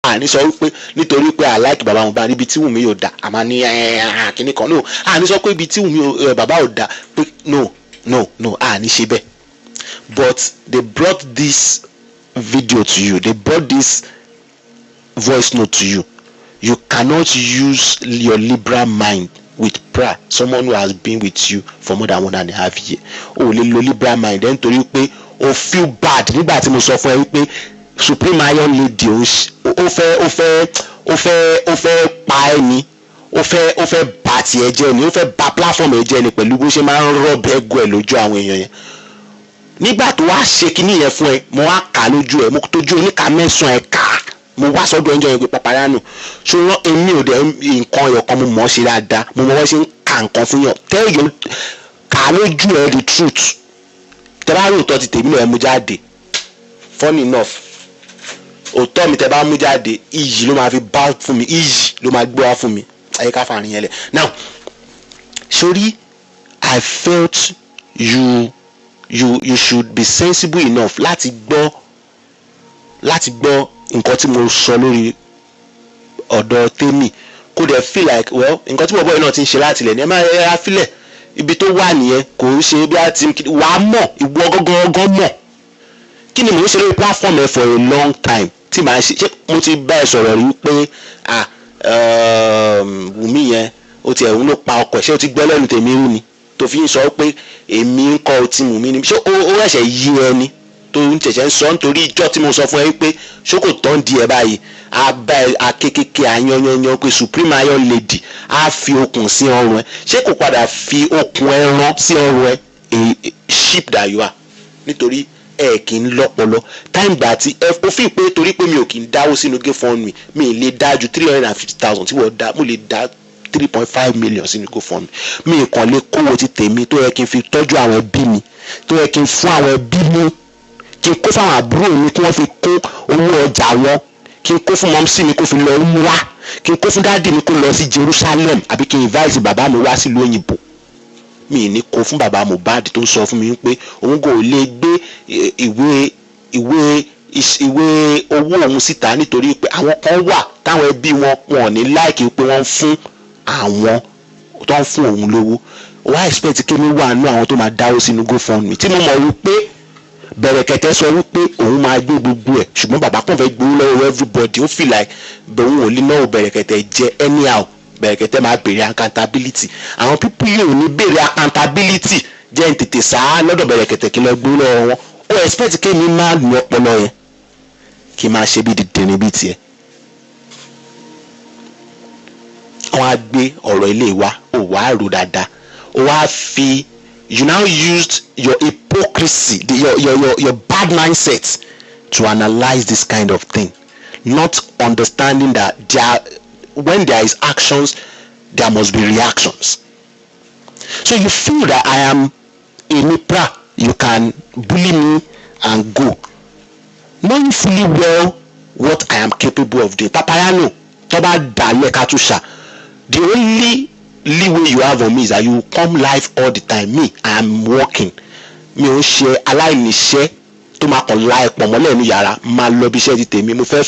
àní sọ wípé nítorí pé I like bàbá Mohbad níbi tí Wùmí yóò dá àmà ní kíní kan no àní sọ pé ibi tí Wùmí bàbá ò dá pé no àní ṣe bẹ́ẹ̀. But they brought this video to you, they brought this voice note to you. You cannot use your liberal mind with Prah, someone who has been with you for more than 1.5 years. O lè lo liberal mind then torí pé o feel bad nígbà tí mo sọ fún ẹ wípé Supreme Iron Lady ó fẹ́ pa ẹ́ ni, ó fẹ́ bà tiẹ̀ jẹ́ ni, ó fẹ́ bà platform ẹ̀ jẹ́ ni pẹ̀lú bó ṣe máa ń rọ́ọ̀bù ẹ̀gọ́ ẹ̀ lójú àwọn èèyàn yẹn. Nígbà tó wá ṣe kinní yẹn fún ẹ mo wá kà lójú ẹ mo tójú oníka mẹ́sàn-án ẹ̀ ká mo wá sọ́dọ̀ ẹjọ́ yẹn pé papariano ṣùgbọ́n èmi ò dẹ̀ nǹkan ẹ̀yọ̀kan mo mọ̀ ọ́ ṣe dáadáa mo mọ̀ wọ́n ṣe ń ka nǹkan fún yàn tell you kà lójú ẹ the truth tẹ bá rí òótọ́ ti tèmi náà ẹ mú jáde funny enough òótọ́ mi tẹ bá mú jáde iyì ló máa fi bá fún mi iyì ló máa gbé wá fún mi ayé ká fàárín yẹn lẹ̀. Now sori I felt you should be sensible enough láti gbọ́ nǹkan tí mo sọ lórí ọ̀dọ̀ tèmi kó dẹ̀ feel like well nǹkan tí bọ̀bọ̀ yìí náà ti ń ṣe láti ilẹ̀ ní ẹ máa yẹra fílẹ̀ ibi tó wà nìyẹn kò ń ṣe bí a ti wà á mọ̀ ìwọ gángan mọ̀ kí ni mò ń ṣe lórí platform ẹ for a long time tí màá ṣe mo ti bá ẹ sọ̀rọ̀ rí pé Wùmí yẹn ó ti ẹ̀hún ló pa ọkọ ẹ̀ ṣé o ti gbọ́ lẹ́nu tèmi rú ni tó fi ń sọ pé èmi ń kọ́ ti Wùmí ni ṣé ó ẹ̀ṣẹ̀ yí ẹni tó ń tẹ̀sẹ̀ ń sọ nítorí ìjọ tí mo sọ fún ẹ wípé ṣókò tán di ẹ báyìí akékèké ayanyanyan pé Supreme Iron Lady á fi okùn sí ọrùn ẹ ṣé kò padà fi okùn ẹran sí ọrùn ẹ a sheep that you are nítorí ẹ kì í lọ́pọlọ time gbà tí ó fi pé torí pé mi ò kì í dáwó sínú GoFundMe mi lè dá ju 350,000 tí wọ́n dá mo lè dá 3.5 million sínú GoFundMe mi kàn lè kówó ti tèmi tó yẹ kí n fi tọ́jú àwọn ẹbí mi tó yẹ kí n fún àwọn ẹbí mi kí n kó fáwọn àbúrò mi kí wọ́n fi kó owó ọjà wọn kí n kó fún mọ́mísì mi kó fi lọ wá kí n kó fún dáàdì mi kó lọ sí Jerusalem àbí kí n invite bàbá mi wá sílùú òyìnbó mi ní kó fún bàbá Mohbad tó ń sọ fún mi pé òun kò lè gbé ìwé owó òun síta nítorí pé àwọn kan wà táwọn ẹbí wọn ní láìkí pé wọ́n fún àwọn tó ń fún òun lówó wá expect kí mi wà nú àwọn tó máa dáwó sínú GoFundMe tí mo mọ̀ wípé Bẹ̀rẹ̀kẹ̀tẹ̀ sọ wípé òun máa gbé gbogbo ẹ̀ ṣùgbọ́n bàbá kan fẹ́ gbowó lọ́wọ́ everybody ó feel like òun ò lè náwó Bẹ̀rẹ̀kẹ̀tẹ̀ jẹ́ anyhow Bẹ̀rẹ̀kẹ̀tẹ̀ máa béèrè accountability àwọn people yìí ò ní béèrè accountability jẹ́ ń tètè sáá lọ́dọ̀ Bẹ̀rẹ̀kẹ̀tẹ̀ kí lọ gbowó lọ́wọ́ wọn ó expect kí mi máa ní ọpọlọ yẹn kí máa ṣe bí dìdìrín bí tiẹ̀ wọ́n á gbé ọ̀rọ̀ ilé wa ó wàá rò dáadáa ó wàá fi you now used your hypocrisy, your bad mindset to analyze this kind of thing, not understanding that when there is actions, there must be reactions. So you feel that I am a Prah, you can bully me and go, knowing fully well what I am capable of doing. Papariano, Toba Dale Katusha, the only leeway you have on me is that you come live all the time. Me, I am working. Mi ò ṣe aláìníṣẹ́ tó máa kàn la ẹ̀pọ̀ mọ́lẹ̀ ní yàrá máa lọ bí iṣẹ́ ti tèmi mo fẹ́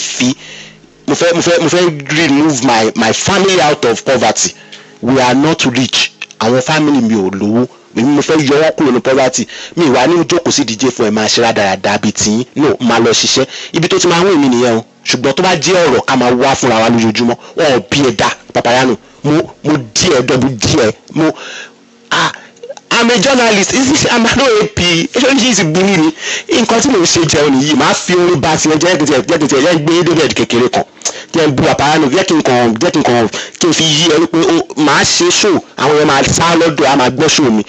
remove my family out of poverty. We are not rich. Àwọn family mi ò lówó mo fẹ́ yọ wọ́n kúrò ní poverty. Mi wà ní jókòó sí DJ fún ẹ máa ṣe rádaràda bíi tiyín no máa lọ ṣiṣẹ́ ibi tó ti máa ń wìn mí nìyẹn o ṣùgbọ́n tó bá jẹ́ ọ̀rọ̀ ká máa wá fúnra wa lójoojúmọ́ wọn ò bí ẹ dá Papariano mo díẹ̀ dọ́bù díẹ̀ mo I'm a journalist I'm no AP ẹ̀ṣọ́ ní ṣe ìbúrú ni nǹkan tí mo ń ṣe jẹun nìyí máa fi orin bá tiẹ̀ jẹ́ kìtìẹ̀ yẹn gbé david kékeré kan jẹ́ bu Papariano jẹ́ kí n kàn kí n fi yí ẹ wípé màá ṣe show àwọn yẹn máa sá lọ́dọ̀ á máa gbọ́ show mi.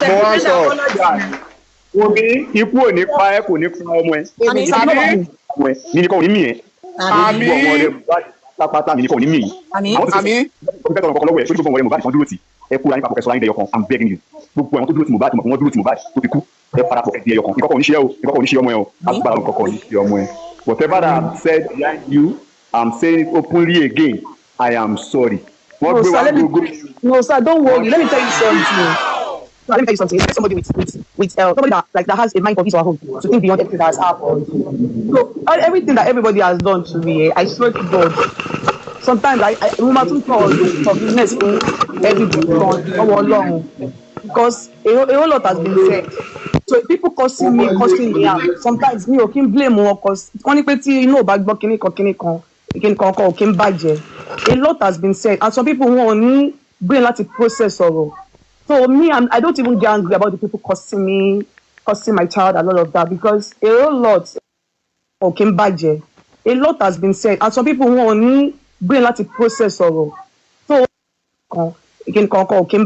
mo wá sọ omi ikú ò ní pa ẹ kò ní pa ọmọ ẹ ní kò ní mí ẹ àmì ọmọ rẹ pátápátá mi ní kò ní mí àwọn tó ti fẹ́ tọrọ kọkọ lọ́wọ́ ẹ sórí gbogbo ọmọ rẹ Mohbad kan dúró tì ẹ kúra nípa pọ̀kẹ́sọ̀ ayé ẹyọkan I'm begging you gbogbo àwọn tó dúró ti Mohbad wọ́n dúró ti Mohbad tó ti kú ẹ padà pọ̀ ẹ̀dí ẹyọkan ìkọ̀kọ̀ oníṣẹ́ o ìkọ̀kọ̀ oníṣẹ́ ọmọ ẹ o agbára ìkọ̀kọ̀ oníṣẹ́ ọmọ ẹ whatever that I've said behind you I'm saying it openly again I am sorry. No, sir, don't worry. Let me tell you something. Let me tell you something. It's somebody with somebody that has a mind for his or her own to think beyond everything that has happened. So everything that everybody has done to me, I swear to God. Sometimes I too call forgiveness for everybody all along because a whole lot has been said. So people cursing me out. Sometimes me can blame more because only petty bad book kini kan bàjẹ́. A lot has been said and some people won't need brain láti process ọ̀rọ̀. So me, I don't even get angry about the people cursing me, cursing my child and all of that because a whole lot can bàjẹ́. A lot has been said and some people won't need brain láti process ọ̀rọ̀. So can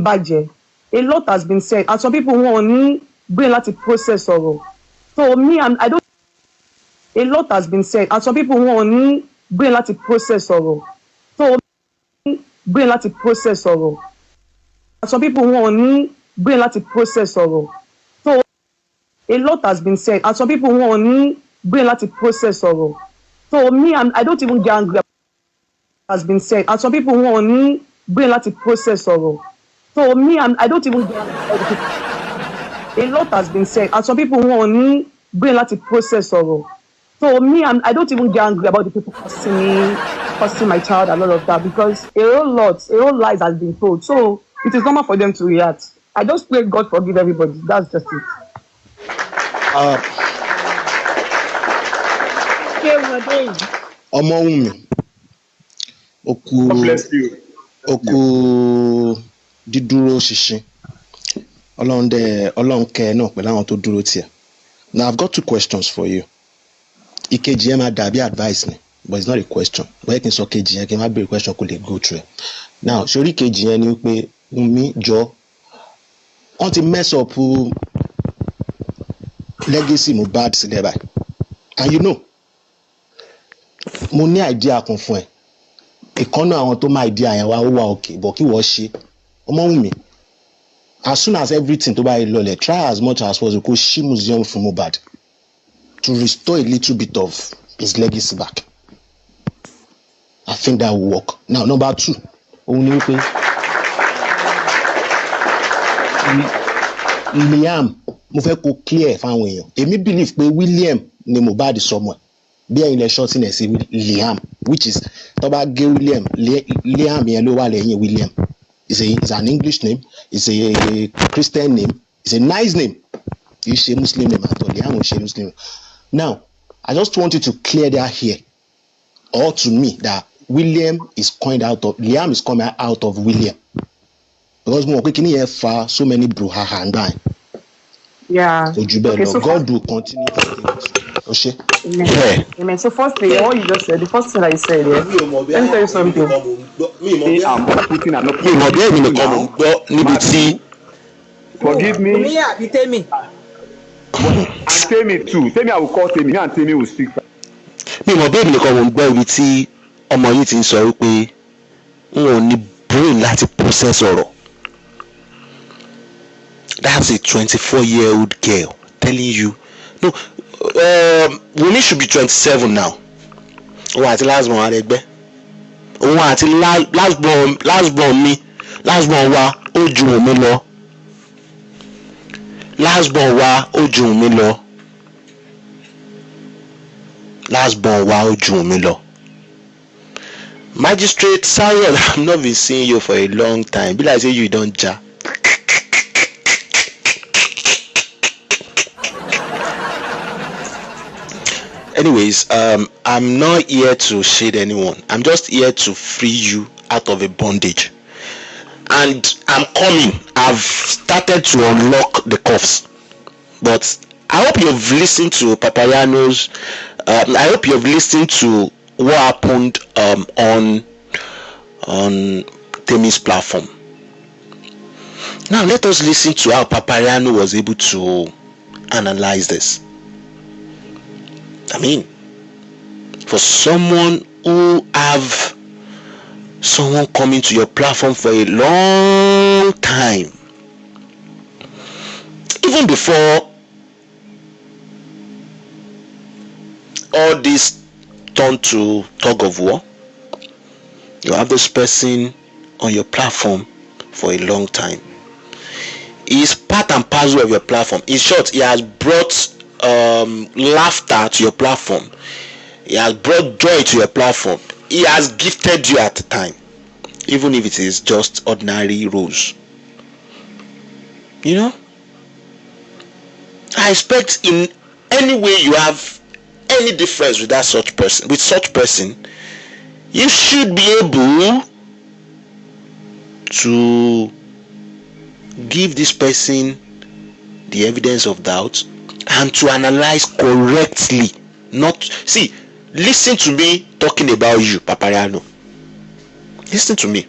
bàjẹ́. A lot has been said and some people won't need brain láti process ọ̀rọ̀. So me, I don't. A lot has been said and some people won't need brain láti process ọ̀rọ̀. So brain láti process ọ̀rọ̀. And some people won't need brain láti process ọ̀rọ̀. So a lot has been said and some people won't need brain láti process ọ̀rọ̀. So me, I don't even get angry. Has been said and some people won't need brain láti process ọ̀rọ̀. So me, I don't even get angry. A lot has been said and some people won't need brain láti process ọ̀rọ̀. So me, I don't even get angry about the people cursing me, cursing my child and all of that because a whole lies has been told. So it is normal for them to react. I just pray God forgive everybody. That's just it. Ọmọwùnmí, oku dídúró ṣinṣin. Ọlọ́run kẹ́ náà pẹ̀lú àwọn tó dúró tiẹ̀. Now I've got two questions for you. Ìkejì yẹn máa dàbí advice ni, but it's not a question. Bọ́yẹ̀ kí n sọ kejì yẹn kí n má béèrè question kó lè go through. Now sórí kejì yẹn ni pé mi jọ wọ́n ti mess up legacy Mohbad sílẹ̀ báyìí. And you know, mo ní idea kan fún ẹ. Ìkànnà àwọn tó máa idea yẹn wá ó wà okay, but kí wọ́n ṣe. Ọmọwùnmí, as soon as everything tó bá yẹ lọlẹ̀, try as much as possible kó ṣí museum fún Mohbad to restore a little bit of his legacy back. I think that will work. Now, number two, òun ni wípé Liam, mo fẹ́ kó clear fáwọn èèyàn. Èmi believe pé William ni Mohbad sọmọ ẹ̀. Bí ẹ̀yin lẹ shorten ẹ̀ sí Liam, which is tó bá gé William, Liam yẹn ló wà lẹ́yìn William. It's an English name, it's a Christian name, it's a nice name. Kì í ṣe Muslim name at all. Liam ò ṣe Muslim name. Now, I just want you to clear that here, or to me, that Liam is coming out of William. Because more quickly here for so many brouhaha and dying. Yeah. Okay, so God will continue to okay. Amen. Yeah. Amen. So firstly, all you just said, the first thing I said, let me tell you something. Forgive me. You tell me. And tell me too. Tell me I will call Temi and Temi will speak. Mi mọ̀ bẹ́ẹ̀ nìkan mo ń gbọ́ ibi tí ọmọ yìí ti ń sọ wípé n ò ní brain láti process ọ̀rọ̀. That's a 24-year-old girl telling you. No, Wunmi should be 27 now. Òun àti last born Arẹ́gbẹ́. Òun àti last born wa ó ju Wunmi lọ. Last born wa ó ju Wunmi lọ. Last born wa ó ju Wunmi lọ. Magistrate Samuel, I've not been seeing you for a long time. Be like say you don't ja. Anyways, I'm not here to shade anyone. I'm just here to free you out of a bondage. And I'm coming. I've started to unlock the cuffs. But I hope you've listened to Papariano's. I hope you've listened to what happened on Temi's platform. Now let us listen to how Papariano was able to analyze this. I mean, for someone who have someone coming to your platform for a long long time, even before all this turned to tug of war, you have this person on your platform for a long time. He is part and parcel of your platform. In short, he has brought laughter to your platform. He has brought joy to your platform. He has gifted you at the time, even if it is just ordinary rose. You know, I expect in any way you have any difference with such person, you should be able to give this person the evidence of doubt and to analyze correctly. Listen to me talking about you, Papariano. Listen to me.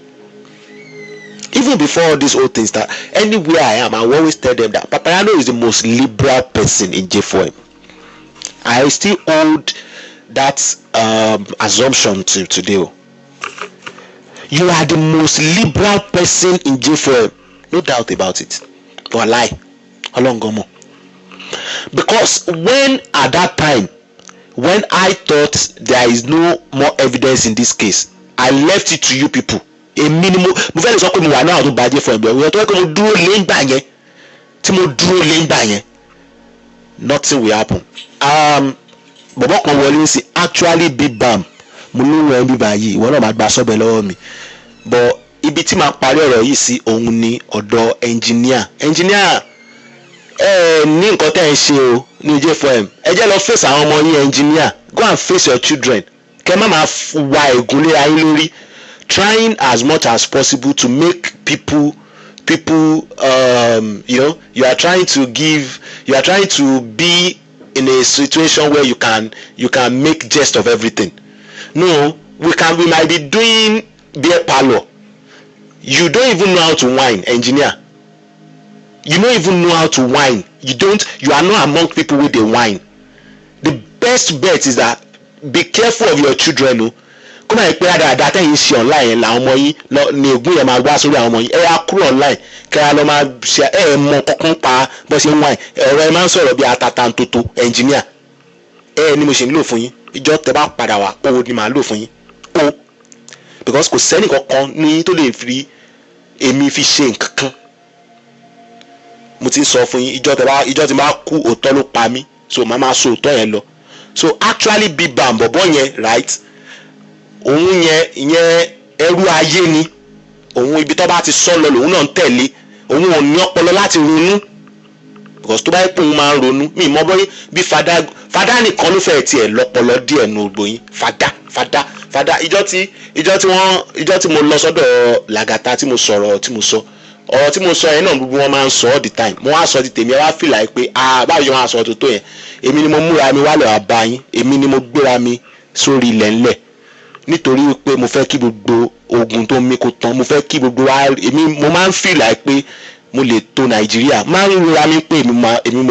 Even before all these old things, that anywhere I am, I will always tell them that Papariano is the most liberal person in J4M. I still hold that assumption till today. You are the most liberal person in J4M, no doubt about it. But lie, Olongomo. Because when at that time, when I thought there is no more evidence in this case, I left it to you people. A minimum. Nothing will happen. Bobo kan wọlé sí actually big bam. Mo ní wọ́n bí báyìí, ìwọ náà máa gba sọ́bẹ̀ lọ́wọ́ mi. But ibi tí máa parí ọ̀rọ̀ yìí sí òun ni ọ̀dọ̀ engineer. Engineer ní nǹkan tẹ́ ẹ ṣe o ní J4M. Ẹ jẹ́ lọ face àwọn ọmọ yín engineer. Go and face your children. Kẹ́ má máa wá ègúnlé ayé lórí. Trying as much as possible to make people you are trying to be in a situation where you can make jest of everything. No, we might be doing beer parlor. You don't even know how to whine, engineer. You don't even know how to whine. You are not among people with the whine. The best bet is that be careful of your children. Come on, data is online la ọmọ yín ní ogún yẹn máa wá sórí àwọn ọmọ yín. Ẹ wá kúrò online kẹ́ lọ máa ṣe mọ kankan pa bó ṣe ń wáìn. Ọ̀rọ̀ ẹ máa ń sọ̀rọ̀ bí atatantoto engineer. Ni mo ṣe ń lò fún yín. Ìjọ tẹ́ bá padà wá owó ni màá lò fún yín. Because kò sẹ́ni kankan ní tó lè fi èmi fi ṣe nǹkan kan. Mo ti sọ fún yín ìjọ tí máa kú òótọ́ ló pa mí. So màá máa sọ òótọ́ yẹn lọ. So actually bí bàbọ̀ yẹn right. Òun yẹn ẹrú ayé ni. Òun ibi tó bá ti sọ lọ lòun náà ń tẹ̀lé. Òun ò ní ọpọlọ láti ronú. Because tó bá yẹ pé òun máa ń ronú. Mi mọ̀ bóyá bí fada nìkan ló fẹ́ tiẹ̀ lọ́pọlọ díẹ̀ nù ògbóyin. Fada ìjọ tí mo lọ sọ́dọ̀ Lagata tí mo sọ ọ̀rọ̀ tí mo sọ yẹn náà gbogbo wọn máa ń sọ all the time. Mo wá sọ ti tèmi ẹ wá feel like pé báyìí wọn á sọ tó yẹn. Èmi ni mo múra mi wálé wá bá yín. Èmi ni mo gbéra mi sórí ilẹ̀ ńlẹ̀. Nítorí pé mo fẹ́ kí gbogbo ogun tó mí kó tán, mo fẹ́ kí gbogbo mo máa ń feel like pé mo lè tó Nàìjíríà. Máa ń rora mi pé èmi mo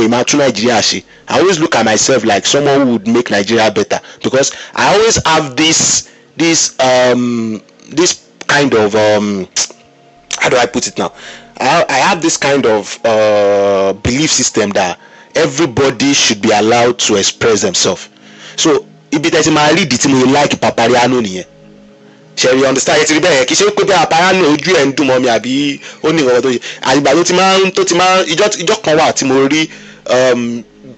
máa tún Nàìjíríà ṣe. I always look at myself like someone who would make Nigeria better, because I always have this kind of how do I put it now? I have this kind of belief system that everybody should be allowed to express themselves. So ibi tẹ́tí máa rí ìdí tí mo like Papariano nìyẹn. Ṣé you understand? Ẹ ti rí bẹ́ẹ̀ kì í ṣe pé bí Papariano ojú ẹ̀ ń dùn mọ́ mi àbí ó ní nǹkan tó ṣe. Àgbà tó ti máa ìjọ kan wà tí mo rí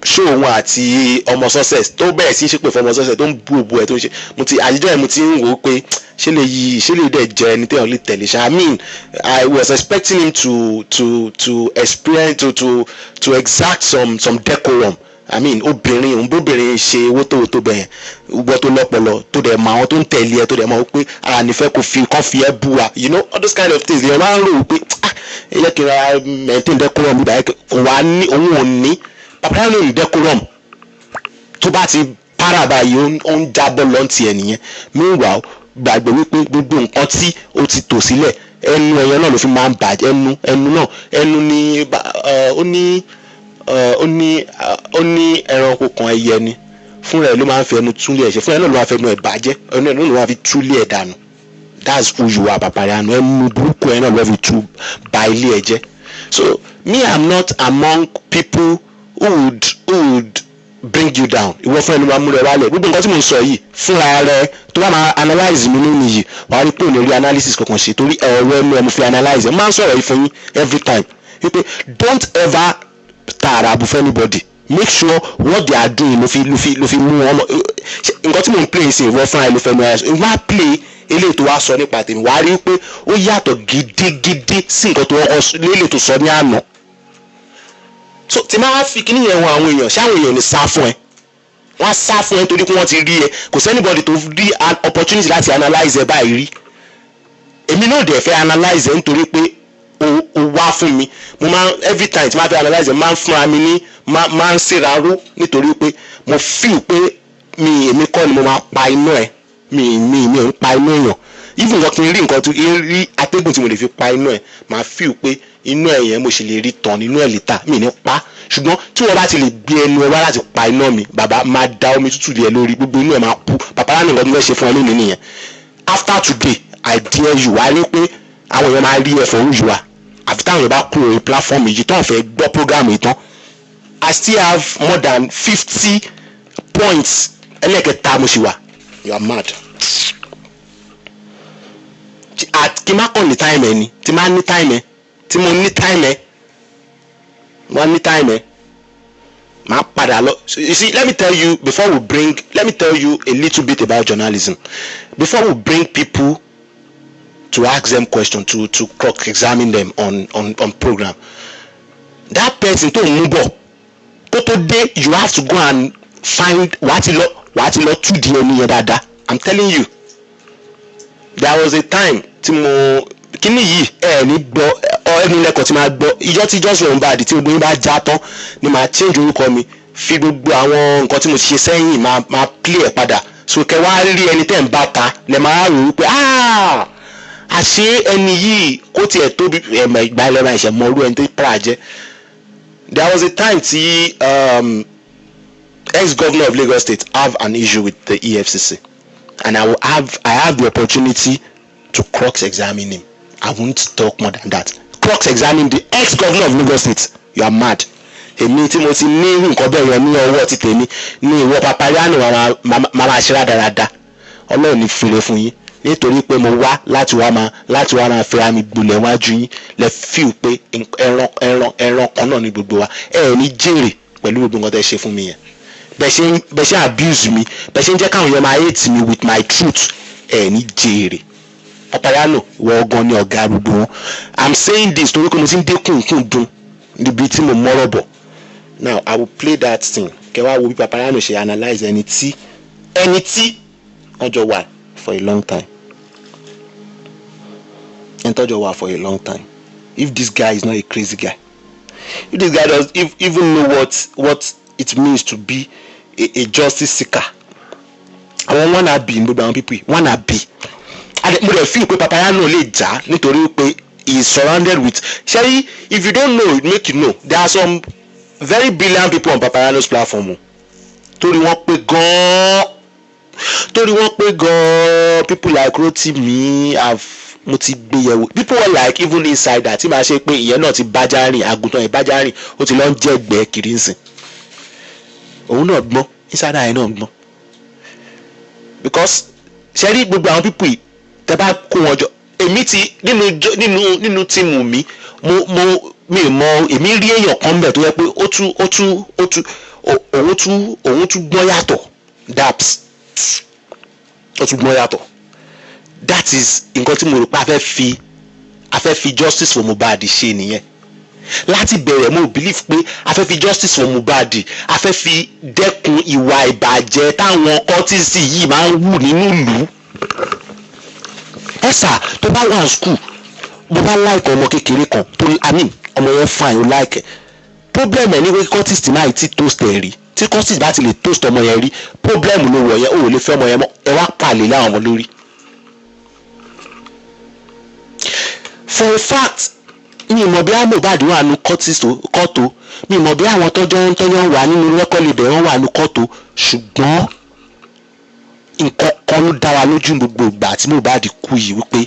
show òun àti ọmọ success tó bẹ̀rẹ̀ sí í ṣépè fún ọmọ success tó ń bú òbú ẹ̀ tó ń ṣe. Àjíjọ́ ẹ̀ mo ti ń wò ó pé ṣé lè dẹ̀ jẹ́ ẹni tẹ́yàn lè tẹ̀lé ṣá. I mean, I was expecting him to experience to exact some decorum. I mean, obìnrin ṣe wotowoto bẹ́ẹ̀ gbọ́ tó lọ́pọlọ tó dẹ̀ mọ àwọn tó ń tẹ̀lé ẹ tó dẹ̀ mọ pé ara nífẹ̀ẹ́ kò fi ẹ bú wa, you know, all those kind of things. Èèyàn máa ń rò pé ẹ yẹ kí n ra maintain decorum bí báyìí òun ò ní Papariano ní decorum tó bá ti para báyìí ó ń jábọ́ lọ́ntì ẹ̀ nìyẹn. Meanwhile gbàgbé wípé gbogbo nǹkan tí ó ti tò sílẹ̀ ẹnu ẹ̀yẹ náà ló fi máa ń bàjẹ́ ẹnu ní ó ní ẹranko kan ẹyẹ ni fúnra ẹ̀ ló máa ń fi ẹnu túlẹ̀ ṣe fúnra ẹ̀ náà ló máa fi ẹnu ẹ̀ bàjẹ́ ẹnu ẹ̀ ló máa fi túlẹ̀ ẹ̀ dànù. that's who you are, papariano. ẹnu burúkú ẹ náà lọ́ọ́ fi ba ilé ẹ jẹ́. So me, I'm not among people who would bring you down. Ìwọ fún ẹni máa mú rẹ wálẹ̀. Gbogbo nǹkan tí mo sọ yìí fúnra rẹ tó bá máa analyse mi lónìí yìí wàá rí pé ò ní rí analysis kankan ṣe torí ọ̀rọ̀ ẹnu ẹ mo fi analyse ẹ máa ń sọ̀rọ̀ yìí fún yín every time wípé don't ever ta àràbù for anybody. Make sure what they are doing ló fi mú wọn nǹkan tí mo ń play ṣe ìwọ fúnra ẹ ló fẹ́ mú ẹ wá play eléyìí tó wá sọ nípa tèmi wàá rí pé ó yàtọ̀ gidigidi sí nǹkan tó lélẹ̀ tó sọ ní àná. So tí máa fi kíní yẹn wọn àwọn èèyàn ṣáwọn èèyàn ní sá fún ẹ wọ́n sá fún ẹ torí pé wọ́n ti rí ẹ kò sẹ́nibọ́dì tó rí an opportunity láti analyse ẹ báyìí rí. Èmi náà dẹ̀ fẹ́ analyse ẹ nítorí pé o wá fún mi mo máa every time tí máa fẹ́ analyse ẹ máa ń fúnra mi ní máa ń ṣèraró nítorí pé mo feel pé èmi kọ́ ni mo máa pa iná ẹ mi ò ń pa iná èèyàn even nǹkan kí n rí nǹkan tó rí atẹ́gùn tí mo lè fi pa iná ẹ máa feel pé inú ẹ yẹn mo ṣe lè rí tàn nínú ẹ lítà mi ní pa ṣùgbọ́n tí wọ́n bá ti lè gbé ẹnu ẹ wá láti pa iná mi bàbá máa da omi tútù lé ẹ lórí gbogbo inú ẹ máa kú papariano nǹkan tó fẹ́ ṣe fún ẹ lónìí nìyẹn. After today I dare you wá rí pé àwọn èèyàn máa rí ẹ for who you are àfi táwọn èèyàn bá kúrò ní platform yìí tó ń fẹ́ gbọ́ program yìí tán. I still have more than 50 points ẹlẹ́kẹta mo ṣì wà. You are mad. Kí n má kàn ní time ẹ ni tí má ní time ẹ tí mo ní time ẹ wọ́n ní time ẹ máa padà lọ. You see, let me tell you a little bit about journalism before we bring people to ask them questions to cross examine them on program. That person tó mú bọ̀ tó dé you have to go and find wàá ti lọ tú di ẹni yẹn dáadáa. I'm telling you there was a time tí mo kíní yìí ní gbọ́ ẹni lẹ́kọ̀ọ́ tí máa gbọ́ ìjọ tí Joshua ń bá àdì tí gbogbo yín bá já tán ni màá change orúkọ mi fi gbogbo àwọn nǹkan tí mo ti ṣe sẹ́yìn máa play ẹ̀ padà so kẹ wá rí ẹni tẹ́ ń bá ta lẹ máa rò wípé àṣé ẹni yìí kó tiẹ̀ tóbi ìgbà ilẹ̀ máa ṣe mọ orú ẹni tó Prah jẹ́. There was a time tí ex-governor of Lagos State have an issue with the EFCC and I have the opportunity to cross-examine him. I won't talk more than that. Cross-examine the ex-governor of Lagos State. You are mad. Èmi tí mo ti ní nǹkan bẹ́ẹ̀ yẹn ní ọwọ́ ti tèmi ní ìwọ papariano máa ṣe rádaràda Ọlọ́run ní fìrè fún yín nítorí pé mo wá láti wá máa fẹ́ra mi gbolẹ̀ wájú yín lẹ fíw pé ẹran kan náà ní gbogbo wa ní jèrè pẹ̀lú gbogbo nǹkan tẹ́ ṣe fún mi yẹn bẹ́ẹ̀ ṣe abuse mi bẹ́ẹ̀ ṣe ń jẹ́ káwọn yẹn máa hate me with my truth ní jèrè. Papariano ìwọ ọgàn ní ọ̀gá gbogbo wọn. I'm saying this torí pé mo ti ń dékùn dùn níbi tí mo mọ́rọ̀ bọ̀. Now I will play that thing kẹwàá wo bí Papariano ṣe analyse ẹni tí ọjọ́ wà for a long time. And ọjọ́ wà for a long time. If this guy is not a crazy guy, if this guy does even know what it means to be a justice seeker, àwọn wanna be gbogbo àwọn people wanna be. Mo dey feel pé Papariano lè jà nítorí pé he is surrounded with Sherry. If you don't know, it make you know there are some very brilliant people on Papariano's platform torí wọ́n pé gan people like Rotimi mo ti gbé yẹ̀wò people were like even inside that tí máa ṣe pé ìyẹn náà ti bájá rìn àgùntàn ìbájá rìn ó ti lọ ń jẹ́ ẹgbẹ́ kiri nsìn òun náà gbọ́n inside ẹ̀ náà gbọ́n because Sherry gbogbo àwọn people yìí tẹ́ bá kó wọn jọ èmi ti nínú tíìmù mi mi mọ èmi rí èèyàn kan bẹ̀ tó yẹ pé òun tún gbọ́n yàtọ̀ daps ó tún gbọ́n yàtọ̀ that is nǹkan tí mo rò pé a fẹ́ fi justice for Mohbad ṣe nìyẹn láti bẹ̀rẹ̀ mo believe pé a fẹ́ fi justice for Mohbad a fẹ́ fi dẹ́kun ìwà ìbàjẹ́ táwọn cultists yìí máa ń wù nínú ìlú. Ẹ̀sà tó bá wà ní school bó bá like ọmọ kékeré kan tó ọmọ yẹn fine ó like problem ẹ̀ ní pé cultist máa ti toast ẹ̀ rí tí cultist bá ti lè toast ọmọ yẹn rí problem ló wọ̀ yẹn ó lè fẹ́ ọmọ yẹn mọ́ ẹ wá pàlè láwọn ọmọ lórí. For a fact mi mọ̀ bí Mohbad wà ní kọ́tò mi mọ̀ bí àwọn tọ́jọ́ wà nínú record label wọn wà ní kọ́tò ṣùgbọ́n nǹkan kan ló dá wa lójú gbogbo ìgbà tí Mohbad kú yìí wípé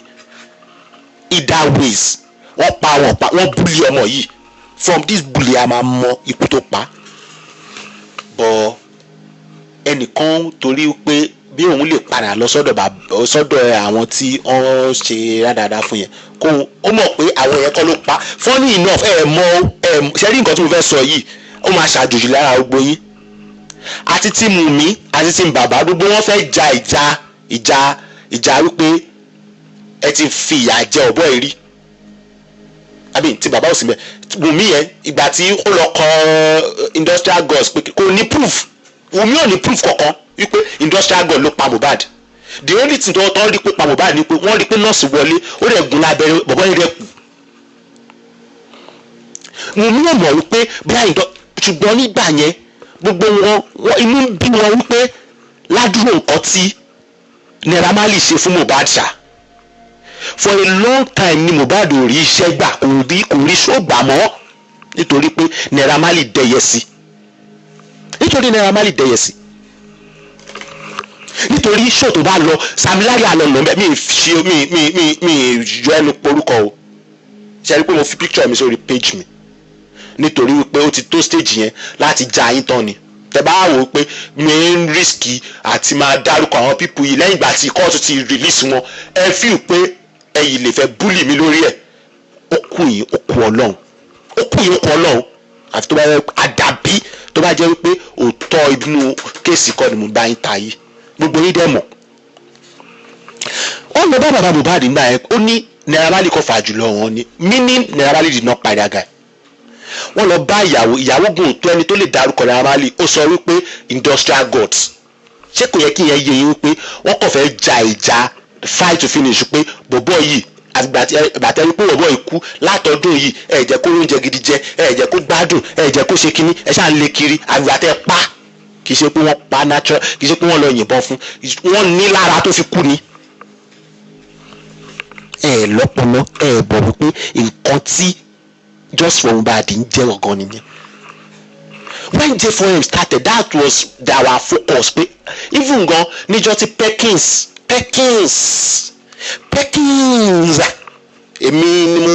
either ways wọ́n búlì ọmọ yìí from this bully a máa mọ ikú tó pa bọ́ ẹnìkan torí pé bí òun lè padà lọ sọ́dọ̀ àwọn tí wọ́n ṣe rádaràda fún yẹn kó ó mọ̀ pé àwọn yẹn kọ́ ló pa funny enough ṣe rí nǹkan tí mo fẹ́ sọ yìí ó máa ṣàjòjì lára gbogbo yín àti tí Wùmí àti tí bàbá gbogbo wọn fẹ́ ja ìjà wípé ẹ ti fi ìyà jẹ ọ̀bọ ìrí àbí tí bàbá ò sí mẹ́ Wùmí yẹn ìgbà tí ó lọ kọ industrial gods pé kò ní proof Wùmí ò ní proof kankan wípé industrial god ló pa Mohbad the only thing tó rí pé pa Mohbad ni pé wọ́n rí pé nọ́ọ̀sì wọlé ó rẹ̀ gún lábẹ́rẹ́ bọ̀bọ́ yẹn rẹ̀ kù Wùmí ò mọ̀ wípé bíi ṣùgbọ́n nígbà yẹn gbogbo wọn inú bí wọn wípé ládùúgbò nǹkan tí Naira Marley ṣe fún Mohbad ṣá for a long time ni Mohbad ò rí iṣẹ́ gbà kò rí ṣọ́gbà mọ́ nítorí pé Naira Marley dẹ̀yẹ sí nítorí show tó bá lọ Sam Larry alọ̀nà mi yọ ẹnu porúkọ o ṣe rí pé mo fi picture mi sórí page mi nítorí wípé ó ti tó stage yẹn láti já yín tán ni tẹ bá wò ó pé mi ń risky àti máa dárúkọ àwọn pípù yìí lẹ́yìn ìgbà tí kóòtù ti release wọn ẹ feel pé ẹ̀yin lè fẹ́ búlì mi lórí ẹ̀ ó kù Ọlọ́run àti tó bá yẹ àdàbí tó bá jẹ́ wípé òótọ́ inú kéèsì kọ́ ni mo bá yín ta yìí gbogbo yín dẹ̀ mọ̀ ó lọ bá bàbá Mohbad nígbà yẹn ó ní Naira Marley kò fà jùlọ wọn ni meaning Naira Marley did not pay that guy wọ́n lọ bá ìyàwó gùn tó ẹni tó lè dárúkọ Naira Marley ó sọ wípé industrial gods ṣé kò yẹ kí yẹn yé yín wípé wọ́n kàn fẹ́ ja ìjà fight to finish pé bọ̀bọ̀ yìí àgbàtẹ́ wípé bọ̀bọ̀ yìí kú látọdún yìí ẹ jẹ́ kó oúnjẹ gidi jẹ ẹ jẹ́ kó gbádùn ẹ jẹ́ kó ṣe kínní ẹ ṣáà ń lé kiri àgbàtẹ́ pa kì í ṣe pé wọ́n pa natural kì í ṣe pé wọ́n lọ yìnbọn fún wọ́n ní lára tó fi kú ni. ẹ lọ́pọlọ ẹ bọ̀ wípé nǹkan tí just for Mohbad ń jẹ́ ọ̀gán nìyẹn. When J4M started that was our focus pé even gan níjọ́ tí Perkins èmi ni mo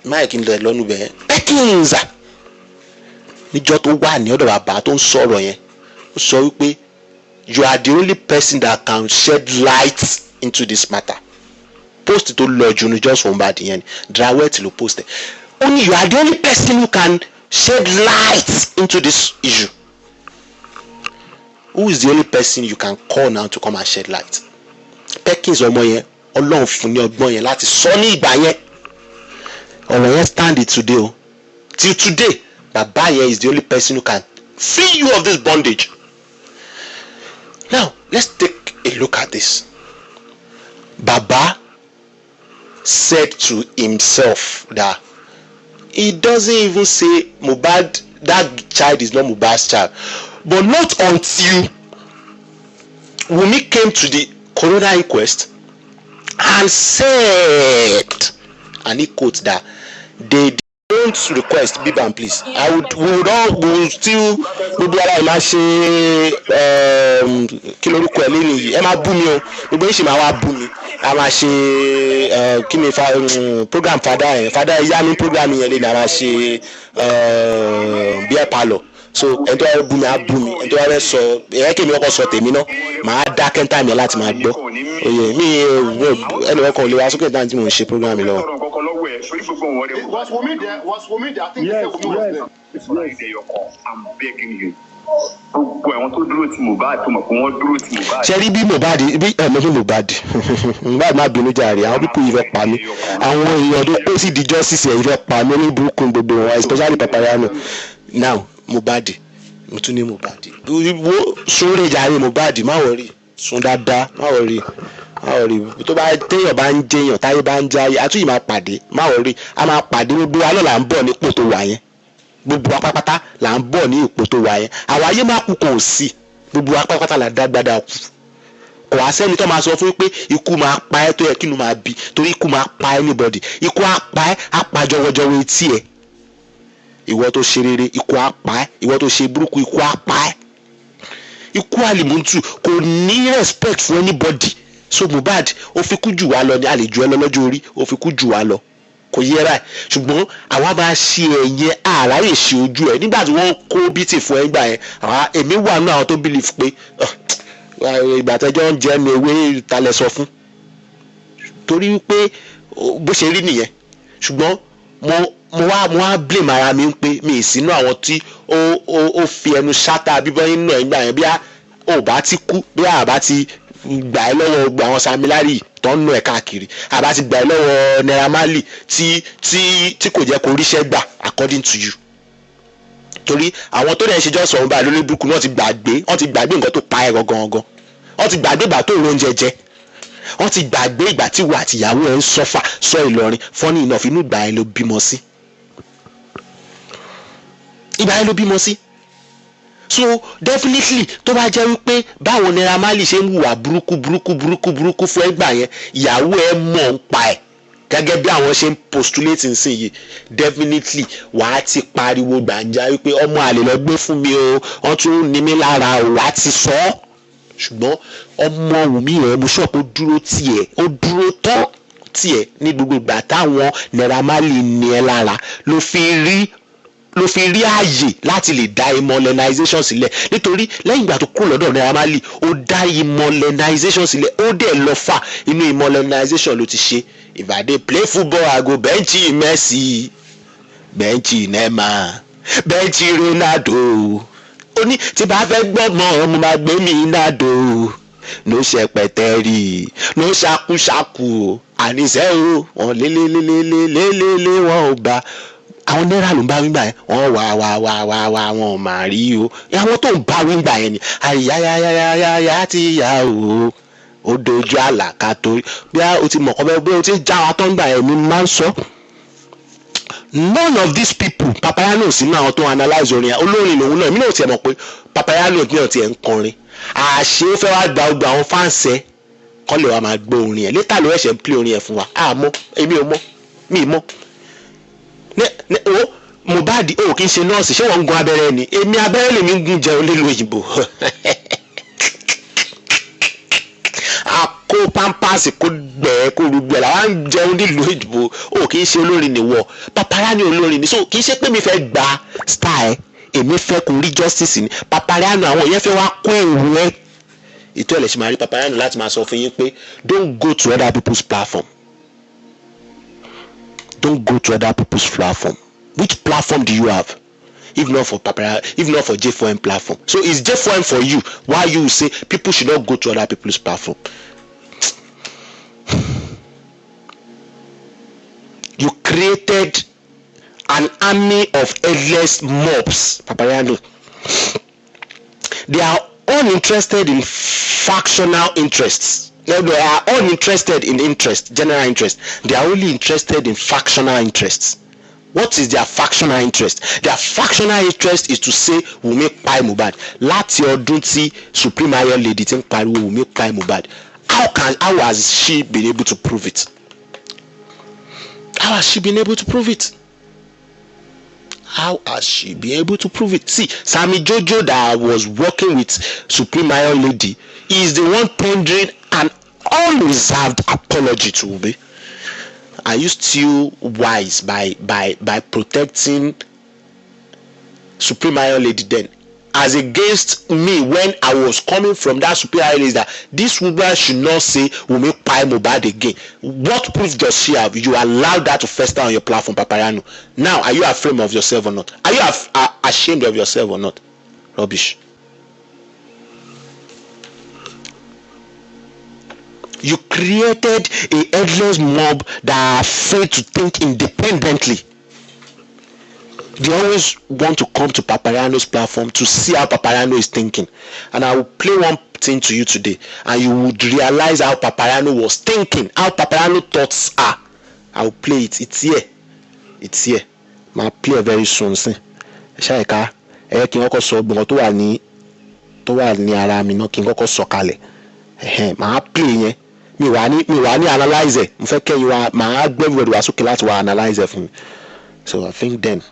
mike ń lọ lọ́nu bẹ́ẹ̀ Perkins níjọ́ tó wà ní ọ̀dọ̀ bàbá tó ń sọ̀rọ̀ yẹn ó sọ wípé you are the only person that can shed light into this matter post tó lọ jù ní just for Mohbad yẹn Drawet ló post ẹ̀ only you are the only person who can shed light into this issue. Who is the only person you can call now to come and shed light? Perkins ọmọ yẹn Ọlọ́run fún ní ọgbọ́n yẹn láti sọ ní ìgbà yẹn ọ̀rọ̀ yẹn stand it today o till today bàbá yẹn is the only person who can free you of this bondage. Now let's take a look at this. Baba said to himself that he doesn't even say Mohbad, that child is not Mohbad's child, but not until Wunmi came to the coroner inquest and said, and he quotes that they don't request Biban, please. We will still gbogbo ara ìmá ṣe kí lórúkọ ẹ lẹ́nu yìí ẹ máa bú mi o gbogbo yìí ṣì máa wá bú mi a máa ṣe kí ni program fada yá mi program yẹn lẹ́nu a máa ṣe beer parlour so ẹni tó wá bú mi á bú mi ẹni tó wá fẹ́ sọ ẹ̀yẹ́ kí mi kọ́kọ́ sọ tèmi náà màá dá kẹ́ńtà mi láti máa gbọ́ òye mi ẹni wọ́n kàn lè wá sókè dáhùn tí mo ń ṣe program mi lọ. Was Wunmi there? I think yes. I'm begging you. Gbogbo àwọn tó dúró ti Mohbad tó mọ̀ pé wọ́n dúró ti Mohbad. ṣe rí bí Mohbad Mohbad má bínú jàre àwọn pípọ̀ yìí fẹ́ pa mí àwọn èèyàn tó pé sí di justice ẹ̀ yìí fẹ́ pa mí ní burúkú gbogbo wọn especially papariano now Mohbad mo tún ní Mohbad wo sórí jàre Mohbad má wọrí sùn dáadáa má wọrí tó bá téèyàn bá ń jẹyàn táyé bá ń jáyé àtúnyì máa pàdé má wọrí a máa pàdé gbogbo alẹ́ là ń bọ̀ nípò tó wà yẹn gbogbo apápátá là ń bọ̀ ní ipò tó wà yẹn àwọn ayé máa kú kò sí gbogbo apápátá là dágbádá kú kò wá sẹ́ni tó máa sọ fún pé ikú máa pa ẹ́ tó yẹ kí inú máa bí torí ikú máa pa anybody ikú á pa ẹ́ á pa jọwọ́jọwọ́ etí ẹ̀ ìwọ tó ṣe rere ikú á pa ẹ́ ìwọ tó ṣe burúkú ikú á pa ẹ́ ikú àlìmúntù kò ní respect fún anybody. So Mohbad ó fi kú jù wá lọ ní àlejò ẹ lọ́jọ́ orí, ó fi kú jù wá lọ kò yẹ báyìí. Ṣùgbọ́n àwa máa ṣe ẹ̀yẹ àráyè ṣe ojú ẹ̀ nígbà tí wọ́n kó bítì fún ẹ gbà yẹn. Èmi wà nínú àwọn tó believe pé ìgbà tẹ́jọ́ ń jẹ́ ní ewé talẹ̀ sọ fún, torí wípé bó ṣe rí nìyẹn. Ṣùgbọ́n mo wá blame ara mi pé mi ì sínú àwọn tí ó fi ẹnu ṣáta bíbọ́ nínú ẹ̀ gbà yẹn bí a bá ti kú, bí a bá ti gbà ẹ́ lọ́wọ́ gbà àwọn Samilari tó ń nù ẹ̀ káàkiri, a bá ti gbà ẹ́ lọ́wọ́ Naira Marley tí kò jẹ́ kó ríṣẹ́ gbà according to you. Torí àwọn tó dẹ̀ ṣe jọ́ sọ̀rọ̀ báyìí lórí burúkú náà ti gbàgbé nǹkan tó pa ẹ̀ gangan. Wọ́n ti gbàgbé ìgbà tó lóúnjẹ jẹ, wọ́n ti gbàgbé ìgbà tí wà àtìyàwó ẹ̀ ń sọ́fà sọ Ìlọrin. Funny enough, inú ìgbà yẹn ló bímọ sí. So definitely tó bá jẹ́ wípé báwo Naira Marley ṣe ń hùwà burúkú fún ẹgbà yẹn, ìyàwó ẹ̀ mọ̀ ń pa ẹ̀ gẹ́gẹ́ bí àwọn ṣe ń postulate nsìn yìí, definitely wàá ti pariwo gbàǹjà wípé ọmọ àlè lọ gbé fún mi o, wọ́n tún ní mi lára o, wàá ti sọ ọ́. Ṣùgbọ́n ọmọ Wùmí yẹn mo sọ pé ó dúró tán tiẹ̀ ní gbogbo ìgbà táwọn Naira Marley ní ẹ lára ló fi rí ààyè láti lè dá immolenization sílẹ̀. Nítorí lẹ́yìn ìgbà tó kúrò lọ́dọ̀ Naira Marley ó dá immolenization sílẹ̀, ó dẹ̀ lọ fà inú immolenization ló ti ṣe. If I dey play football I go bench Messi, bench Neymar, bench Ronaldo. Ó ní tí bá fẹ́ gbọ́mọ mo máa gbé mi nádò, ló ṣe pẹ̀tẹ́rì ló ṣakúṣakú àníṣe o, wọn lélélélélélélé wọn ò bá. Àwọn Naira ló ń bá wíńgbà yẹn, wọ́n wà wọn ò máa rí o. Àwọn tó ń bá wíńgbà yẹn ni àyàyàyàyàyà ti yà o, ó dojú àlàkà torí bí o ti mọ̀ kọ́ bẹ́ẹ̀ o ti já wa tó ń gbà yẹn mi máa ń sọ. None of these people, papariano sínú àwọn tó ń analyze orin yẹn, olórin lòun náà. Èmi náà tiẹ̀ mọ̀ pé papariano náà tiẹ̀ ń kọrin, àṣé ó fẹ́ wá gba gbogbo àwọn fáǹsẹ̀ kọ́ lè wá máa gbọ́ orin yẹn. Later ló ẹ̀ṣẹ̀ ń play orin yẹn fún wa. Àmọ́ èmi ò mọ̀, mi ì mọ̀. Mohbad kì í ṣe nọ́ọ̀sì, ṣé wọ́n ń gun abẹ́rẹ́ ni? Èmi abẹ́rẹ́ lèmi ń gun jẹun lílo òyìnbó. Àkó pampers kó gbẹ̀ẹ́ kó rúgbẹ̀ làwọn ń jẹun lílo òyìnbó. Kì í ṣe olórin nìwọ, papariano olórin ni. So kì í ṣe pé mi fẹ́ gba style, èmi fẹ́ kó rí justice ni. Papariano àwọn yẹn fẹ́ wá kó èrò ẹ̀. Ìtọ́ ẹ̀lẹ́sìn máa rí papariano láti máa sọ fún yín pé don't go to other people's platform. Don't go to other people's platform. Which platform do you have? If not for J4M platform. So it's J4M for you. Why you say people should not go to other people's platform? You created an army of headless mobs, papariano. They are uninterested in factional interests. No, they are uninterested in interest, general interest. They are only interested in factional interests. What is their factional interest? Their factional interest is to say Wunmi pa Mohbad. Láti ọdún tí Supreme Iron Lady ti ń pariwo Wunmi pa Mohbad. How has she been able to prove it? How has she been able to prove it? How has she been able to prove it? See, Sammy Jojo that was working with Supreme Iron Lady is the one tendering an unreserved apology to Wunmi. Are you still wise by protecting Supreme Iron Lady then, as against me when I was coming from that Supreme Iron Lady that this woman should not say Wunmi pa Mohbad again? What proof does she have? You allow that to fester on your platform, papariano. Now, are you afraid of yourself or not? Are you ashamed of yourself or not? Rubbish. You created a headless mob that are afraid to think independently. They always want to come to Papariano's platform to see how Papariano is thinking. And I will play one thing to you today, and you would realize how Papariano was thinking, how Papariano thoughts are. I will play it. It's here. It's here. I'll play it very soon. Shaika, kí n kọ́kọ́ sọ gbogbo tó wà ní ara mi náà, kí n kọ́kọ́ sọ kalẹ̀. Màá play yẹn. Mi wà ní analyze. Mo fẹ́ kẹ́yìn wa màá gbé everybody wá sókè láti wá analyze fún mi. So I think then.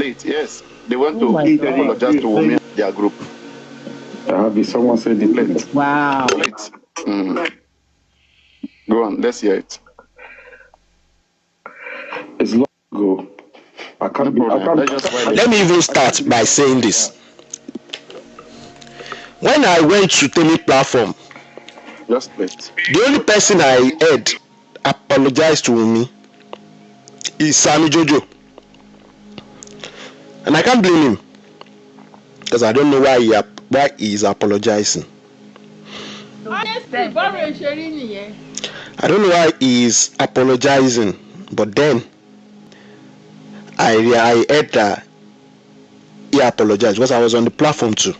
late. Yes, they went Oh my to God. apologize to women in their group. Someone said it late. Wow. Late. Go on, let's hear it. It's long ago. I can't. Let me even start by saying this. When I went to Temi platform, Just wait. the only person I heard apologize to me is Sammy Jojo. And I can't blame him. Because I don't know why he is apologizing. I don't know why he is apologizing. But then, I heard that he apologized because I was on the platform too.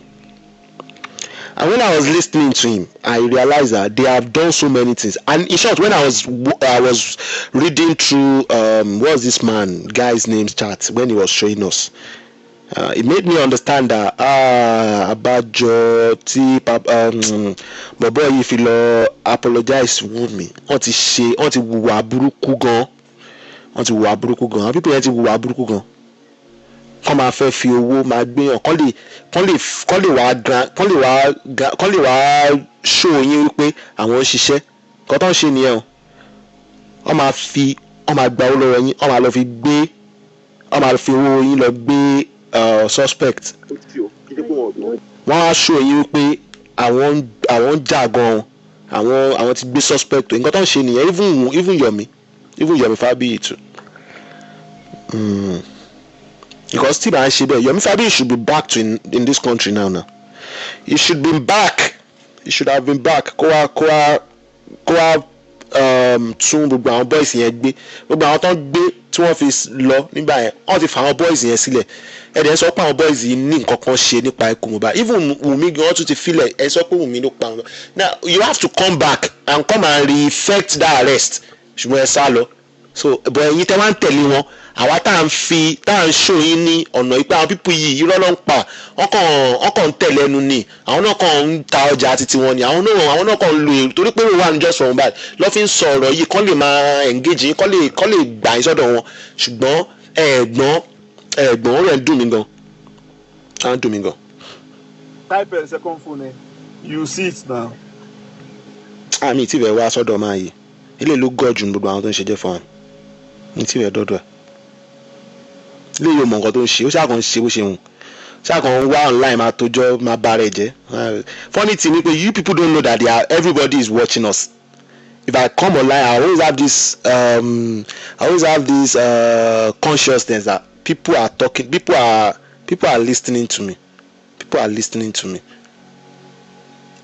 And when I was listening to him, I realized that they have done so many things. And in short, when I was reading through what's this guy's name's chart when he was showing us, it made me understand that Abajo Bobo if you apologize with me, auntie wuwa buruku gan, people yẹn ti wuwa buruku gan. Kọ́ máa fẹ́ fi owó máa gbéyàn kọ́ lè wá ṣó yín wípé àwọn ń ṣiṣẹ́ kọ́ tó ń ṣe nìyẹn o. Wọ́n máa gba owó lọ́wọ́ yín, wọ́n máa fi owó yín lọ gbé suspect. Wọ́n á ṣó yín wípé àwọn ń jà gan-an, àwọn ti gbé suspect o. Nǹkan tó ń ṣe nìyẹn, even Yomi Fabiyi too. Because still I should be Yomi Fabiyi should be back in this country now. He should be back. He should have been back. Kó wá tún gbogbo àwọn boys yẹn gbé. Gbogbo àwọn tó ń gbé tí wọ́n fi lọ nígbà yẹn. Wọ́n ti fa àwọn boys yẹn sílẹ̀. Ẹ̀dẹ̀ sọ pé àwọn boys yìí ní nǹkan kan ṣe nípa ikú Mohbad. Even Wunmi gan wọ́n tún ti filẹ̀. Ẹ sọ pé Wunmi ló pa wọn. Now you have to come back and come and re-effect that arrest. Ṣùgbọ́n ẹ sá lọ. So but ẹ̀yin tẹ́ wá ń tẹ̀lé wọn. Àwa tá à ń ṣó yín ní ọ̀nà ìpè àwọn pípù yìí irọ́ ló ń pa wọ́n kàn ń tẹ̀lé ẹnu ni àwọn náà kàn ń ta ọjà títí wọn ni àwọn náà kàn ń lo èrò torí pé wà ní just for Mohbad lọ́ fi ń sọ ọ̀rọ̀ yìí kọ́ lè máa engage yín kọ́ lè gbà yín sọ́dọ̀ wọn ṣùgbọ́n ẹ̀gbọ́n ó rẹ̀ ń dùn mí gan. Type a second phone, you see it now. Àmì tí ìbẹ̀ wá sọ́dọ̀ máa yìí ilé ló gọ̀ jù gbogbo àwọn tó ń ṣe jẹ́ fún wa ní tí ìbẹ̀ dọ́dọ̀ ẹ̀. Ilé yóò mọ nǹkan tó ń ṣe ó ṣàkàn ń ṣe bó ṣe hùn ṣàkàn ń wá online máa tójọ́ máa bá rẹ̀ jẹ́. Funny thing ni pé you people don't know that everybody is watching us. If I come online I always have this consciousness that people are talking, people are listening to me.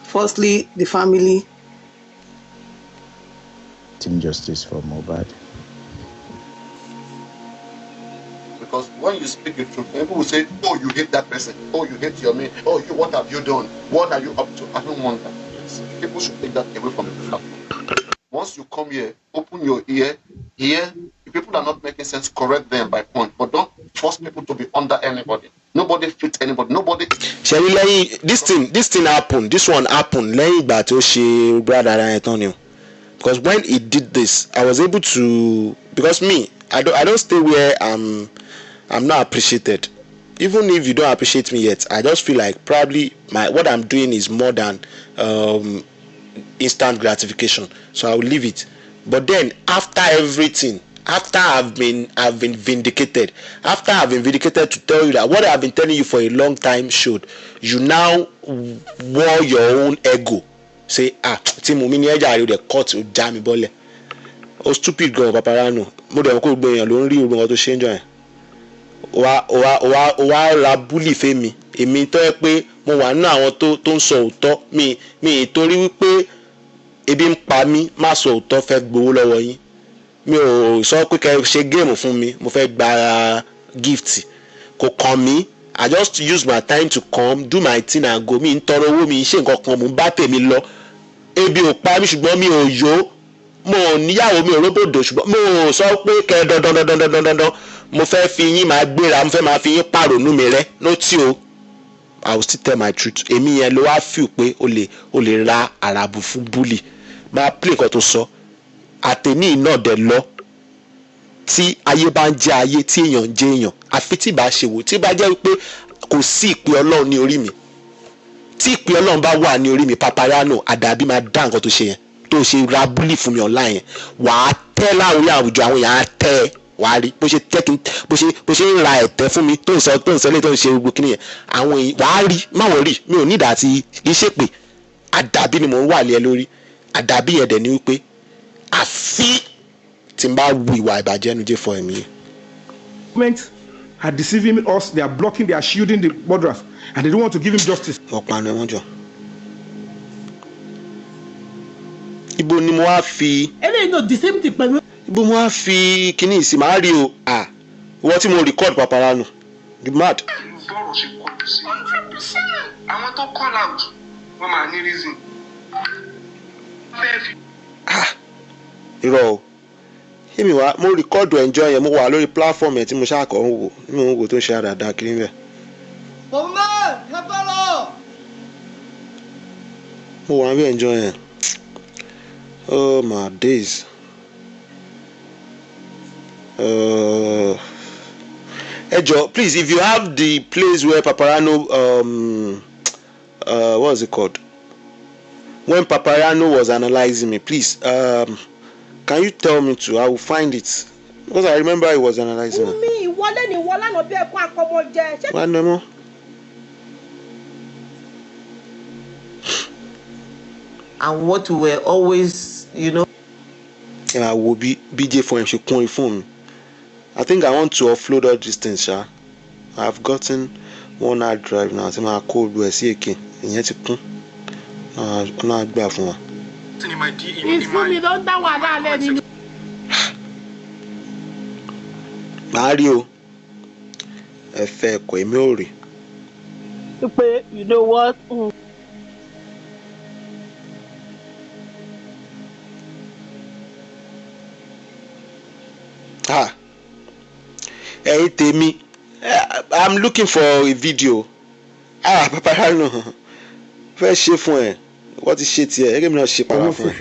Firstly, the family. Justice for Mohbad. Because when you speak the truth, people will say, oh, you hate that person. Oh, you hate your man. Oh, what have you done? What are you up to? I don't want that. Yes. People should take that away from the platform. Once you come here, open your ear. Here, if people are not making sense, correct them by point. But don't force people to be under anybody. Nobody fits anybody. Nobody. Sherry, this thing happened. This one happened. Because when he did this, I was able to. Because me, I don't stay where I'm not appreciated. Even if you don't appreciate me yet, I just feel like probably what I'm doing is more than instant gratification. So I will leave it. But then after everything, after I've been vindicated, to tell you that what I've been telling you for a long time showed, you now wore your own ego. Say tí mo mi ní ẹja rẹ cut ó já mi bọ́lẹ̀. O stupid gan papariano. Mo dẹ̀ kó gbogbo èèyàn ló ń rí gbogbo nǹkan tó ṣe ń jọ yẹn. Wá ra búlì fẹ́mi. Èmi tó yẹ pé mo wà nínú àwọn tó ń sọ òótọ́. Mi torí wípé ebi ń pa mí má sọ òótọ́ fẹ́ gbowó lọ́wọ́ yín. Mi ò sọ pé kẹ́ ṣe géèmù fún mi. Mo fẹ́ gba gift. Kò kàn mí. I just use my time to come, do my thing and go. Mi ń tọrọ owó mi ṣe nǹkan kan mo ń bá tèmi lọ. Ebi ò pa mí ṣùgbọ́n mi ò yó. Mo níyàwó mi ò róbòdò ṣùgbọ́n mo sọ pé kẹ́ dandan mo fẹ́ fi yín máa gbéra mo fẹ́ máa fi yín pàrònú mi rẹ́ lótì o. I will still tell my truth. Èmi yẹn ló wá feel pé o lè ra àràbù fún búlì. Máa play nǹkan tó sọ. Àtẹ̀ní náà dẹ̀ lọ. tí ayé bá ń jẹ ayé tí èèyàn ń jẹ èèyàn àfi tí bá ṣe wò tí bá jẹ́ wípé kò sí ìpè Ọlọ́run ní orí mi tí ìpè Ọlọ́run bá wà ní orí mi papariano àdàbí máa dá nǹkan tó ṣe yẹn tó ṣe ra búlì fún mi online yẹn wàá tẹ́ láwùjọ àwùjọ àwọn èèyàn á tẹ́ ẹ wàá rí bó ṣe ń ra ẹ̀tẹ́ fún mi tó ń sọ lé tó ń ṣe gbogbo kíní yẹn àwọn èèyàn wàá rí máwọ̀ rí mi ò ní ìdá àti iṣẹ́ pé àdàbí ni mò ń wà lé ẹ lórí àdàbí yẹn dẹ̀ ni wípé àfi tí n bá wu ìwà ìbàjẹ́ nu jẹ́ fọ ẹ̀mí yẹn. Government are deceiving us, they are blocking, they are shielding the murderers, and they don't want to give him justice. ọ̀pá ni wọ́n jọ. ibo ni mo wá fi. eléyìí náà the same thing pẹ̀lú. ibo mo wá fi kíní ìsìn máa rí o ìwọ tí mo record papariano you mad. bọ́ọ̀rù ṣe kọ́ sí 100%. àwọn tó call out wọ́n máa ní reason. irọ́ o èmi wá mo record enjoy yẹn mo wà lórí platform yẹn tí mo ṣáà kọ́ ń wò nínú òun wò tó ń ṣe àdàdà kiri bẹ́ẹ̀. mo wà bí enjoy yẹn oh my days. Ejo, please, if you have the place where papariano what is it called? When papariano was analyzing me, please, can you tell me to? I will find it because I remember he was analyzing me. And what we were always, I will be BJ for him. She call phone. I think I want to offload all these things, Sha. I've gotten one hard drive now. So my code will see again. And yet it not bad for Mario. Efe kwe miori. You know what? Hey Temi, I'm looking for a video. Papariano. First ṣe fún ẹ. What is shit here? Ẹ gẹ́mi náà ṣe para fún ẹ.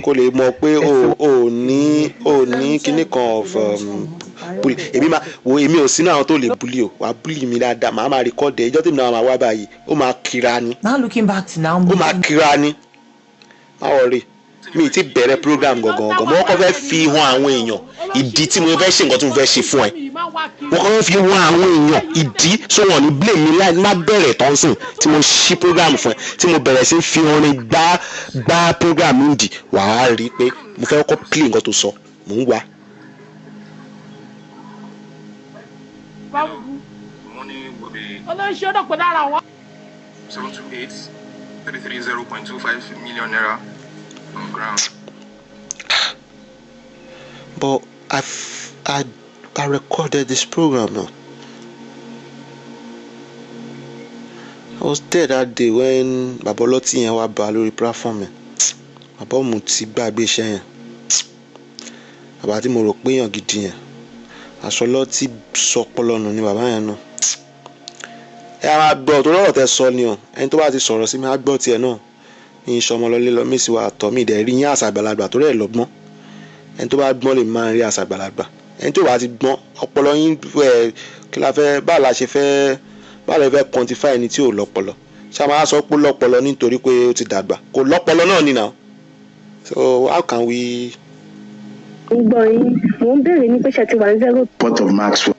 Kó lè mọ̀ pé o ní kíní kan of bully. Èmi ò sínú àwọn tó lè bully o. Wà bully mi dáadáa. Màá máa record ẹ̀. Ìjọ́ tèmi náà máa wá báyìí. Ó máa kira ni. Now looking back to now. Ó máa kira ni. Má worry. Mi ti bẹ̀rẹ̀ program gangan. Mo kọ́ fẹ́ fi hàn àwọn èèyàn ìdí tí mo fẹ́ ṣe nǹkan tí mo fẹ́ ṣe fún ẹ. Mo kọ́ fẹ́ fi hàn àwọn èèyàn ìdí so wọ́n ní blame mi láì má bẹ̀rẹ̀ tán sìn tí mo ṣí program fún ẹ tí mo bẹ̀rẹ̀ sí fi hàn ní gbá program mi dì wàá rí i pé mo fẹ́ kọ́ play nǹkan tó sọ mò ń wá. Money will be 728 330.25 million naira on ground. But I recorded this program now. I was there that day when Baboloti yẹn wá bá lórí platform yẹn. Bàbá òun ti gbàgbé iṣẹ́ yẹn. Bàbá tí mo rò pé èèyàn gidi yẹn. Aṣọlọ́ ti sọ pọ́lọ́nù ni bàbá yẹn náà. Ẹ máa gbọ́ tó lọ́rọ̀ tẹ sọ ni o. Ẹni tó bá ti sọ̀rọ̀ sí mi á gbọ́ tiẹ̀ náà. Ní ìṣọmọ lọlé lọ mí sí wa àtọ̀ mi ìdẹ̀ rí yín àṣà àgbàlagbà tó rẹ̀ lọ́gbọ́n. Ẹni tó bá gbọ́n lè máa rí àṣà àgbàlagbà. Ẹni tó bá ti gbọ́n ọpọlọ yín kí la fẹ́ báwo la fẹ́ quantify ẹni tí ò lọ́pọlọ. Ṣé a máa sọ pé lọ́pọlọ nítorí pé ó ti dàgbà? Kò lọ́pọlọ náà ni now. So how can we? Mo ń bèrè ní pé ṣe ti wà ní 0 Pot of Maxwell.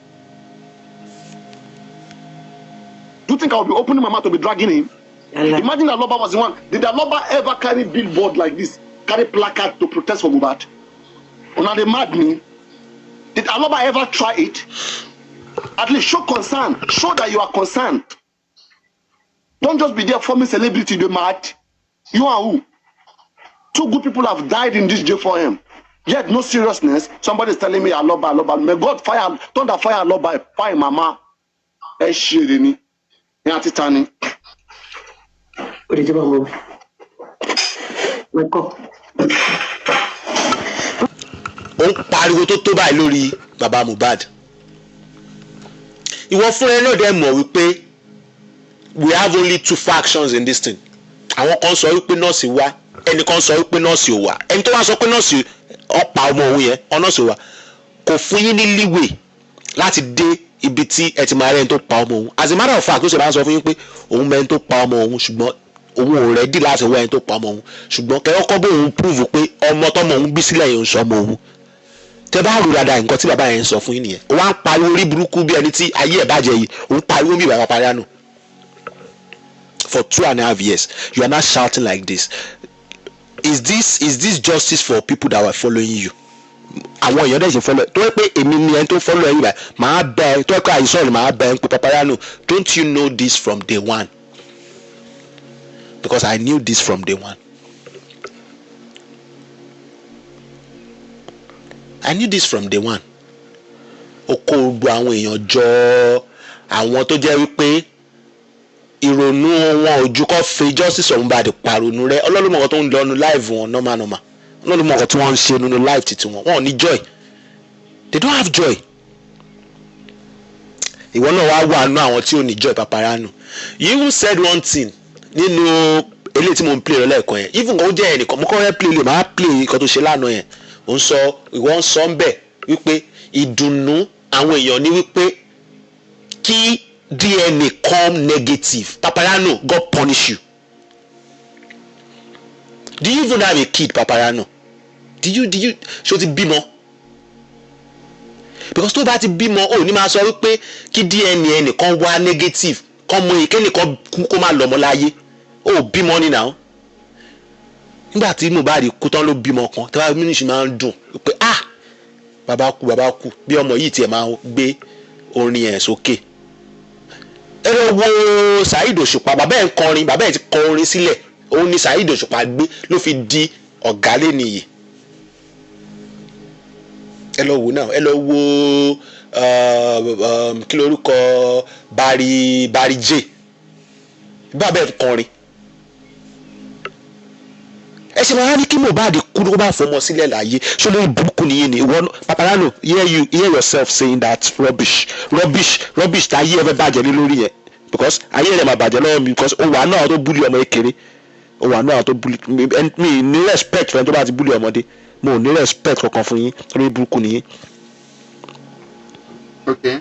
Do you think I will be opening my mouth to be dragging him? Imagine that Aloba was the one. Did Aloba ever carry billboard like this? Carry placard to protest for Mohbad? Now they mad me. Did Aloba ever try it? At least show concern. Show that you are concerned. Don't just be there forming celebrity. They mad. You are who? 2 good people have died in this J4M. Yet no seriousness. Somebody is telling me Aloba. May God fire, thunder fire Aloba, fire mama. Shirini. Titani. Ó ń pariwo tó báyìí lórí bàbá Mohbad. Ìwọ fún ẹ náà dẹ̀ mọ̀ wípé we have only 2 factions in this thing. Àwọn kan sọ wípé nọ́ọ̀sì wá, ẹnì kan sọ wípé nọ́ọ̀sì ò wá. Ẹni tó wá sọ pé nọ́ọ̀sì ọ̀pá ọmọ òun yẹn, nọ́ọ̀sì ò wá. kò fún yín ní leeway láti dé ibi tí ẹ ti máa rẹ́ni tó pa ọmọ òun. As a matter of fact, ó ṣe máa ń sọ fún yín pé òun mẹ́ni tó pa ọmọ òun ṣùgbọ́n òun ò rẹ́dí láti wá ẹni tó pa ọmọ òun, ṣùgbọ́n kẹ́kọ́ bó òun prove pé ọmọ tọ́mọ òun bí sílẹ̀ yẹn ń sọ ọmọ òun. Tẹ́ bá rò dáadáa nǹkan tí bàbá yẹn ń sọ fún yín nìyẹn. Ó wá ń pariwo orí burúkú bí ẹni tí ayé ẹ̀ bàjẹ́ yìí, òun pariwo bí bàbá Papariano. For 2.5 years, you are not shouting like this. Is this justice for people that were following you? Àwọn èèyàn dẹ̀ ṣe follow tó yẹ pé èmi ni ẹni tó follow ẹ̀yìn báyìí màá bẹ̀ ẹ́ tó yẹ pé àìsàn ni màá bẹ̀ ẹ́ ń pe Papariano. Don't you know this from day one? Because I knew this from day one. I knew this from day one. Ó kó gbogbo àwọn èèyàn jọ àwọn tó jẹ́ wípé ìrònú wọn ojú kọ́ fi justice ọ̀hún bá di paronu rẹ. Ọlọ́run mọ̀ nǹkan tó ń lọ nu live wọn normal. Ọlọ́run mọ̀ nǹkan tí wọ́n ń ṣe nínú live títí wọn ò ní joy. They don't have joy. Ìwọ náà wá wà nù àwọn tí ò ní joy Papariano. You even said one thing nínú eléyìí tí mo ń play rẹ lẹ́ẹ̀kan yẹn. Even kò jẹ́ ẹnìkan mo kọ́ rẹ́ play lè máa play nǹkan tó ṣe lánàá yẹn. Ó ń sọ ìwọ ń sọ ń bẹ̀ wípé ìdùnnú àwọn èèyàn ní wípé kí DNA come negative. Papariano, God punish you. Do you even have a kid, Papariano? Did you ṣó ti bímọ? Because tó bá ti bímọ ó ní máa sọ wípé kí DNA ẹnìkan wá negative kọ́ mọ ìkẹ́nìkan kú kó má lọ́mọ láyé. Ó bímọ ní now. Nígbà tí Mohbad kú tán ló bímọ kan tí wọ́n mínísì máa ń dùn pé bàbá kú bí ọmọ yìí tiẹ̀ máa gbé orin ẹ̀ sókè. Ẹ lọ wo Saheed Òṣùpá, bàbá ẹ̀ ń kọrin, bàbá ẹ̀ ti kọ orin sílẹ̀, òun ni Saheed Òṣùpá gbé ló fi di ọ̀gá lé nìyí. Ẹ lọ wo náà, ẹ lọ wo kí lorúkọ Barry J, bàbá ẹ̀ ń kọrin. Ẹ ṣe máa ní kí Mohbad kú ló bá fọmọ sílẹ̀ láàyè ṣó lórí burúkú nìyẹn ni ìwọ Papariano hear yourself saying that rubbish tá ayé ẹ fẹ́ bàjẹ́ ní lórí yẹn because ayé rẹ̀ máa bàjẹ́ lọ́wọ́ mi because ó wà náà tó búlì ọmọ kékeré, ó wà náà tó búlì mi ní respect fẹ́ tó bá ti búlì ọmọdé, mo ní respect kankan fún yín lórí burúkú nìyẹn. Okay,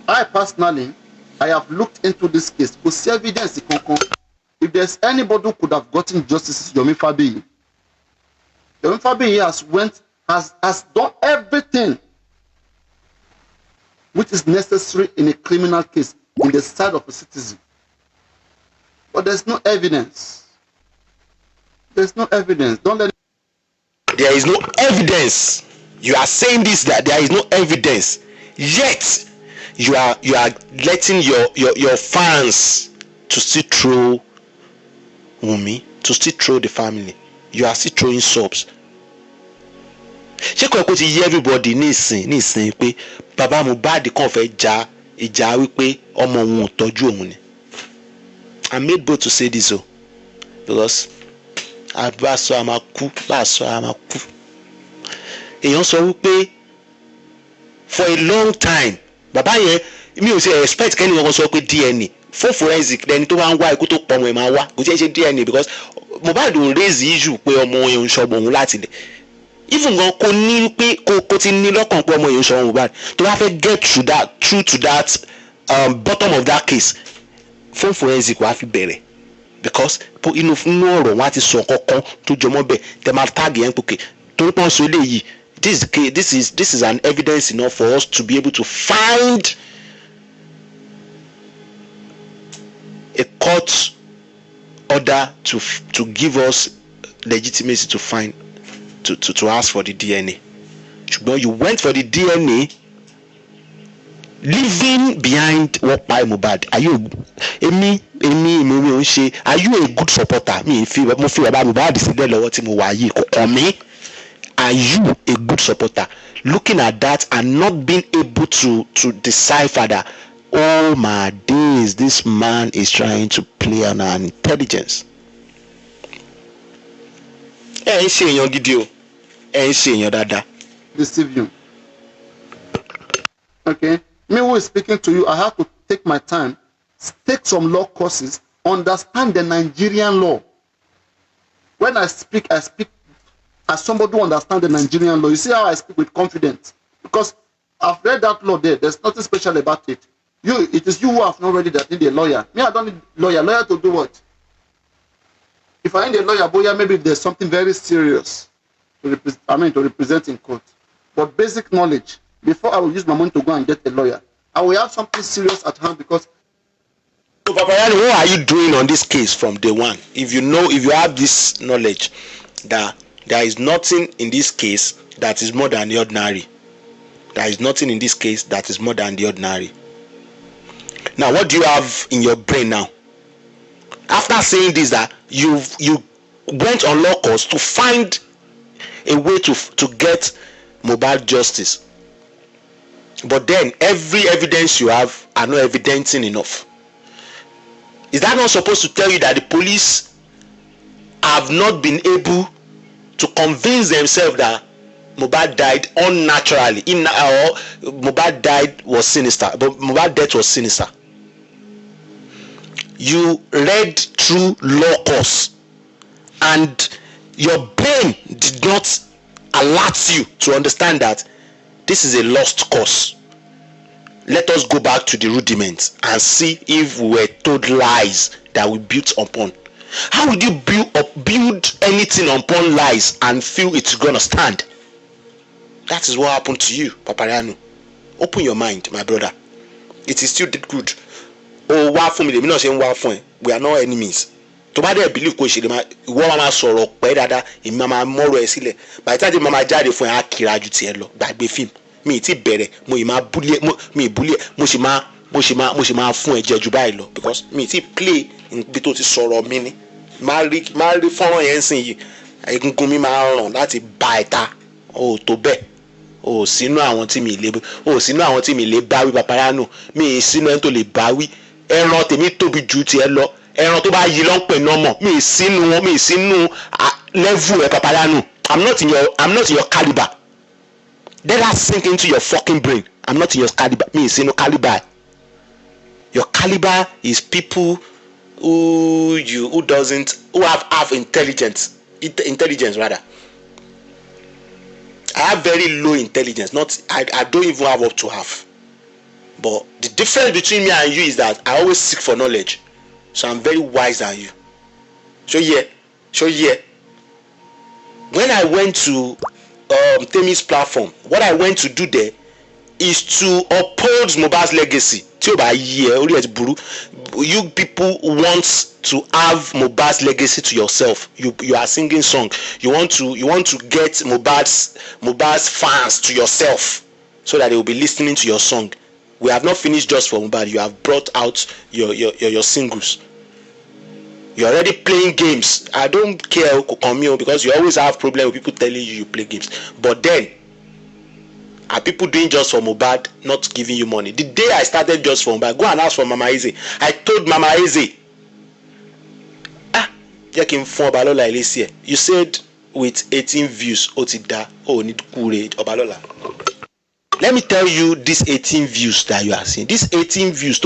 I personally have looked into this case kò sí evidence kankan. If there's anybody who could have gotten justice, Yomi Fabiyi. Yomi Fabiyi has done everything which is necessary in a criminal case in the sight of a citizen. But there's no evidence. There's no evidence. Don't let. There is no evidence. You are saying this that there is no evidence. Yet you are letting your fans to still throw Wunmi, to still throw the family. You are still throwing subs. Ṣé kò kò ti yé everybody nísìn pé bàbá Mohbad kàn fẹ́ ja ìjà wípé ọmọ òun ò tọ́jú òun ni. I made bold to say this because àbáṣọ àmà kú láàṣọ àmà kú. Èèyàn sọ wípé for a long time bàbá yẹn mi ò ṣe expect kẹ́ni wọn sọ pé DNA fún forensic lẹni tó máa ń wá ikú tó pọ̀ ọmọ ẹ̀ máa wá kò tí ẹ ṣe DNA because Mohbad ò raise the issue pé ọmọ ẹ̀ ń ṣọmọ òun láti lẹ̀ even gan kò ní pé kò ti ní lọ́kàn pé ọmọ ẹ̀ ń ṣọmọ Mohbad tó bá fẹ́ get through to that bottom of that case fún forensic wàá fi bẹ̀rẹ̀ because inú ọ̀rọ̀ wọn á ti sọ kankan tó jọmọ́ bẹ̀ tẹ́ máa tag yẹn pòkè torí pọ́n sọ eléyìí this is an evidence enough for us to be able to find a court order to give us legitimacy to find to ask for the DNA. But you went for the DNA, leaving behind what by Mohbad. Are you are you a good supporter? Mo feel about Mohbad is there lọ́wọ́ tí mo wà yìí kò kàn mí. Are you a good supporter? Looking at that and not being able to decipher that, oh my days, this man is trying to play on our intelligence. Ẹ ń ṣe èèyàn gidi o, ẹ ń ṣe èèyàn dáadáa. Deceive you. Okay, me who is speaking to you, I have to take my time, take some law courses, understand the Nigerian law. When I speak as somebody who understands the Nigerian law. You see how I speak with confidence. Because I've read that law there. There's nothing special about it. It is you who have not read it that need a lawyer. Me, I don't need lawyer. Lawyer to do what? If I need a lawyer, boy, maybe there's something very serious to represent in court. But basic knowledge, before I will use my money to go and get a lawyer, I will have something serious at hand because. So, papariano, what are you doing on this case from day one? If you have this knowledge that there is nothing in this case that is more than the ordinary. There is nothing in this case that is more than the ordinary. Now, what do you have in your brain now? After saying this, that you went on law course to find a way to get mobile justice, but then every evidence you have are not evidencing enough. Is that not supposed to tell you that the police have not been able to convince themselves that Mohbad died unnaturally, or Mohbad died was sinister, but Mohbad death was sinister? You read through law course and your brain did not alert you to understand that this is a lost cause. Let us go back to the rudiments and see if we were told lies that we built upon. How would you build anything upon lies and feel it's gonna stand? That is what happened to you, papariano. Open your mind, my brother. It is still good. Oh, wá fún mi, lèmi náà ṣe ń wá fún ẹ. We are not enemies. Tó bá dẹ̀ believe kò ṣe lè máa ìwọ máa sọ̀rọ̀ pẹ́ dáadáa, èmi máa mọ́rọ̀ ẹ sílẹ̀. By the time máa jáde fún ẹ á kira ju tiẹ̀ lọ. Gbàgbé fíìmù. Mi ti bẹ̀rẹ̀, mo ì máa búlẹ̀, mi búlẹ̀, mo sì máa fún ẹ jẹ ju báyìí lọ because mi ti play bí tó ti sọ̀rọ̀ mi ni. Máa rí fọ́nrán yẹn sìn yìí. Egungun mi máa ràn láti ba ẹ̀ta. O tó bẹ́ẹ̀. O sínú àwọn tí mi lè bá wí papariano. Mi sínú ẹni tó lè bá wí. Ẹran tèmi tóbi ju tiẹ̀ lọ. Ẹran tó bá yí lọ ń pè nọ́mọ̀. Mi sínú level ẹ papariano. I'm not in your caliber. Let that sink into your fucking brain. I'm not in your caliber. Me sínú caliber. Your caliber is people who have intelligence rather. I have very low intelligence. I don't even have up to half. But the difference between me and you is that I always seek for knowledge. So I'm very wise than you. So yeah. When I went to Temi's platform, what I went to do there is to uphold Mohbad's legacy. You people want to have Mohbad's legacy to yourself. You are singing song. You want to get Mohbad's fans to yourself so that they will be listening to your song. We have not finished just for Mohbad. You have brought out your singles. You're already playing games. I don't care because you always have problem with people telling you play games. But then, are people doing just for Mohbad, not giving you money? The day I started just for Mohbad, go and ask for Mama Eze. I told Mama Eze, you said with 18 views, need kure Obalola. Let me tell you these 18 views that you are seeing. These 18 views,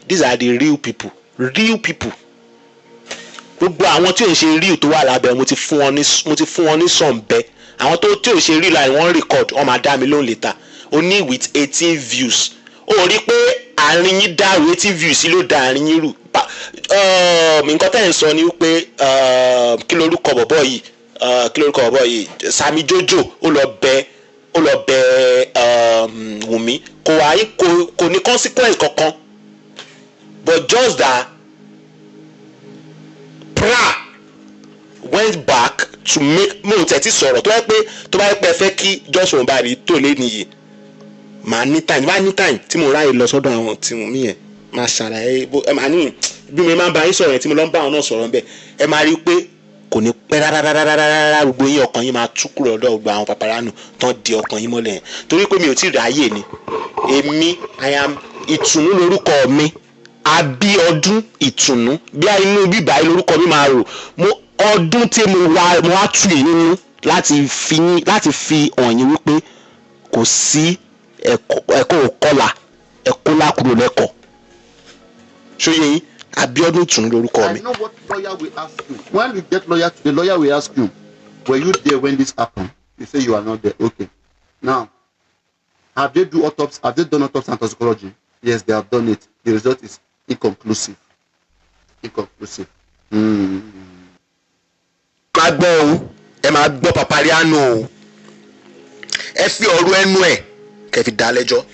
these are the real people. Real people. Gbogbo àwọn tí ò ṣe real tó wà lábẹ́ mo ti fún wọn ní sọ̀nbẹ́. Àwọn tí ò ṣe real like wọ́n record wọ́n máa dá mi lóhùn later. Only with 18 views. Ó rí pé àárín yín dàrú 18 views ló dá àárín yín rú. Nǹkan tẹ́ ẹ̀ ń sọ ni wípé kí lorúkọ bọ̀bọ̀ yìí Sami Jojo ó lọ bẹ Wùmí kò ní consequence kankan. But just that Prah went back to make mo tẹ̀tí sọ̀rọ̀ tó bá yẹ pé fẹ́ kí Joshua Mbari tó lé nìyí màá ní time tí mo ráyè lọ sọ́dọ̀ àwọn tí mo mí yẹn máa ṣàlàyé màá ní bí mo máa bá yín sọ̀rọ̀ yẹn tí mo lọ ń bá àwọn náà sọ̀rọ̀ bẹ́ẹ̀ ẹ máa rí i pé kò ní pẹ́ rárá gbogbo yín ọkàn yín máa tú kúrò lọ́dọ̀ gba àwọn papariano tán di ọkàn yín mọ́lẹ̀ yẹn torí pé mi ò tí ì ráyè ni èmi ìtùnú lórúkọ mi Abíọ́dún Ìtùnú bí inú bíbá lórúkọ mi máa rò ọdún tí mo wá tù yín nínú láti fi hàn yín wípé kò sí ẹ̀kọ́ òkọlà ẹ̀kọ́ lákúrò lẹ́kọ̀ọ́ ṣóyè yín Abíọ́dún Ìtùnú lórúkọ mi. I know what lawyer will ask you. When you get lawyer, the lawyer will ask you, were you there when this happened? You say you are not there. Okay. Now, Have they done autopsy and toxicology? Yes, they have done it. The result is inconclusive. máa gbọ́ o ẹ máa gbọ́ papariano o ẹ fi ọ̀rọ̀ ẹnu ẹ̀ kẹ́ fi dá lẹ́jọ́.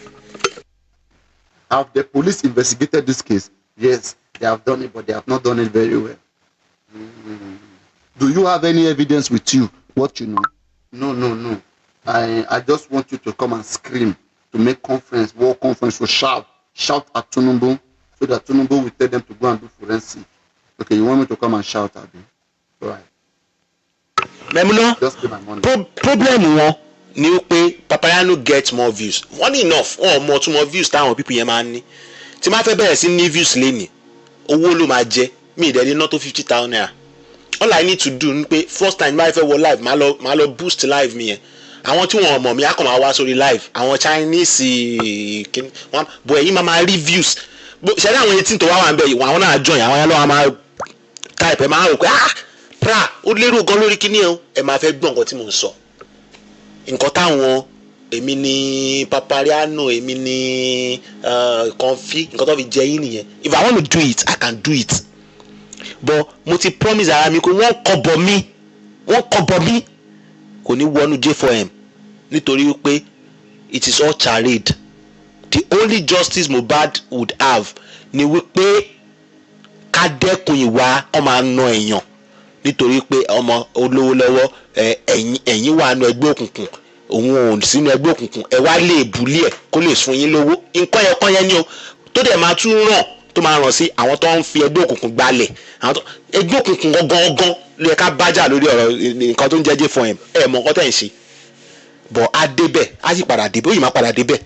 Have the police investigated this case? Yes, they have done it, but they have not done it very well. Do you have any evidence with you? What you know? No. I just want you to come and scream, to make conference, war conference, to shout at Tunumbu, so that Tunumbu will tell them to go and do forensic. Okay, you want me to come and shout at them? All right. Mẹ́múná Just pay my money. problem wọn ni pé papariano get more views. Wọ́n ní enough wọn mọ̀ tún mọ̀ views táwọn people yẹn máa ń ní. Tí máa fẹ́ bẹ̀rẹ̀ sí ní views lẹ́nìí owó ló máa jẹ mi ìdẹ́ni ná tó 50,000 naira. All I need to do ni pé first time máa fẹ́ wọ live máa lọ boost live mi yẹn. Àwọn tí wọ́n mọ̀ mi á kàn máa wá sórí live àwọn Chinese wọn bọ̀ ẹ̀yin máa rí views. Ṣẹ́ni àwọn 18 tó wá wà ń bẹ̀ yìí àwọn náà join àwọn yẹn lọ́wọ́ máa type ẹ̀ máa rò pé Prah ó lérò gan lórí kíní ẹ máa fẹ́ gbọ́ nǹkan tí mò ń sọ. Nǹkan táwọn èmi ní papariano èmi ní kọfí nǹkan tó fi jẹ yín nìyẹn. If I want to do it I can do it. But mo ti promise ara mi pé wọ́n kọ́bọ̀ mi kò ní wọnú J4M nítorí pé it is all charade. The only justice Mohbad would have ni wípé ká dẹ́kun ìwà ọmọ àna èèyàn nítorí pé ọmọ olówó lọ́wọ́ ẹ̀yin wà nínú ẹgbẹ́ òkùnkùn òun ò sínú ẹgbẹ́ òkùnkùn ẹ wá lè bulí ẹ̀ kó lè fún yín lówó nǹkan yẹn ni o tó dẹ̀ máa tún ràn tó máa ràn sí àwọn tó ń fi ẹgbẹ́ òkùnkùn gbalẹ̀ ẹgbẹ́ òkùnkùn gangan ló yẹ ká bájà lórí ọ̀rọ̀ nǹkan tó ń jẹ́jẹ́ fún ẹ̀ mọ̀ nǹkan tẹ̀ ń ṣe bọ̀ á débẹ̀ á sì padà débẹ̀ ó yìí máa padà débẹ̀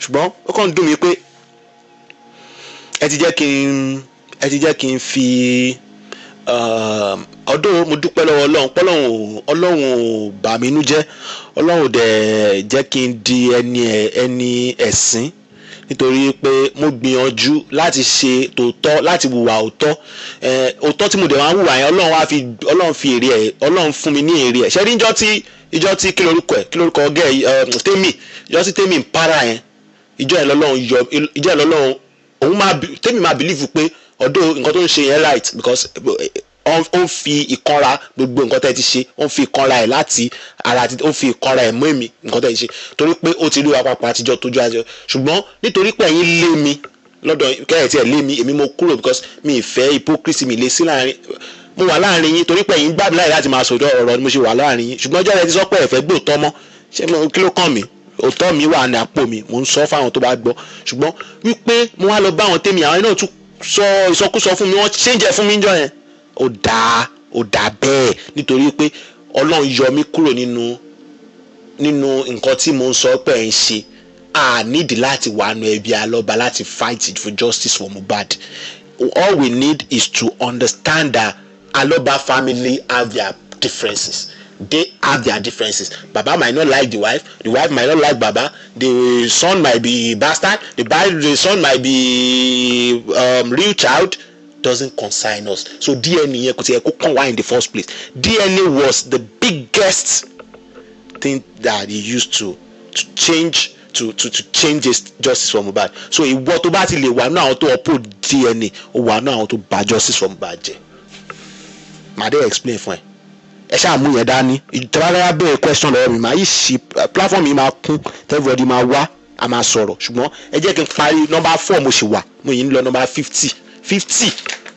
ṣùgbọ́n ó kàn ń dùn mí pé ẹ ti jẹ́ kí n fi ọdún mo dúpẹ́ lọ́wọ́ ọlọ́run ò bà mí nú jẹ́ ọlọ́run dẹ̀ jẹ́ kí n di ẹni ẹ̀sìn nítorí pé mo gbìyànjú láti ṣe tòótọ́ láti hùwà òótọ́ tí mo dẹ̀ wá ń hùwà yẹn ọlọ́run fi èrè ẹ̀ ọlọ́run fún mi ní èrè ẹ̀ ṣe rí ìjọ tí kí lórúkọ ọgẹ́ tèmi ìjọ tí tèmi ń para yẹn ìjọ yẹn lọ́lọ́run òun tèmi máa believe pé ọdún nǹkan tó ń ṣe yẹn right because ó ń fi ìkanra gbogbo nǹkan tẹ́ ti ṣe ó ń fi ìkanra ẹ̀ láti ara ó ń fi ìkanra ẹ̀ mọ́ èmi nǹkan tẹ́ ti ṣe torí pé ó ti rí wa papọ̀ àtijọ́ tójú àjọ ṣùgbọ́n nítorí pé ẹ̀yin lé mi lọ́dọ̀ kẹ́yìn tí ẹ̀ lé mi èmi mo kúrò because mi ì fẹ́ hypocrisy mi lé sí láàrin mo wà láàrin yín torí pé ẹ̀yin gbà mí láì láti máa sọ̀rọ̀ ọ̀rọ̀ ni mo ṣe wà láàrin yín ṣùgbọ́n ọjọ́ rẹ ti sọ pé ẹ̀fẹ́ gbé òótọ́ mọ́ ṣé kí ló kàn mí òótọ́ mi wà ní àpò mi mò ń sọ fáwọn tó bá gbọ́ ṣùgbọ́n wípé mo wá lọ bá àwọn tèmi àwọn náà tún sọ ìsọkúsọ fún mi wọ́n ṣéǹjẹ fún mi ń jọ yẹn ó dáa bẹ́ẹ̀ nítorí pé Ọlọ́run yọ mí kúrò nínú nǹkan tí mo ń sọ pé ẹ̀ ń ṣe a nídìí láti wà nù ẹbí alọ́ba láti fight it for justice for Mohbad. All we need is to understand that Aloba family have their differences. They have their differences. Baba might not like the wife might not like Baba, the son might be bastard, the son might be real child. Doesn't concern us. So DNA in the first place. DNA was the biggest thing that he used to change change justice for Mohbad. So ìwọ tó bá ti lè wà náà tó upload DNA ó wà náà tó bà justice for Mohbad jẹ́. Màá dé explain fún ẹ. Ẹ ṣáà mú yẹn dání. Ìtọ́lá bẹ̀rẹ̀ question lọ́wọ́ mi máa yí sí platform yìí máa kún everybody máa wá a máa sọ̀rọ̀ ṣùgbọ́n ẹ jẹ́ kí n parí number 4 mo ṣì wà mo yìí ń lọ number 50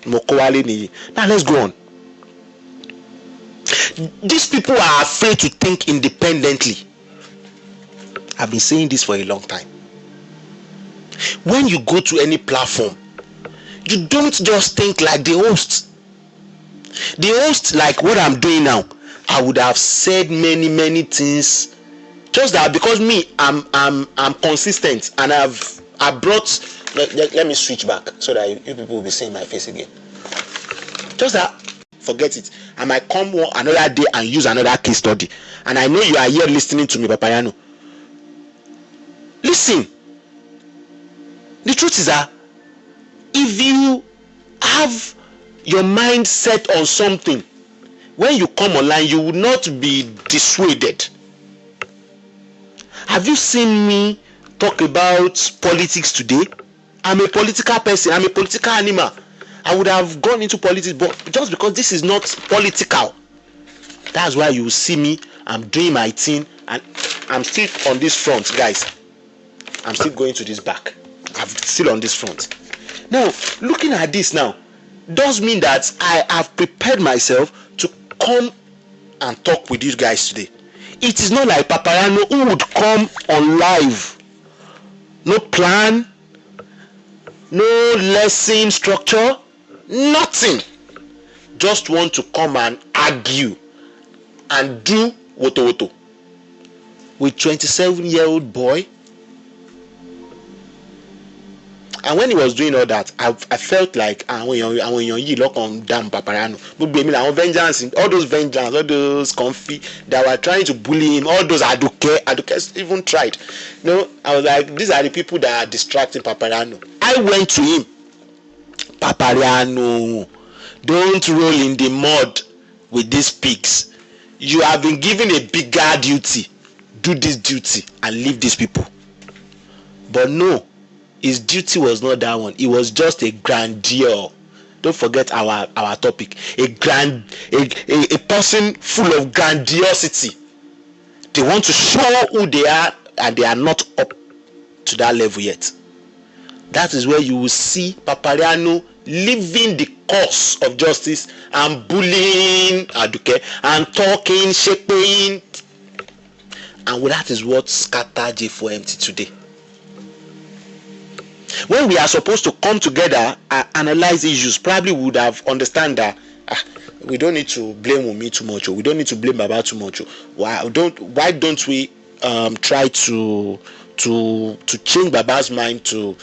mo kó wálé nìyí. Now let's go on. These people are afraid to think independently. I've been saying this for a long time. When you go to any platform, you don't just think like the host. The host, like what I'm doing now, I would have said many things. Just that because me, I'm consistent, and I brought. Let me switch back so that you people will be seeing my face again. Just that. Forget it. I might come another day and use another case study. And I know you are here listening to me, papariano. Listen. The truth is that if you have your mind set on something, when you come online, you will not be dissuaded. Have you seen me talk about politics today? I'm a political person. I'm a political animal. I would have gone into politics, but just because this is not political, that's why you see me. I'm doing my thing, and I'm still on this front, guys. I'm still going to this back. I'm still on this front. Now, looking at this now, does mean that I have prepared myself to come and talk with you guys today. It is not like Papariano who would come on live. No plan, no lesson structure, nothing. Just want to come and argue and do wotowoto with 27-year-old boy. And when he was doing all that, I felt like when you look on damn Papariano, vengeance, all those comfy that were trying to bully him, all those Aduke even tried. I was like, these are the people that are distracting Papariano. I went to him. Papariano, don't roll in the mud with these pigs. You have been given a bigger duty. Do this duty and leave these people. But no, his duty was not that one. It was just a grandeur. Don't forget our topic. A person full of grandiosity. They want to show who they are, and they are not up to that level yet. That is where you will see Papariano leaving the course of justice and bullying Aduke and talking, shaping. And that is what scattered J4MT today. When we are supposed to come together and analyze issues, probably would have understand that we don't need to blame Wunmi too much, or we don't need to blame Baba too much. Why don't we try to change Baba's mind to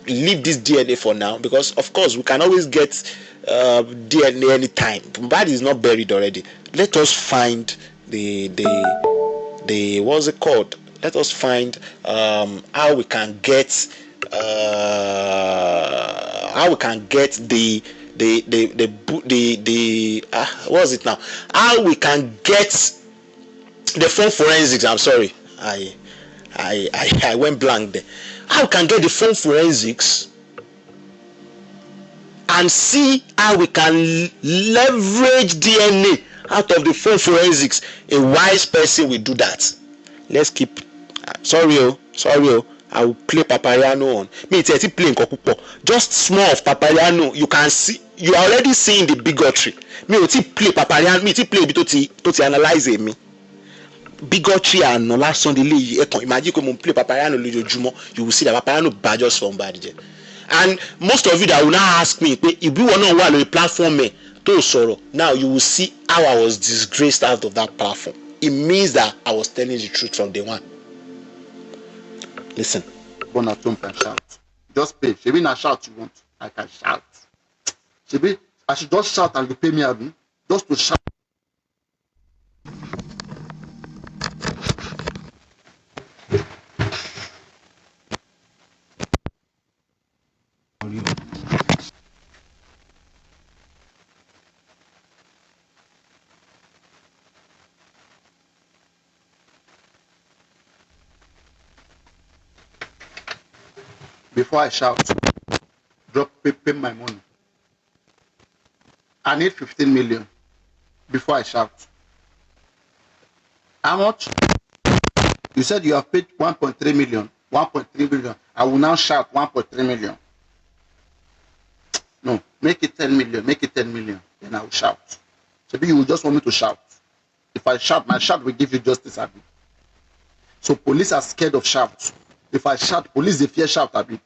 leave this DNA for now? Because of course we can always get DNA anytime. Bad is not buried already. Let us find the what's it called? Let us find how we can get the what's it now? How we can get the phone forensics. I'm sorry, I went blank there. How we can get the phone forensics and see how we can leverage DNA out of the phone forensics. A wise person will do that. Let's keep. Sorry. I will play Papariano on. Me, it's playing Kokupo. Just small of Papariano. You can see. You are already seeing the bigotry. Me, it's play Papariano. Me, it's play to analyze me. Bigotry and no last Sunday. Imagine when play Papariano, you will see that Papariano badges somebody. And most of you that will now ask me, if you want to know what platform me to sorrow, now you will see how I was disgraced out of that platform. It means that I was telling the truth from day one. Listen. Go at home and shout. Just pay. Maybe not shout you want. I can shout. Maybe I should just shout and you pay me Abi. Just to shout. Before I shout, pay my money. I need 15 million before I shout. How much? You said you have paid 1.3 million. 1.3 million. I will now shout 1.3 million. No, make it 10 million. Make it 10 million. Then I will shout. So you will just want me to shout. If I shout, my shout will give you justice, Abi. So police are scared of shouts. If I shout, police they fear shout, Abi.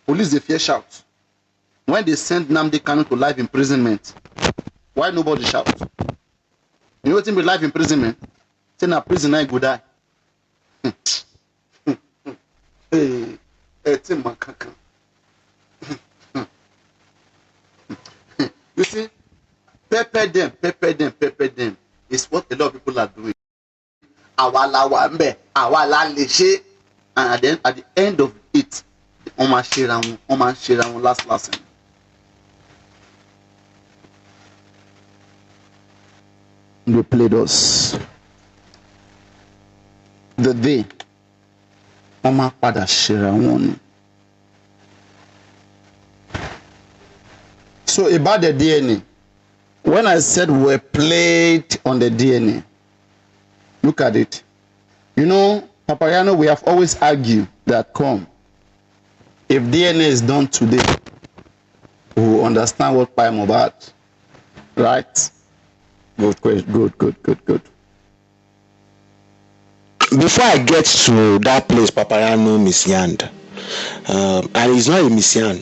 Police they fear shout. When they send Nnamdi Kanu to life imprisonment, why nobody shout? You know what in life imprisonment? Say na prisoner I go die. Hey, Tim Makaka. You see, pepper them is what a lot of people are doing. And then at the end of it, Oma share last. They played us. the day, wọ́n máa padà ṣera wọn ni. So about the DNA, when I said we played on the DNA, look at it. You know, Papariano, we have always argued that if DNA is done today, we will understand what Pai Mohbad, right? Good. Before I get to that place, Papariano misyanned, and it's not a misyan.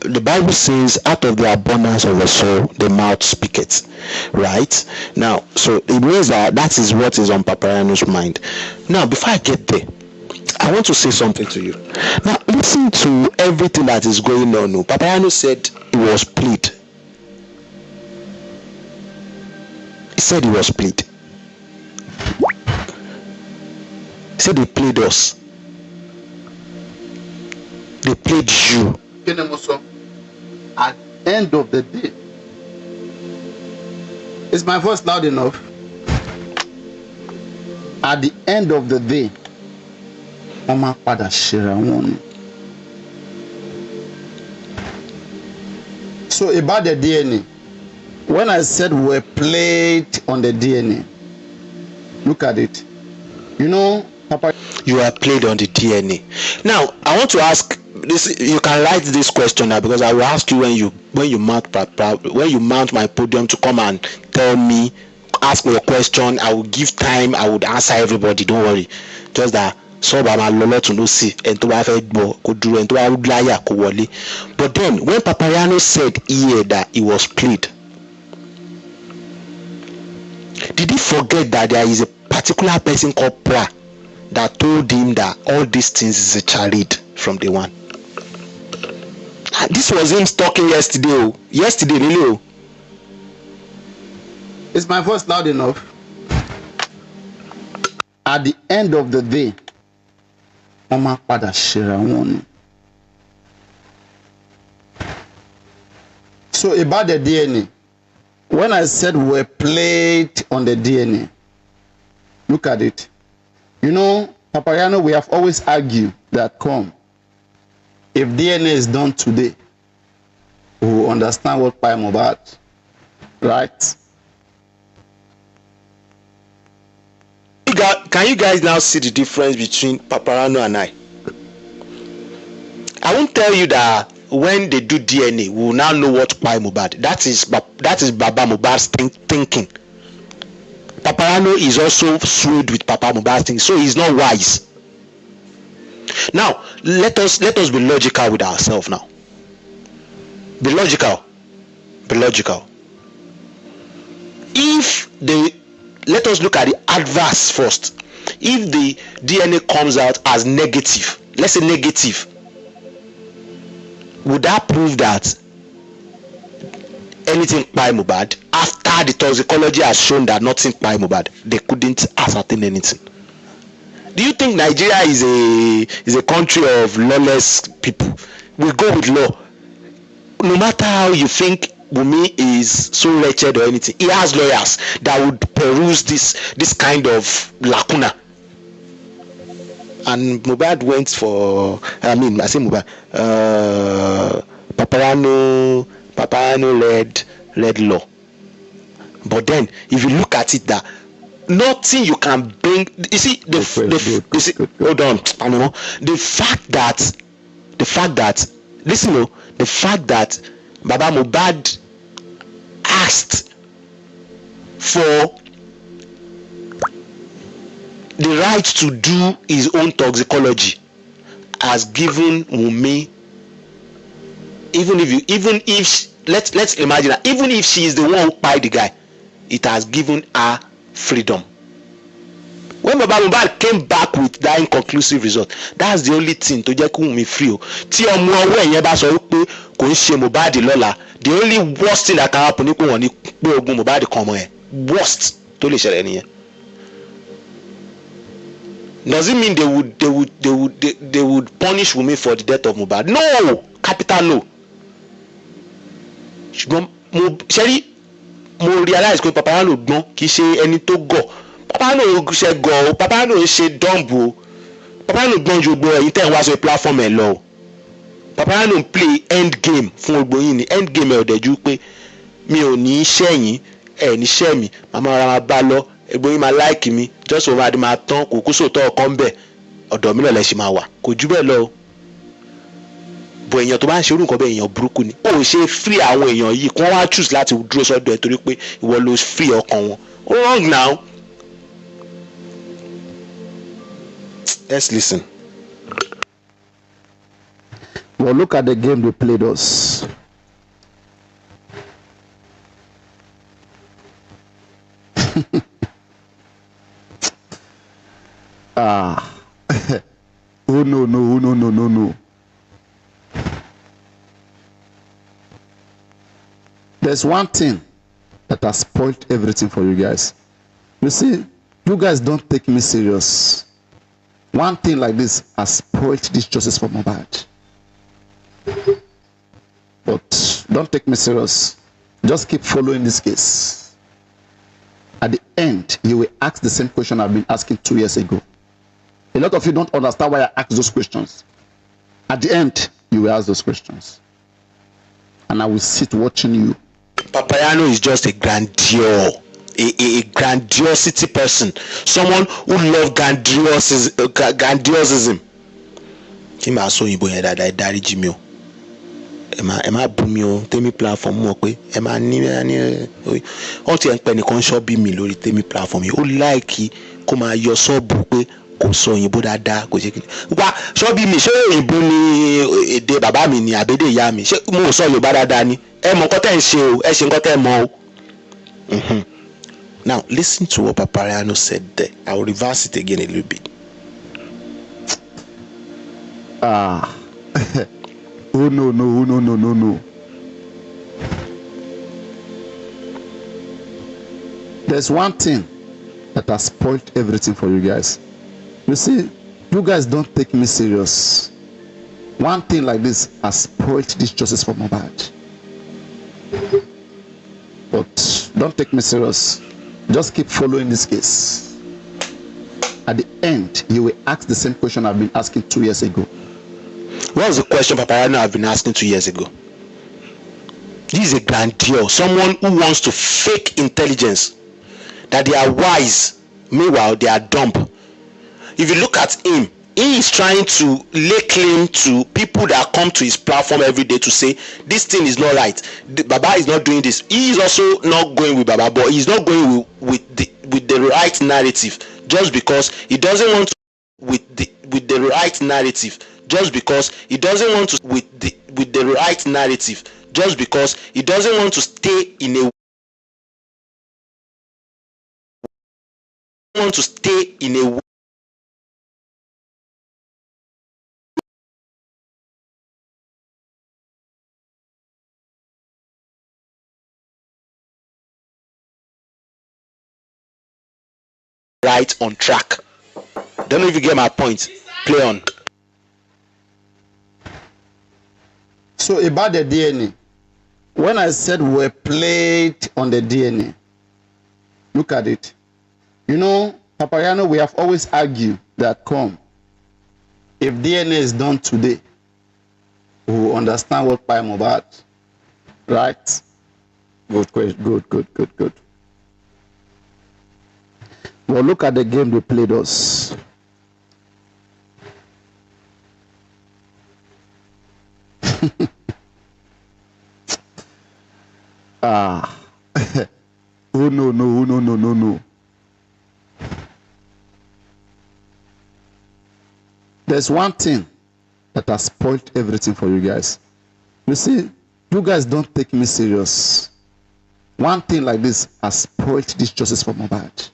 The Bible says, out of the abundance of the soul, the mouth speaketh. Right? Now, so it means that is what is on Papariano's mind. Now, before I get there, I want to say something to you. Now, listen to everything that is going on. Papariano said it was played. He said it was played. He said they played us. They played you. At the end of the day, is my voice loud enough? At the end of the day, wọ́n máa padà ṣera wọn ni. So about the DNA, when I said we played on the DNA, look at it. You know, Papa, you are played on the DNA. Now, I want to ask this. You can write this question now, because I will ask you when you mount my podium to come and tell me, ask me a question. I will give time. I would answer everybody. Don't worry. Just that. So by my lolo to no see and to have a could do and to have liar wole. But then when Papariano said here that he was played, did he forget that there is a particular person called Prah that told him that all these things is a charade from day one? This was him talking yesterday. Yesterday, really. Is my voice loud enough? At the end of the day, wọ́n máa padà ṣera wọn ni. So about the DNA, when I said we played on the DNA, look at it. You know, Papariano, we have always argued that if DNA is done today, we will understand what Pai Mohbad, right? Can you guys now see the difference between Papariano and I? I won't tell you that when they do DNA, we will now know what Pai Mohbad. That is Baba Mohbad's thinking. Papariano is also swayed with Papa Mohbad's thinking, so he's not wise. Now, let us be logical with ourselves now. Be logical. Let us look at the adverse first. If the DNA comes out as negative, let's say negative, would that prove that anything Pai Mohbad, after the toxicology has shown that nothing Pai Mohbad, they couldn't ascertain anything? Do you think Nigeria is a country of lawless people? We go with law. No matter how you think Wunmi is so wretched or anything, he has lawyers that would peruse this kind of lacuna. And Mohbad went for, Papariano led law. But then, if you look at it, that nothing you can bring. You see, hold on. The fact that Baba Mohbad asked for the right to do his own toxicology has given Wunmi, let's imagine that even if she is the one who pied the guy, it has given her freedom. When Baba Mohbad came back with that inconclusive result, that's the only thing to jẹ́ kí Wunmi free. Tí ọmọ ọwọ́ ẹ̀yẹn bá sọ wípé kò ń ṣe Mohbad lọ́la, the only worst thing that can happen ni pé wọ́n ní pé ogun Mohbad kan mọ́ ẹ̀. Worst tó lè ṣẹlẹ̀ nìyẹn. Does it mean they would punish Wunmi for the death of Mohbad? No, capital no. Ṣùgbọ́n mo realize pé Papariano gbọ́n kì í ṣe ẹni tó gọ̀. papariano ṣe gan o, papariano ṣe dọ́ǹbù o, papariano gbọ́n ju gbogbo ẹ̀yin tẹ́ ń wá sórí platform ẹ̀ lọ o. Papariano play end game fún gbogbo yín ni, end game ẹ̀ ò dẹ̀jú pé mi ò ní sẹ́yìn ẹ̀ ní sẹ́ mi, màmá ara máa bá lọ, gbogbo yín máa láìkì mi, just over adi máa tán, kò kú sòótọ́ ọkọ ń bẹ̀, ọ̀dọ̀ mi náà lẹ́ ṣe máa wà, kò jù bẹ́ẹ̀ lọ o. Bọ̀ èèyàn tó bá ń ṣe orúkọ bẹ́ẹ̀ èèyàn burúkú ni, ó ṣe free àwọn èèyàn yìí kí wọ́n wá choose láti dúró sọ́dọ̀ ẹ̀ torí pé ìwọ ló free ọkàn wọn, ó wrong now. Let's listen. Well, look at the game they played us. Oh no. There's one thing that has spoiled everything for you guys. You see, you guys don't take me serious. One thing like this has spoiled this justice for Mohbad. But don't take me serious. Just keep following this case. At the end, you will ask the same question I've been asking 2 years ago. A lot of you don't understand why I ask those questions. At the end, you will ask those questions. And I will sit watching you. Papariano is just a grandeur, a grandiosity person, someone who loves grandiosism. Kí máa sọ òyìnbó yẹn dáadáa, dáríjì mi o. Ẹ má bú mi o, tèmi platform mọ̀ pé ẹ máa ní ó ti ẹ̀ ń pẹ́ nìkan ṣọ́ọ̀bì mi lórí tèmi platform yìí, ó láìkí kó máa yọ ṣọ́ọ̀bù pé kò sọ òyìnbó dáadáa, kò ṣe kí ni. Wá ṣọ́ọ̀bì mi ṣé òyìnbó ni èdè bàbá mi ni àbédè ìyá mi, ṣé mo sọ Yorùbá dáadáa ni? Ẹ mọ nǹkan tẹ́ ń ṣe o, ẹ ṣe nǹkan tẹ́ ẹ mọ o. Now listen to what Papariano said there. I will reverse it again a little bit. Oh no. There's one thing that has spoiled everything for you guys. You see, you guys don't take me serious. One thing like this has spoiled this justice for Mohbad. But don't take me serious. Just keep following this case. At the end, you will ask the same question I've been asking 2 years ago. What was the question Papariano have been asking 2 years ago? This is a grandeur, someone who wants to fake intelligence, that they are wise, meanwhile they are dumb. If you look at him, he is trying to lay claim to people that come to his platform every day to say this thing is not right, Baba is not doing this. He is also not going with Baba, but he's not going with the right narrative just because he doesn't want to with the right narrative just because he doesn't want to with the right narrative just because he doesn't want to stay in a right on track. Don't know if you get my point. Play on. So about the DNA, when I said we played on the DNA, look at it. You know, Papariano, we have always argued that if DNA is done today, we will understand what Prah Mohbad, right? Good. Well, look at the game they played us. Oh no. There's one thing that has spoiled everything for you guys. You see, you guys don't take me serious. One thing like this has spoiled this justice for Mohbad.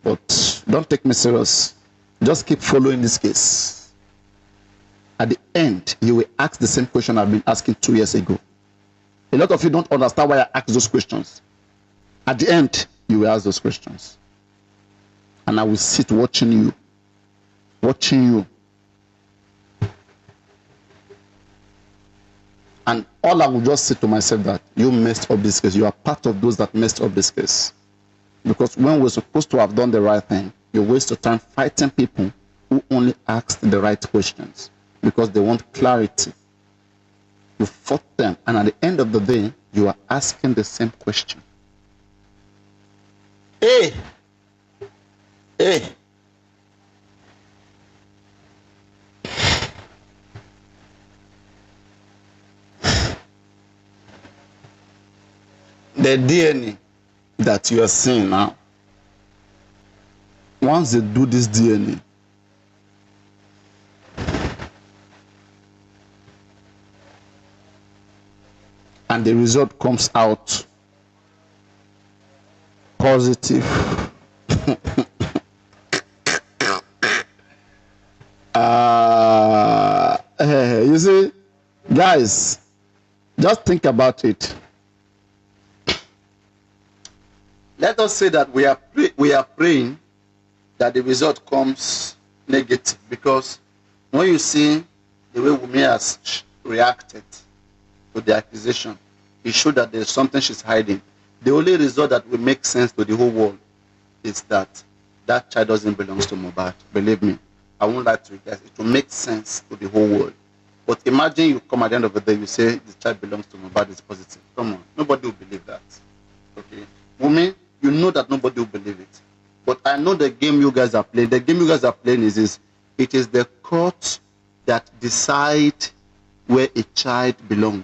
But don't take me serious. Just keep following this case. At the end, you will ask the same question I've been asking 2 years ago. A lot of you don't understand why I ask those questions. At the end, you will ask those questions. And I will sit watching you. And all I will just say to myself that you messed up this case. You are part of those that messed up this case. Because when we're supposed to have done the right thing, you waste your time fighting people who only asked the right questions because they want clarity. You fought them, and at the end of the day, you are asking the same question. Hey! Hey! The DNA that you are seeing now, once they do this DNA, and the result comes out positive, you see, guys, just think about it. Let us say that we are praying that the result comes negative, because when you see the way Wumi has reacted to the accusation, it shows that there's something she's hiding. The only result that will make sense to the whole world is that that child doesn't belong to Mohbad. Believe me, I won't lie to you guys. It will make sense to the whole world. But imagine you come at the end of the day, you say the child belongs to Mohbad, is positive. Come on, nobody will believe that. Okay, Wumi, you know that nobody will believe it. But I know the game you guys are playing. The game you guys are playing is this. It is the court that decide where a child belongs.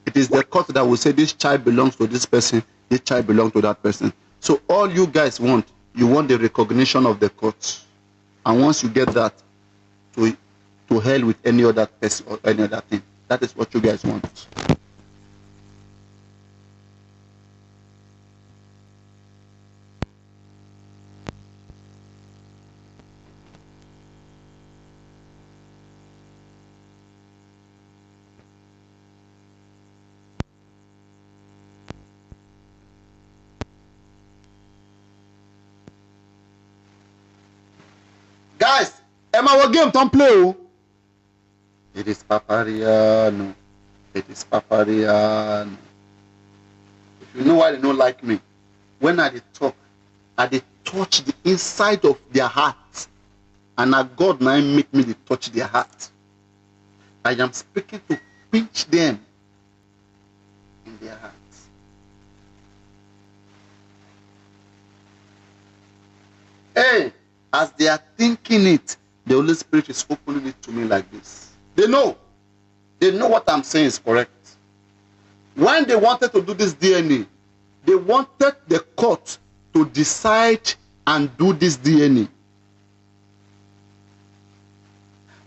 It is the court that will say this child belongs to this person, this child belongs to that person. So all you guys want, you want the recognition of the court. And once you get that, to hell with any other person or any other thing. That is what you guys want. Guys, am I game don't play? It is papariano. It is papariano. If you know why they don't like me, when I talk, I touch the inside of their heart, and God now make me to touch their heart. I am speaking to pinch them in their hearts. Hey, as they are thinking it, the Holy Spirit is opening it to me like this. They know what I'm saying is correct. When they wanted to do this DNA, they wanted the court to decide and do this DNA.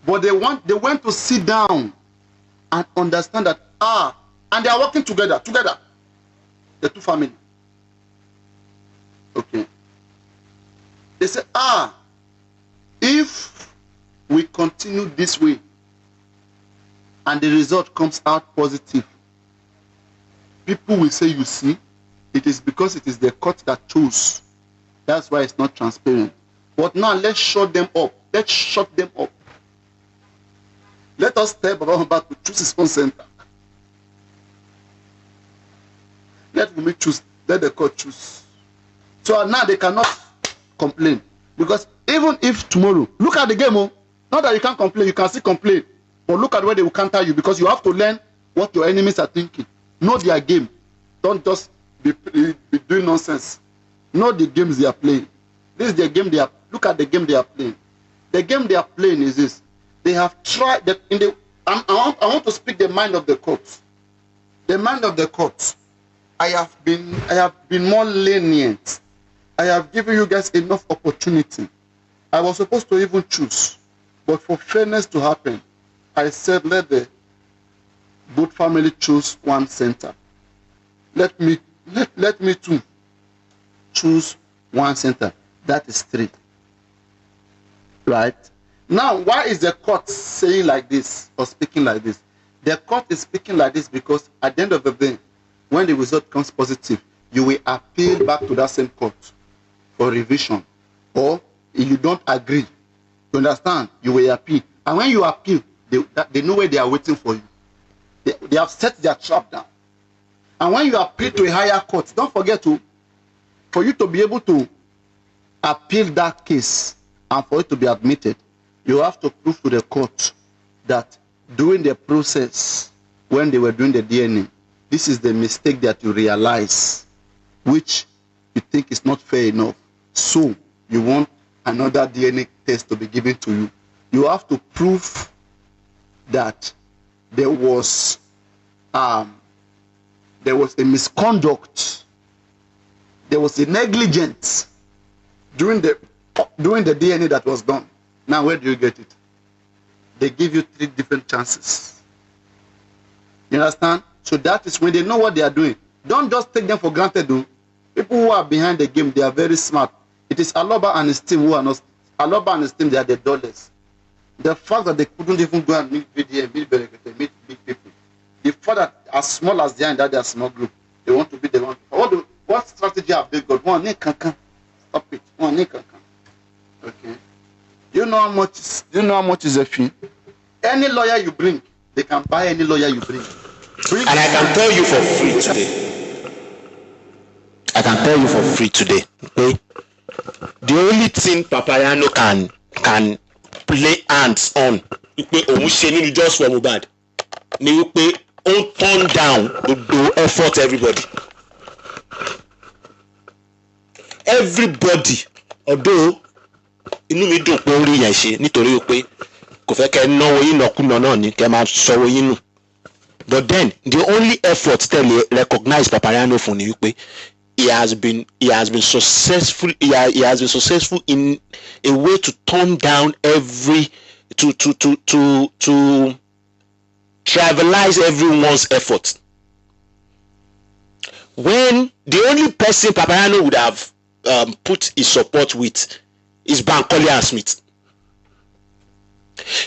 But they went to sit down and understand that, and they are working together, the two families. Okay. They say, if we continue this way and the result comes out positive, people will say, you see, it is because it is the court that chose. That's why it's not transparent. But now let's shut them up. Let's shut them up. Let us tell Baba Mohbad to choose his own center. Let Wunmi choose. Let the court choose. So now they cannot complain. Because even if tomorrow, look at the game, not that you can't complain, you can still complain. But look at where they will counter you, because you have to learn what your enemies are thinking. Know their game. Don't just be doing nonsense. Know the games they are playing. This is the game they are. Look at the game they are playing. The game they are playing is this. They have tried that in the. I want to speak the mind of the court. The mind of the court. I have been more lenient. I have given you guys enough opportunity. I was supposed to even choose, but for fairness to happen, I said let the both family choose one center. Let me too choose one center. That is 3. Right? Now, why is the court saying like this or speaking like this? The court is speaking like this because at the end of the day, when the result comes positive, you will appeal back to that same court for revision. Or if you don't agree, you understand, you will appeal. And when you appeal, they know where they are waiting for you. They have set their trap down. And when you appeal to a higher court, don't forget to, for you to be able to appeal that case and for it to be admitted, you have to prove to the court that during the process, when they were doing the DNA, this is the mistake that you realize, which you think is not fair enough. So you want another DNA test to be given to you. You have to prove that there was a misconduct, there was a negligence during the DNA that was done. Now, where do you get it? They give you 3 different chances. You understand? So that is when they know what they are doing. Don't just take them for granted, though. People who are behind the game, they are very smart. It is Aloba and his team who are not. Aloba and his team, they are the dullest. The fact that they couldn't even go and meet VDM, meet Berekete, meet big people. The fact that as small as they are in that their small group, they want to be the one. What strategy have they got? One, stop it. One, okay. Do you know how much is a fee? Any lawyer you bring, they can buy any lawyer you bring. And I can tell you for free today. Okay? The only thing Papariano can play hands on, just for Mohbad, ni wípé ó turn down the effort everybody. Everybody, although inú mi dùn pé ó rí yẹn ṣe nítorí pé kò fẹ́ kẹ́ náwó yín nàkúnà náà ni kẹ́ máa sọ̀wọ́ yín nù. But then the only effort tell recognize Papariano fún ni wípé he has been successful. He has been successful in a way to turn down every to trivialize everyone's effort. When the only person Papariano would have put his support with is Bankole and Smith.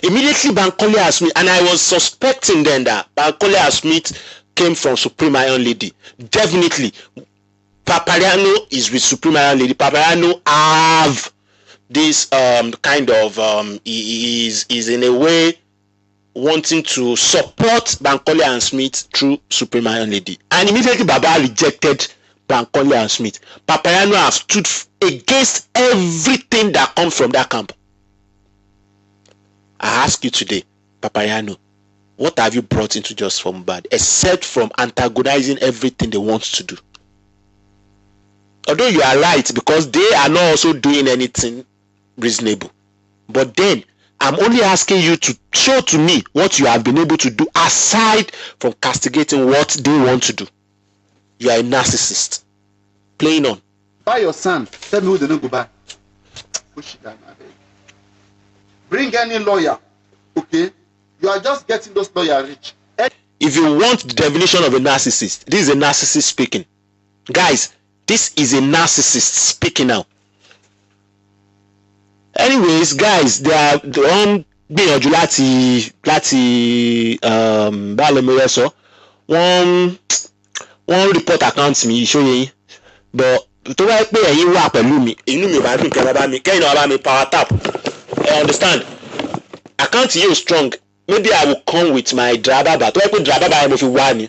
Immediately Bankole and Smith, and I was suspecting then that Bankole and Smith came from Supreme Iron Lady. Definitely, Papariano is with Supreme Iron Lady. Papariano have this kind of he is in a way wanting to support Bankole and Smith through Supreme Iron Lady. And immediately Baba rejected Bankole and Smith. Papariano have stood against everything that comes from that camp. I ask you today, Papariano, what have you brought into Just for Mohbad except from antagonizing everything they want to do? Although you are right, because they are not also doing anything reasonable. But then, I'm only asking you to show to me what you have been able to do aside from castigating what they want to do. You are a narcissist. Playing on. Buy your son. Tell me who they don't go buy. Push it down, my baby. Bring any lawyer. Okay? You are just getting those lawyers rich. If you want the definition of a narcissist, this is a narcissist speaking. Guys, this is a narcissist speaking now. Anyways, guys, they are on gbìyànjú láti báàlẹ̀ sọ wọ́n report account mi ìṣòye yín, but tó bá pé ẹ̀yin wà pẹ̀lú mi inú mi ò bá dùn kẹ́ bá mi kẹ́yìn náà bá mi power tap. I understand account yìí strong, maybe I will come with my drababa tó bá pé drababa yẹn mo fi wá ni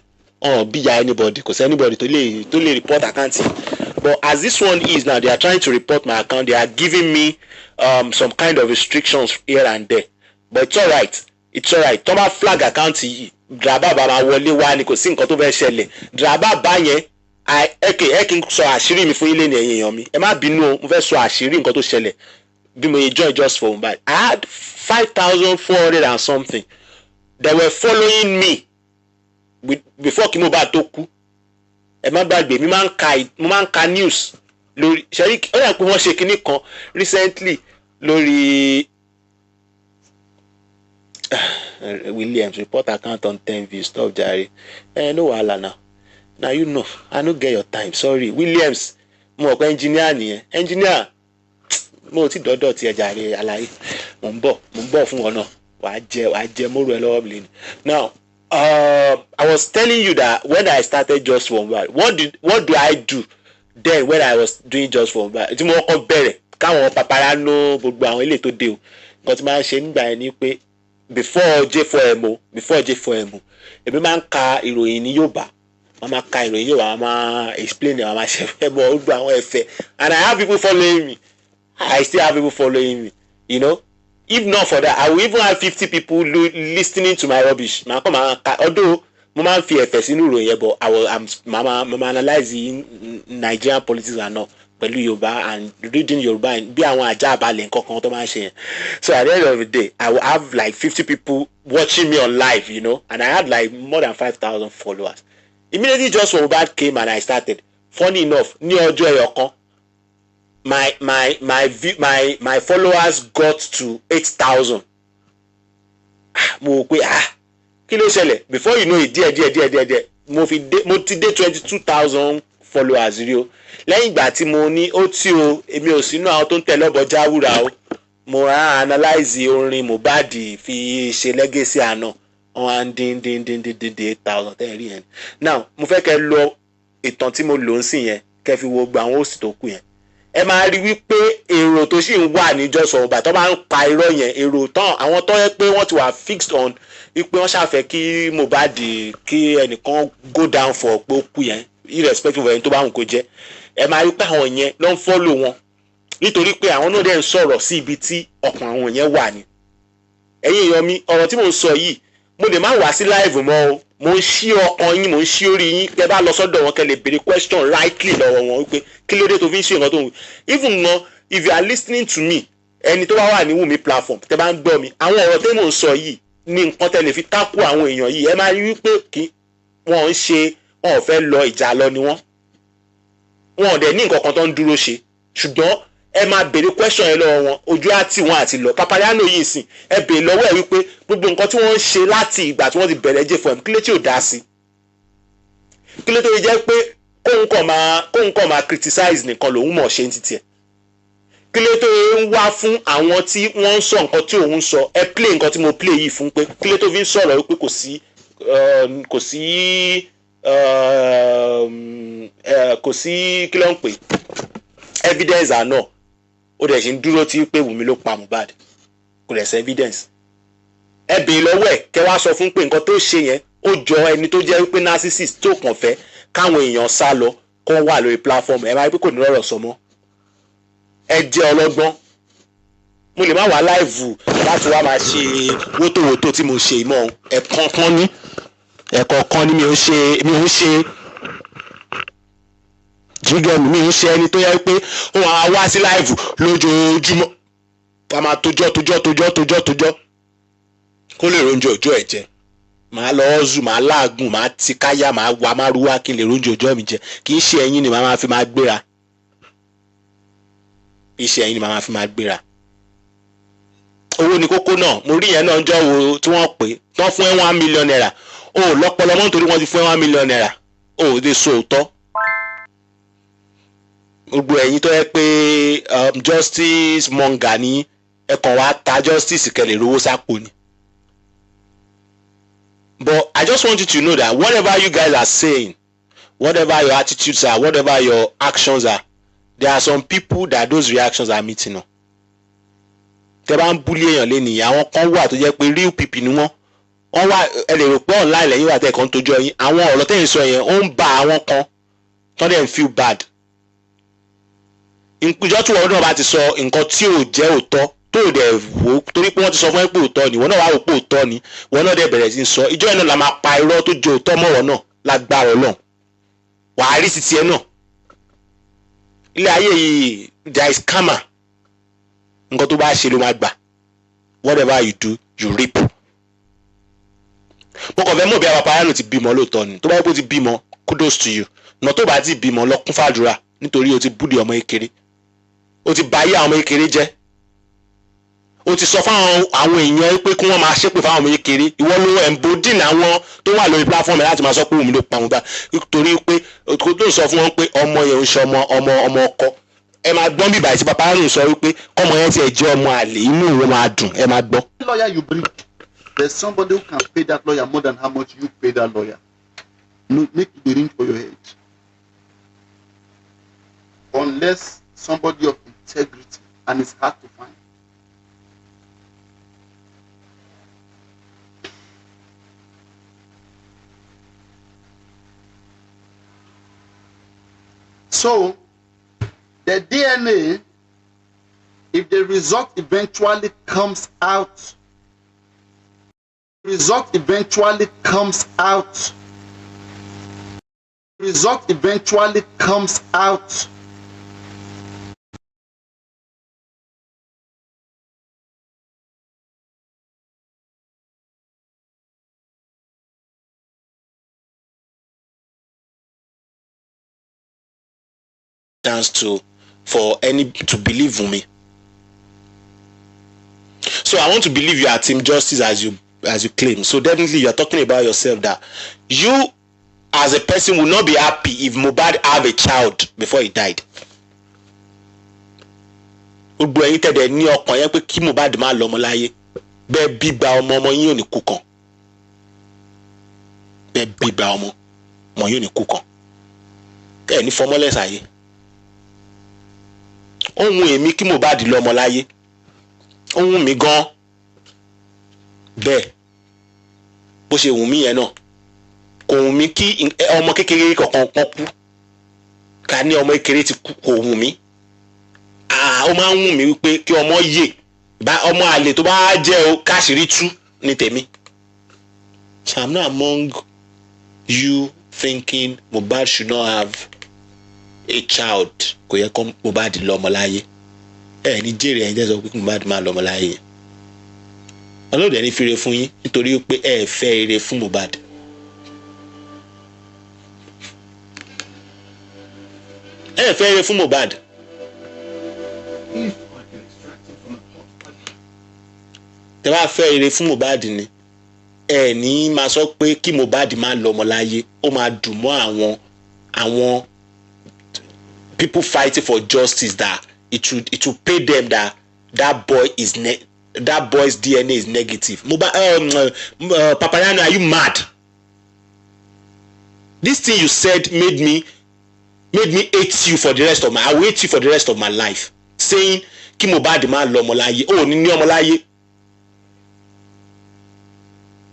bí ya anybody kò sí anybody tó lè report account yìí. But as this one is now, they are trying to report my account. They are giving me some kind of restrictions here and there. But it's all right. It's all right. Toma flag account draba ba ma wọlé wá ni kò sí nǹkan tó fẹ́ ṣẹlẹ̀. Draba ba yẹn ẹ kí n sọ àṣírí mi fún ilé ní ẹ̀yin èèyàn mi. Ẹ má bínú o, mo fẹ́ sọ àṣírí nǹkan tó ṣẹlẹ̀. Bí mo join Just for Mohbad. I had 5,400 and something. They were following me before kí Mohbad tó kú. Ẹ má gbàgbé mi máa ń ka news lórí ṣẹ́rí ó yà pé wọ́n ṣe kinní kan recently lórí Williams report account on 10 views stop jare no wahala now you know I no get your time sorry Williams mo ko engineer nìyẹn engineer mo ti dọ́dọ̀ ti ẹ jàre àlàyé mo ń bọ̀ fún ọ náà wàá jẹ mọ́rù ẹ lọ́wọ́ mi lẹ́nu. Now I was telling you that when I started Just for Mohbad, what do I do then when I was doing Just for Mohbad? Tí mo kọ́kọ́ bẹ̀rẹ̀ káwọn Papariano gbogbo àwọn ilé tó dé o nǹkan tí máa ń ṣe nígbà yẹn ni pé before J4MO èmi máa ń ka ìròyìn ní Yorùbá mama ka ìròyìn yóò wá máa explain it mama ṣe fẹ́ bọ̀ ó gba àwọn ẹ̀fẹ̀ and I have people following me I still have people following me you know if not for that I will even have 50 people listening to my rubbish màá kọ́ máa ka although mo máa ń fi ẹ̀fẹ̀ sínú ìròyìn yẹn but mama analyze Nigerian politics and all pẹ̀lú Yorùbá and reading Yorùbá bí àwọn ajá balẹ̀ nǹkan tó máa ń ṣe yẹn so at the end of the day I will have like 50 people watching me on live you know and I had like more than 5,000 followers immediately just when Mohbad came and I started funny enough ní ọjọ́ ẹyọ kan my followers got to 8,000 mo pe kí ló ṣẹlẹ̀ before you know it díẹ̀ mo ti dé 22,000 followers rí o lẹ́yìn ìgbà tí mo ní ó tí o èmi ò sínú àwọn tó ń tẹ̀lé ọ̀bọ̀ jáwúra o mo rà analyze orin Mohbad fi ṣe legacy àná wọn dín 8,000 tẹ́ ẹ rí yẹn now mo fẹ́ kẹ́ lọ ìtàn tí mo lò ń sìn yẹn kẹ́ fi wo gba àwọn òsì tó kù yẹn ẹ máa rí wípé èrò tó sì ń wà níjọ́ sọ̀rọ̀ bá tó bá ń pa irọ́ yẹn èrò tán àwọn tó yẹ pé wọ́n ti wà fixed on wípé wọ́n ṣàfẹ́ kí Mohbad kí ẹnìkan go down for pé ó kú yẹn irrespective of ẹni tó bá wù kó jẹ́ ẹ máa rí pé àwọn yẹn ló ń follow wọn nítorí pé àwọn náà dẹ̀ ń sọ̀rọ̀ sí ibi tí ọkàn àwọn yẹn wà ní. ẹ̀yin èèyàn mi ọ̀rọ̀ tí mò ń sọ yìí mo lè má wá sí live mọ́ o mo ń ṣí ọkàn yín mo ń ṣí orí yín kẹ́ bá lọ sọ́dọ̀ wọn kẹ́ lè béèrè question rightly lọ́wọ́ wọn wípé kí ló dé tó fi ń ṣe nǹkan tó ń wù even gan if you are listening to me ẹni tó bá wà ní Wùmí platform tẹ́ bá ń gbọ́ mi àwọn ọ̀rọ̀ tí mò ń sọ yìí ní nǹkan tẹ́ lè fi tákù àwọn èèyàn yìí ẹ máa rí wípé kí wọ́n ń ṣe wọn ò fẹ́ lọ ìjà lọ ni wọ́n ò dẹ̀ ní nǹkan kan tó ń dúró ṣe ṣùgbọ́n ẹ máa béèrè question yẹn lọ́wọ́ wọn ojú àti wọn àti lọ papariano yìí sìn ẹ béèrè lọ́wọ́ ẹ̀ wípé gbogbo nǹkan tí wọ́n ń ṣe láti ìgbà tí wọ́n ti bẹ̀rẹ̀ JFM kí ló tí ò dá sí kí ló tó yẹ jẹ́ pé kóun kàn máa criticize nìkan lòun mọ̀ ṣe ń títí ẹ̀ kí ló tó ń wá fún àwọn tí wọ́n ń sọ nǹkan tí òun sọ ẹ play nǹkan tí mo play yìí fún pé kí ló tó fi ń sọ̀rọ̀ wípé kò sí kí ló ń pè evidence àná ó dẹ̀ ṣe ń dúró tí pé Wùmí ló pa Mohbad kò lẹ̀ sí evidence ẹ bèè lọ́wọ́ ẹ̀ kẹ́ wá sọ fún pé nǹkan tó ṣe yẹn ó jọ ẹni tó jẹ́ wípé narcissist tó kàn fẹ́ káwọn èèyàn sá lọ kó wà lórí platform ẹ máa rí pé kò ní rọ̀rọ̀ sọ mọ́ ẹ jẹ́ ọlọ́gbọ́n mo lè má wá láìvù láti wá máa ṣe wótòwótò tí mo ṣe ìmọ̀ ẹ̀kọ̀ọ̀kan ni mi ò ń ṣe jígẹ̀mù mi ń ṣe ẹni tó yẹ pé ó máa wá sí láìvù lójoojúmọ́ a máa tójọ́ kó lè ronjò ọjọ́ ẹ̀ jẹ màá lọ ọ́zù màá láàgùn màá ti káyà màá wà má rúwá kí n lè ronjò ọjọ́ mi jẹ kì í ṣe ẹ̀yin ni màá fi máa gbéra owó ni kókó náà mo rí yẹn náà jọ wo tí wọ́n pè tán fún ẹ 1 million naira o lọ́pọlọ mọ́ nítorí wọ́n ti fún ẹ 1 million naira o lè so òótọ́ gbogbo ẹ̀yin tó yẹ pé justice monger ní ẹ̀kan wa ta justice kẹlẹ̀ rówó sápò ni. But I just want you to know that whatever you guys are saying, whatever your attitudes are, whatever your actions are, there are some people that those reactions are meeting on. Tẹ́ bá ń bully èèyàn lénìí àwọn kan wà tó jẹ́ pé real people ni wọ́n wà ẹ lè rò pé online lẹ́yìn wà tẹ́ kan tó jọ yín àwọn ọ̀rọ̀ tẹ́yìn sọ yẹn ó ń ba àwọn kan tó dẹ̀ ń feel bad. Ìjọ tí wọ́n náà bá ti sọ nǹkan tí ò jẹ́ òótọ́ tó dẹ̀ wò torí pé wọ́n ti sọ fún ẹ pé òótọ́ ni wọ́n náà wá rò pé òótọ́ ni wọ́n náà dẹ̀ bẹ̀rẹ̀ sí sọ ìjọ yẹn náà la máa pa irọ́ tó jẹ́ òótọ́ mọ́wọ́ náà lágbára Ọlọ́run wàá rí títí ẹ náà ilé ayé yìí there is karma nǹkan tó bá ṣe ló máa gbà whatever you do you reap. mo kàn fẹ́ mọ̀ bí papariano ti bímọ lóòótọ́ ni tó bá yẹ kó ti bímọ kudos to you nà tó bá ti bímọ lọ kún fàdúrà nítorí o ti búdì ọmọ kékeré o ti báyé àwọn ọmọ kékeré jẹ́ o ti sọ fáwọn àwọn èèyàn pé kí wọ́n máa ṣépè fáwọn ọmọ kékeré ìwọ ló embodin àwọn tó wà lórí platform láti máa sọ pé Wùmí ló pa wọn bá nítorí pé tó sọ fún wọn pé ọmọ yẹn ń ṣe ọmọ ọkọ ẹ máa gbọ́n bíbá ìtì papariano sọ wípé kọ́mọ yẹn tiẹ̀ jẹ́ ọmọ àlè inú ìwọ máa dùn ẹ máa gbọ́. Lawyer you bring, there's somebody who can pay that lawyer more than how much you pay that lawyer. No, make the ring for your head. Unless somebody of integrity, and it's hard to find. So, the DNA, if the result eventually comes out, result eventually comes out, chance for any to believe in me. So I want to believe you are Team Justice as you claim. So definitely you are talking about yourself that you as a person will not be happy if Mohbad have a child before he died. Gbogbo ẹ̀yin tẹ̀dẹ̀ ní ọkàn yẹn pé kí Mohbad máa lọ́mọ láyé bẹ́ẹ̀ bíbá ọmọ yín ò ní kú kan. Bẹ́ẹ̀ bíbá ọmọ yín ò ní kú kan. Ẹ ní fọmọ́lẹ̀ sáyé. Ohun èmi kí Mohbad lọ́mọ láyé. Ohun mi gan bẹ́ẹ̀ bó ṣe wù mí yẹn náà kò wù mí kí ọmọ kékeré kankan kú ká ní ọmọ kékeré ti kú kò wù mí. Ó máa ń wù mí wípé kí ọmọ yè bá ọmọ àlè tó bá jẹ́ o káṣírí tú ní tèmi. So I'm not among you thinking Mohbad should not have a child. Kò yẹ kó Mohbad lọ́mọ láyé. Ní jèrè ẹ̀yin jẹ́ sọ pé Mohbad máa lọ́mọ láyé. Ọlọ́run ẹni fi ire fún yín nítorí pé ẹ fẹ́ ire fún Mohbad. Ẹ fẹ́ ire fún Mohbad. Tẹ́ bá fẹ́ ire fún Mohbad ni ẹ ní máa sọ pé kí Mohbad máa lọ́mọ láyé. Ó máa dùn mọ́ àwọn people fighting for justice that it will pay them that boy's DNA is negative. Papariano, are you mad? This thing you said made me hate you for the rest of I will hate you for the rest of my life. Saying kí Mohbad máa lọ ọmọ láyé. Ó ní ọmọ láyé.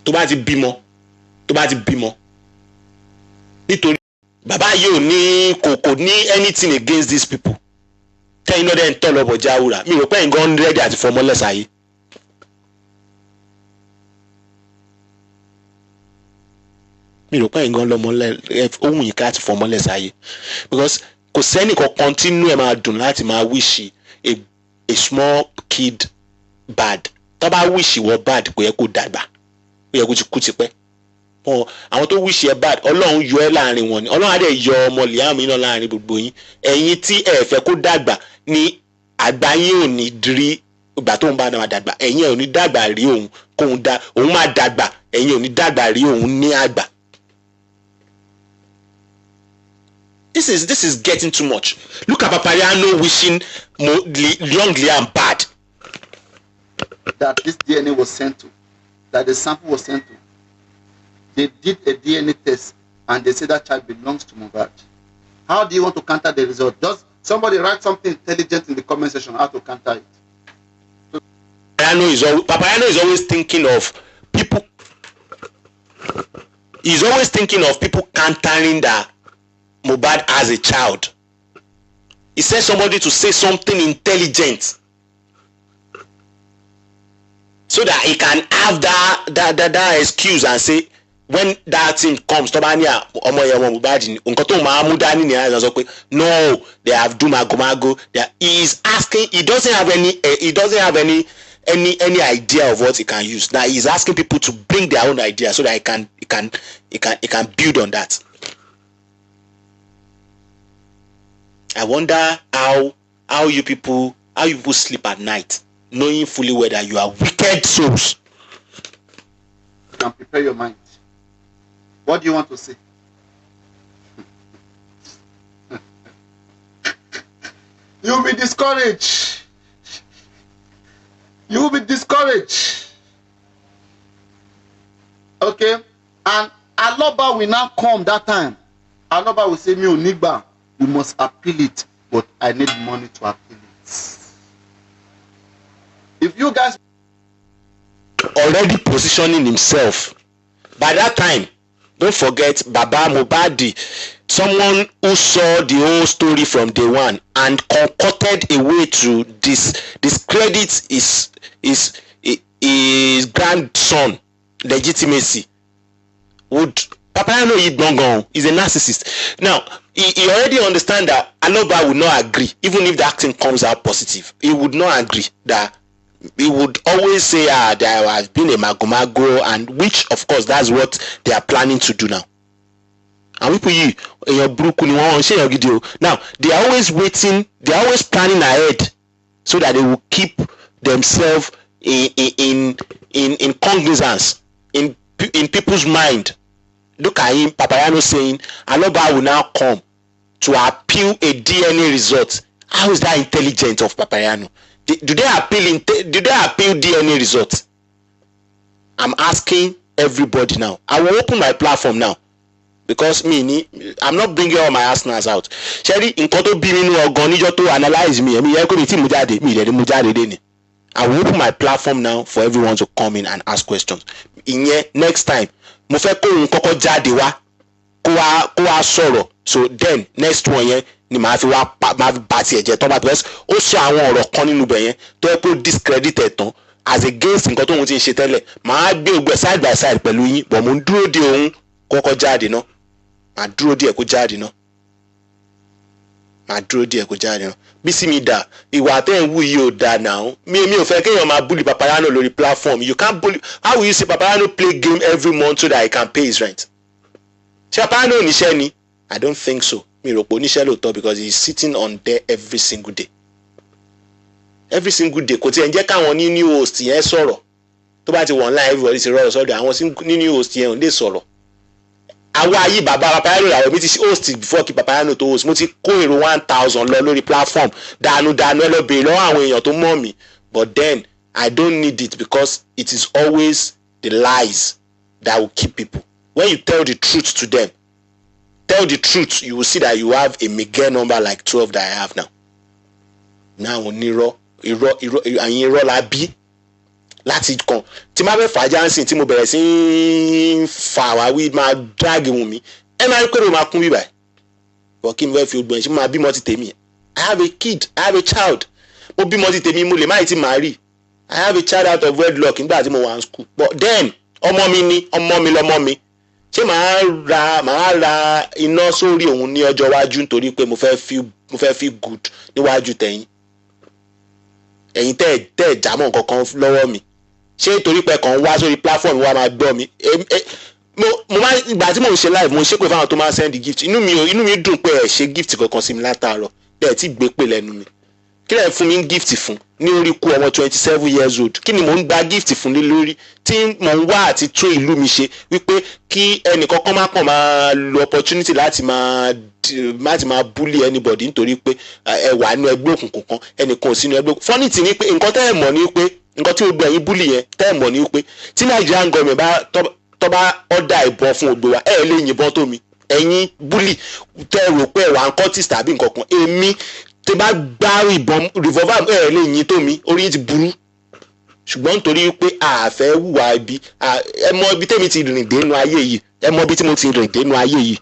Tó bá ti bímọ. Nítorí bàbá yìí ò ní kò ní anything against these people. Tẹ́yìn náà dẹ̀ ń tọ́ lọ́bọ̀ jáwúra. Mi rò pé nǹkan rẹ́dí àti fọmọ́lẹ̀ sáyé. Mi rò pé nǹkan lọ́mọlẹ̀ ohun yìí ká àti fọmọ́lẹ̀ sáyé. Because kò sẹ́ni kankan tí inú ẹ̀ máa dùn láti máa wish a small kid bad. Tó bá wish wọ́n bad kò yẹ kó dàgbà. Ó yẹ kó ti kú tipẹ́. Àwọn tó wish ẹ bad Ọlọ́run yọ ẹ́ láàrin wọn ni. Ọlọ́run á dẹ̀ yọ ọmọ Liam náà láàrin gbogbo yín. Ẹ̀yin tí ẹ fẹ́ kó dàgbà ní àgbà yín ò ní rí ìgbà tó ń bá náà dàgbà. Ẹ̀yin ò ní dàgbà rí òun kóun dá òun máa dàgbà. Ẹ̀yin ò ní dàgbà rí òun ní àgbà. This is getting too much. Look at Papariano wishing young Liam bad. That this DNA was sent to, that the sample was sent to. They did a DNA test and they say that child belongs to Mohbad. How do you want to counter the result? Does somebody write something intelligent in the comment section how to counter it? So, Papariano is always thinking of people. He's always thinking of people countering that Mohbad as a child. He said somebody to say something intelligent so that he can have that excuse and say when that thing comes to bania Mohbad nǹkan tó máa mú dání ni a sọ pé no they have do magomago. He is asking. He doesn't have any idea of what he can use. Now he's asking people to bring their own idea so that he can build on that. I wonder how you people sleep at night knowing fully well that you are wicked souls. You can prepare your mind. What do you want to say? You'll be discouraged. You will be discouraged. Okay? And Aloba will now come that time. Aloba will say, "Me Nigba, you must appeal it, but I need money to appeal it." If you guys already positioning himself, by that time, don't forget Baba Mohbad someone who saw the whole story from day one and concocted a way to discredit his grandson legitimacy would Papariano is a narcissist. Now he already understand that Aloba would not agree, even if the acting comes out positive. He would not agree. That he would always say there has been a magomago, and which of course that's what they are planning to do now. And people now they are always waiting, they are always planning ahead so that they will keep themselves in cognizance in people's mind. Look at him, Papariano saying Aloba will now come to appeal a DNA result. How is that intelligent of Papariano? Do they appeal DNA results? I'm asking everybody now. I will open my platform now because I'm not bringing all my arsenals out. Sherry, in koto biminu ogonijo to analyze me. I will open my platform now for everyone to come in and ask questions. Next time, mo fẹ́ kó òun kọ́kọ́ jáde wá kó wá sọ̀rọ̀. So then next one yẹn ni màá fi bá tiẹ̀ jẹ́ tọ́ba because ó sọ àwọn ọ̀rọ̀ kan nínú bẹ̀ yẹn tó yẹ kó discredit ẹ̀ tán as against nǹkan tóun ti ń ṣe tẹ́lẹ̀. Màá gbé ògbẹ́ side by side pẹ̀lú yín but mo ń dúró de òun kọ́kọ́ jáde náà. Màá dúró díẹ̀ kó jáde náà. Bísí mi dà ìwà tẹ́ ń wù yìí ò dáa náà. Mi ò fẹ́ kéèyàn máa bully Papariano lórí platform. You can't bully. How will you say Papariano play game every month so that he can pay his rent? Ṣé Papariano oníṣẹ́ ni? I don't think so. Mi rò pé oníṣẹ́ lóòótọ́ because he is sitting on there every single day. Every single day kò tí ẹ̀ ń jẹ́ káwọn ní new host yẹn sọ̀rọ̀. Tó bá ti wọ̀ online everybody ti rọrọ̀ sọ́dọ̀ àwọn ní new host yẹn ò lè sọ̀rọ̀. Àwa yìí bàbá Papariano làwọn mi ti host before kí Papariano tó host mo ti kó èrò 1000 lọ lórí platform dànù ẹ lọ bèèrè lọ́wọ́ àwọn èèyàn tó mọ̀ mí but then I don't need it because it is always the lies that will keep people. When you tell the truth to them, tell the truth, you will see that you have a mega number like 12 that I have now. Now onírọ́ irọ́ la bí láti kan tí máa fẹ́ fà jáǹsìn tí mo bẹ̀rẹ̀ sí ń fà wá wí máa drag wù mí ẹ máa rí pé ó máa kún bíbáyìí but kí n fẹ́ fi ogbọ̀n ṣe máa bímọ ti tèmi. I have a kid, I have a child. Mo bímọ ti tèmi mo lè má ti marry. I have a child out of wedlock nígbà tí mo wà ní school but then ọmọ mi lọmọ mi. Ṣé màá ra iná sórí òun ní ọjọ́ iwájú nítorí pé mo fẹ́ feel good níwájú tẹ̀yìn. Ẹ̀yin tẹ́ jámọ́ nǹkan kan lọ́wọ́ mi. Ṣé torí pé kàn wá sórí platform wa máa gbọ́ mi. Mo máa ìgbà tí mo ń ṣe live mo ń ṣépè fáwọn tó máa send gift. Inú mi dùn pé ẹ ṣe gift kankan sí mi látàárọ̀. Bẹ́ẹ̀ tí gbé pè lẹ́nu mi. Kí lẹ fún mi gift fún ní orí kú ọmọ 27 years old. Kí ni mò ń gba gift fún ní lórí tí mò ń wá àti tún ìlú mi ṣe wípé kí ẹnìkankan má kàn máa lo opportunity láti máa bully anybody nítorí pé ẹ wà nínú ẹgbẹ́ òkùnkùn kan ẹnìkan ò sínú ẹgbẹ́ òkùnkùn. Funny thing ni pé nǹkan tẹ́ ẹ mọ̀ ni pé nǹkan tí gbogbo ẹ̀yin bully yẹn tẹ́ ẹ mọ̀ ni pé tí Nigerian government tó bá order ìbọn fún gbogbo wa ẹ lè yìnbọn tó mi. Ẹ̀yin bully tẹ́ ẹ rò pé ẹ wà ń cultist tàbí nǹkan kan èmi tí bá gbá ìbọn revolver ẹ lè yìn tó mi orí ti burú ṣùgbọ́n nítorí pé àfẹ́ wùwà ibi ẹ mọ ibi tẹ́mi ti rìn dénú ayé yìí ẹ mọ ibi tí mo ti rìn dénú ayé yìí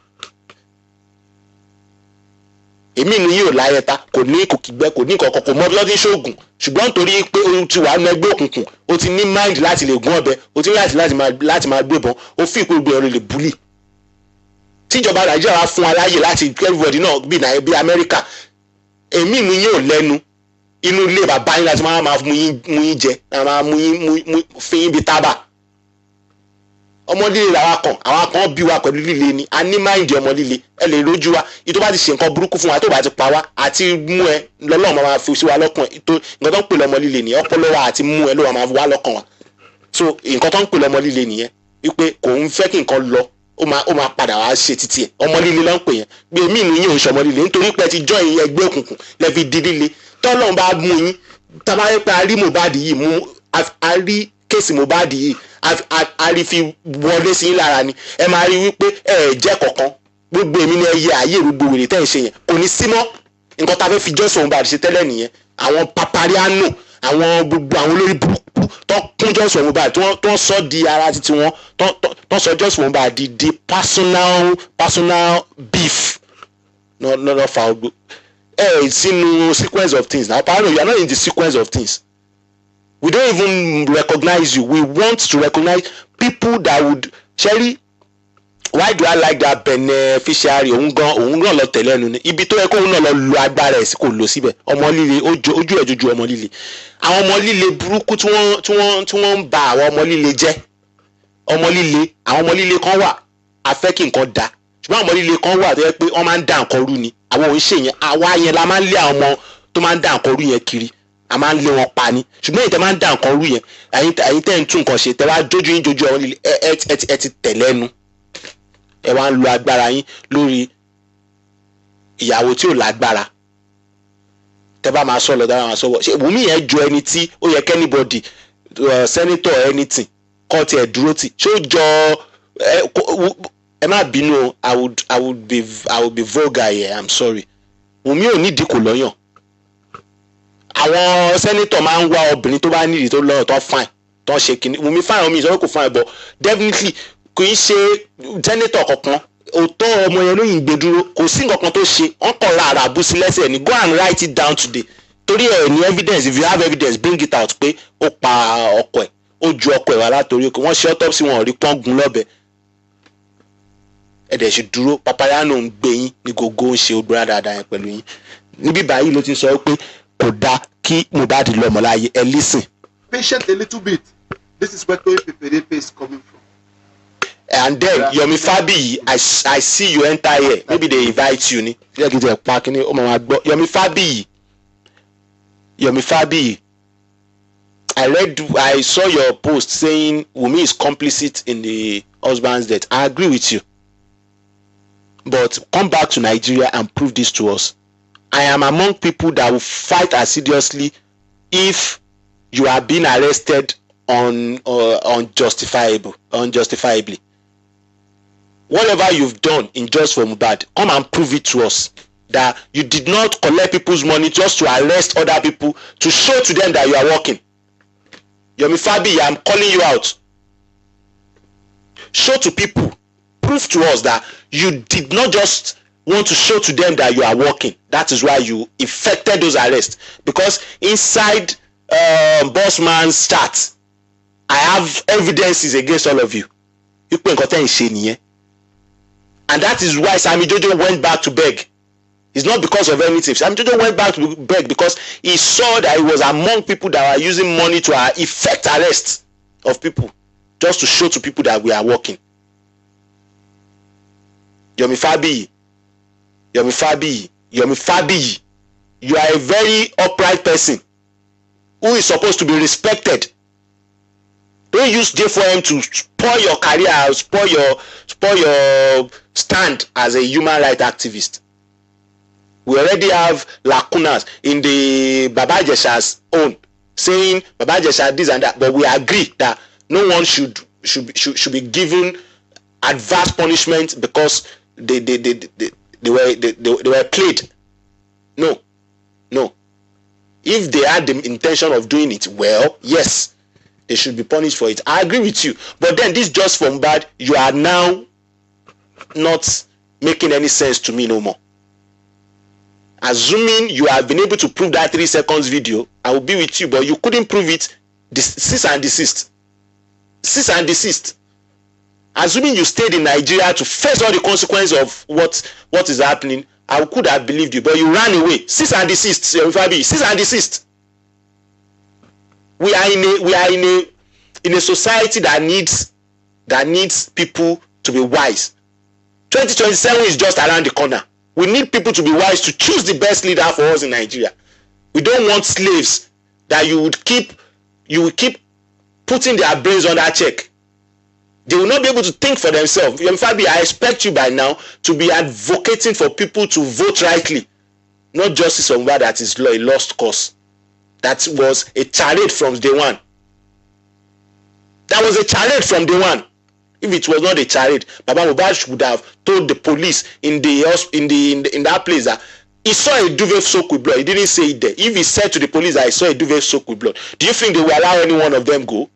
èmi ni yóò láyẹta kò ní kò kígbẹ́ kò ní kankan kò mọ bí wọ́n ti ń ṣoògùn ṣùgbọ́n nítorí pé o ti wà nínú ẹgbẹ́ òkùnkùn o ti ní mind láti lè gún ọ̀bẹ o ti ní láti máa gbébọn o fi ìpè gbé ọ̀rọ̀ lè bully tíjọba Nàìjíríà wá fún aláyè láti everybody náà bí Amẹ́ríkà èmi ni yóò lẹ́nu inú ilé bàbá yín láti máa mú yín jẹ máa mú yín fi yín bí tábà ọmọ líle àwọn kan bí wa pẹ̀lú líle ni a ní máìndì ọmọ líle ẹ lè rójú wa ìtò bá ti ṣe nǹkan burúkú fún wa tó bá ti pa wá àti mú ẹ lọ́lọ́run máa fi sí wa lọ́kàn nǹkan tó ń pè lọ́mọ líle nìyẹn ọpọlọ wa àti mú ẹ ló máa fi wá lọ́kàn wa so nǹkan tó ń pè lọ́mọ líle nìyẹn wípé kò ń fẹ́ kí nǹkan lọ ó máa padà wá ṣe títí ẹ ọmọ líle ló ń pè yẹn bí èmi nìyẹn ò ṣọmọ líle nítorí pé ti join ẹgbẹ́ òkùnkùn lẹ́fi di líle tọ́lọ́run bá mú yín tábàáyé pé a rí Mohbad yìí a rí kéèsì Mohbad yìí a rí fi wọlé sí lára ni ẹ máa rí wípé ẹ jẹ́ kọ̀ọ̀kan gbogbo èmi ni ẹ yẹ ààyè gbogbo wèrè tẹ́ ẹ ṣe yẹn kò ní sí mọ́ nǹkan tá a fẹ́ fi jọ́sọ̀ Mohbad ṣe tẹ́lẹ̀ nìyẹn àwọn papariano àwọn gbogbo àwọn olórí burúkú tó kún Justice Mohbad tó sọ di ara títí wọn tó sọ Justice Mohbad di personal beef no fa ogbo sínú sequence of things now apparently you are not in the sequence of things. We don't even recognize you. We want to recognize people that would Sherry. Why do I like that beneficiary? Òun gan lọ tẹ̀lé ẹnu ni. Ibi tó yẹ kó òun náà lọ lo agbára ẹ̀ sí kò lọ síbẹ̀. Ọmọ líle ojú ẹ̀ jojú ọmọ líle. Àwọn ọmọ líle burúkú tí wọ́n ń ba àwọn ọmọ líle jẹ́. Ọmọ líle àwọn ọmọ líle kan wà afẹ́ kí nǹkan da. Ṣùgbọ́n àwọn ọmọ líle kan wà tó yẹ pé wọ́n máa ń dá nǹkan rú ni. Àwọn òun ṣe yẹn. Àwa yẹn la máa ń lé àwọn ọmọ tó máa ń dá nǹkan rú yẹn kiri. A máa ń lé wọn pa ni. Ṣùgbọ́n èyí tẹ́ máa ń dá nǹkan rú yẹn. Ẹ̀yin tẹ́ ń tún nǹkan ṣe tẹ́ wá jójú yín jojú àwọn líle ẹ ti tẹ̀lé ẹnu. Ẹ wá ń lo agbára yín lórí ìyàwó tí ò lágbára tẹ́ bá máa sọ lọ dára máa sọ wọ ṣe Wùmí yẹn ju ẹni tí ó yẹ kẹ́nìbọ̀dì senator anything kọ́ tiẹ̀ dúró tì ṣé ó jọ ẹ má bínú I would be vulgar here I'm sorry Wùmí ò nídìí kò lọ́yàn àwọn senator máa ń wá obìnrin tó bá nídìí tó lọ́yàn tó fine tó ń ṣe kìíní Wùmí fine omi ìsọ̀rọ̀ kò fine but definitely kò í ṣe senator kankan òótọ́ ọmọ yẹn lóyìn gbé dúró kò sí nǹkan kan tó ṣe wọ́n kàn ra àràbù sí lẹ́sẹ̀ ni go and write it down today torí ẹ̀ ní evidence if you have evidence bring it out pé ó pa ọkọ ẹ̀ ó ju ọkọ ẹ̀ wá látòrí òkè wọ́n ṣe autopsy wọn ò rí pọ́ngun lọ́bẹ̀ ẹ̀dẹ̀ ṣe dúró papariano ń gbé yín ní gógó ń ṣe obìnrin dáadáa yẹn pẹ̀lú yín níbí báyìí ló ti sọ pé kò dáa kí Mohbad lọ́mọ láyé ẹ listen. Patient a little bit. This is where Toyin Peperepe is coming from. And then Yomi Fabiyi I see you enter here maybe they invite you ni Yomi Fabiyi I saw your post saying Wunmi is complicit in the husband's death. I agree with you, but come back to Nigeria and prove this to us. I am among people that will fight assiduously if you are being arrested unjustifiably. Whatever you've done in Justice for Mohbad, come and prove it to us that you did not collect people's money just to arrest other people to show to them that you are working. Yomi Fabiyi, I'm calling you out. Show to people, prove to us that you did not just want to show to them that you are working. That is why you effected those arrests. Because inside Bossman's chat, I have evidences against all of you. You put in and that is why Sammy Jojo went back to beg. It's not because of anything. Sammy Jojo went back to beg because he saw that he was among people that were using money to effect arrests of people just to show to people that we are working. Yomi Fabiyi, you are a very upright person who is supposed to be respected. Don't use J4M to spoil your career, spoil your stand as a human rights activist. We already have lacunas in the Baba Ijesha's own, saying Baba Ijesha this and that, but we agree that no one should be given adverse punishment because they were played. No. If they had the intention of doing it well, yes, they should be punished for it. I agree with you. But then this just from bad, you are now not making any sense to me no more. Assuming you have been able to prove that 3 seconds video, I will be with you, but you couldn't prove it. Cease and desist. Assuming you stayed in Nigeria to face all the consequences of what is happening, I could have believed you, but you ran away. Cease and desist, cease and desist. We are in a society that needs people to be wise. 2027 is just around the corner. We need people to be wise to choose the best leader for us in Nigeria. We don't want slaves that you will keep putting their brains on that check. They will not be able to think for themselves. Fabi, I expect you by now to be advocating for people to vote rightly, not justice on where that is a lost cause. That was a charade from day one. That was a charade from day one. If it was not a charade, Baba Mohbad would have told the police in that place that he saw a duvet soaked with blood. He didn't say it there. If he said to the police that I saw a duvet soaked with blood, do you think they will allow any one of them go?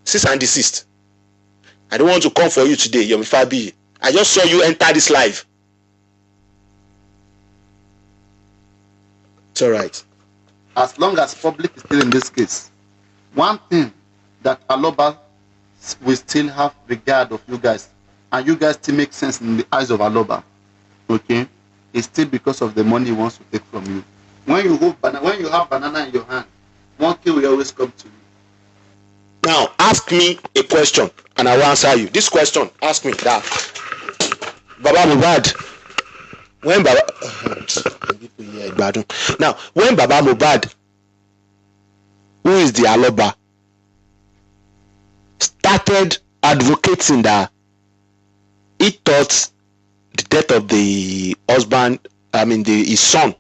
Cease and desist. I don't want to come for you today, Yomi Fabi. I just saw you enter this live. It's alright. As long as public is still in this case, one thing that Aloba will still have regard of you guys, and you guys still make sense in the eyes of Aloba, okay, is still because of the money he wants to take from you. When you have banana in your hand, one key will always come to you. Now, ask me a question, and I will answer you. This question, ask me that. Baba Mohbad, when Baba... Now, when Baba Mohbad, who is the Aloba, started advocating that he thought the death of the husband, his son,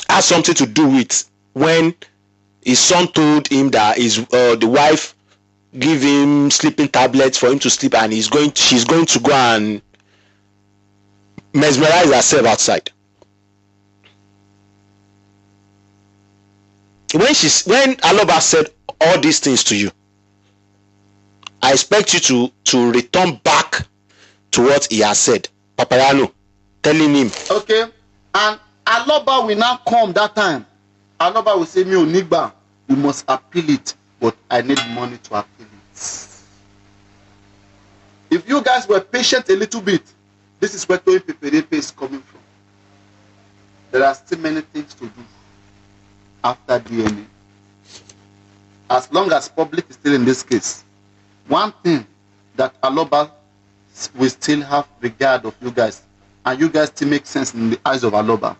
has something to do with when his son told him that the wife give him sleeping tablets for him to sleep, and she's going to go and mesmerize herself outside. When Aloba said all these things to you, I expect you to return back to what he has said. Papariano, telling him. Okay, and Aloba will now come that time. Aloba will say, "Me Nigba, you must appeal it, but I need money to appeal it." If you guys were patient a little bit, this is where Toyin Peperepe is coming from. There are still many things to do after DNA. As long as public is still in this case, one thing that Aloba will still have regard of you guys, and you guys still make sense in the eyes of Aloba,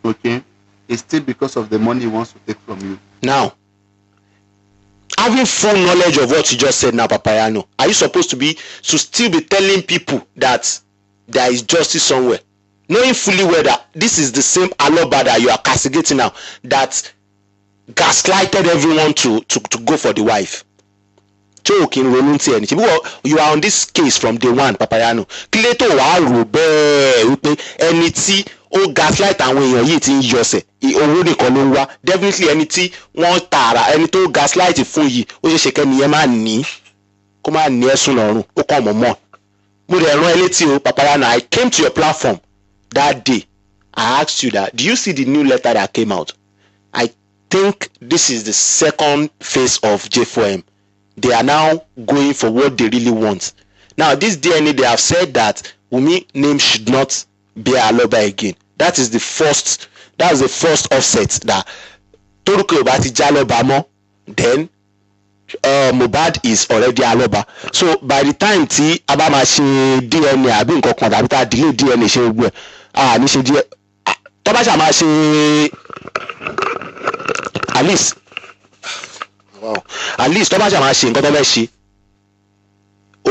okay, is still because of the money he wants to take from you. Now, having full knowledge of what you just said now, Papariano, are you supposed to still be telling people that there is justice somewhere, knowing fully well that this is the same Aloba that you are castigating now, that gaslighted everyone to go for the wife? You are on this case from day one, Papariano. Anything ó gaslight àwọn èèyàn yìí tí ń yọsẹ̀ owó nìkan ló ń wá. Definitely ẹni tí wọ́n tààrà ẹni tó gaslight fún yìí ó ṣe ṣe kẹ́ni yẹn máa ní kó máa ní ẹ̀sùn lọ́rùn ó kàn mọ́ mọ́. Mo dẹ̀ rán ẹ létí o, Papariano, I came to your platform that day. I asked you that, do you see the new letter that came out? I think this is the second phase of J4M. They are now going for what they really want. Now, this DNA, they have said that Wunmi name should not bear Aloba again. That is the first offset that Toruko Obati Jaloba mo, then Mohbad is already Aloba. So by the time tí a bá máa ṣe DNA àbí nǹkan kan tàbí tá delay DNA ṣe gbogbo ẹ̀ ní ṣe díẹ̀ tó bá ṣe máa ṣe at least tó bá ṣe máa ṣe nǹkan tó fẹ́ ṣe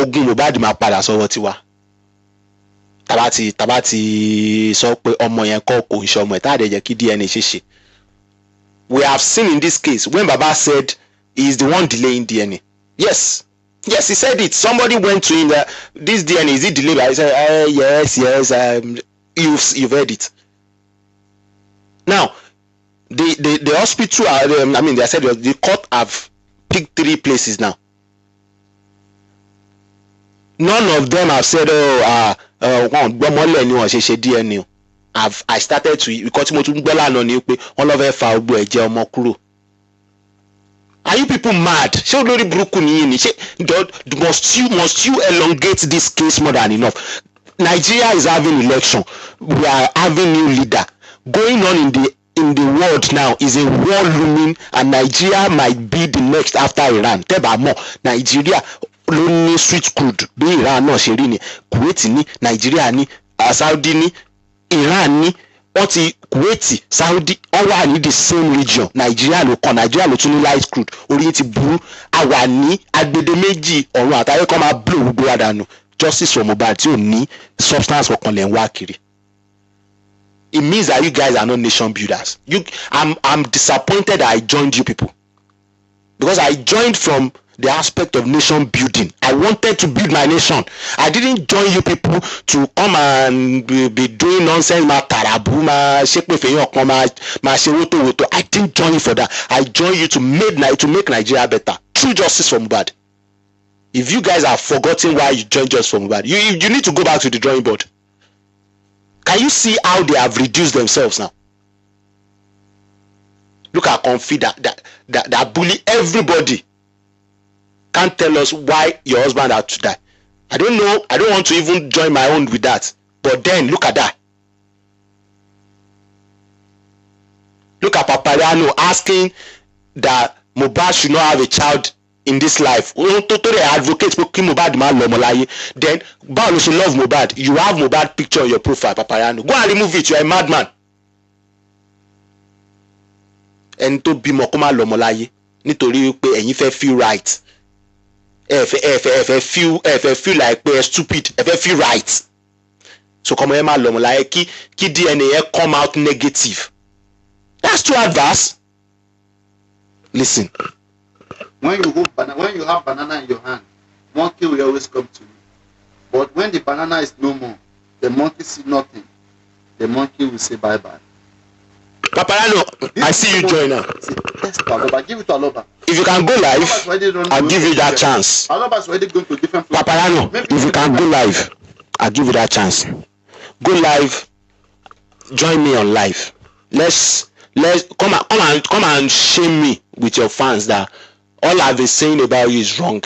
ogun Mohbad máa padà sọ́wọ́ tiwa. Tabati sọ pé ọmọ yẹn kọ́ kò ń ṣe ọmọ ẹ̀ tá a dẹ̀ jẹ́ kí DNA ṣe ṣe. We have seen in this case when Baba said he is the one delaying DNA. Yes, he said it. Somebody went to him that this DNA is it delayed? I said yes. You've heard it. Now the hospital, they said the court have picked 3 places now. None of them have said DNA. I started to because mo tún gbọ́ lánàá ni pé wọ́n lọ fẹ́ fa gbogbo ẹ̀jẹ̀ ọmọ kúrò. Are you people mad? Ṣé olórí burúkú nìyí ni? Ṣé must you elongate this case more than enough? Nigeria is having election. We are having new leader. Going on in the world now is a war looming, and Nigeria might be the next after Iran. Tẹ́bà mọ̀ Nigeria ló ní sweet crude bí Iran náà ṣe rí ni, Kuwait ní, Nigeria ní, Saudi ní, Iran ní, wọ́n ti Kuwait, Saudi, all wà ní the same region. Nigeria ló tún ní light crude, orí ti burú, àwa ní agbede méjì ọ̀run àtàyè kan máa blow gbogbo wa dànù. Justice for Mohbad tí ò ní substance ọ̀kan lẹ̀ ń wá kiri. It means that you guys are not nation builders. I'm disappointed that I joined you people, because I joined from the aspect of nation building. I wanted to build my nation. I didn't join you people to come and be doing nonsense. Ma tarabu, ma shepe feyon kan, ma she wotowoto. I didn't join you for that. I joined you to make Nigeria better. True justice for Mohbad. If you guys have forgotten why you joined Justice for Mohbad, you need to go back to the drawing board. Can you see how they have reduced themselves now? Look at Confi that bully everybody. Can't tell us why your husband had to die. I don't know. I don't want to even join my own with that. But then look at that. Look at Papariano asking that Mohbad should not have a child in this life. Totally advocate Mohbad man lomolaye. Then Baolo should love Mohbad. You have Mohbad picture on your profile, Papariano. Go and remove it. You are a madman. And to be mokoma lomolaye. Nítorí pé ẹ̀yin fẹ́ feel right. Feel like we're stupid. Feel right. So come on, lomolaye ki DNA come out negative. That's too adverse. Listen. When you have banana in your hand, monkey will always come to you. But when the banana is no more, the monkey see nothing. The monkey will say bye-bye. Papariano, I see you join now. Yes, Aloba, give it to Aloba. If you can go live, I'll give you that chance. Aloba's already going to different places. Papariano, if you can go live, I'll give you that chance. Go live, join me on live. Let's come and shame me with your fans that all I've been saying about you is wrong.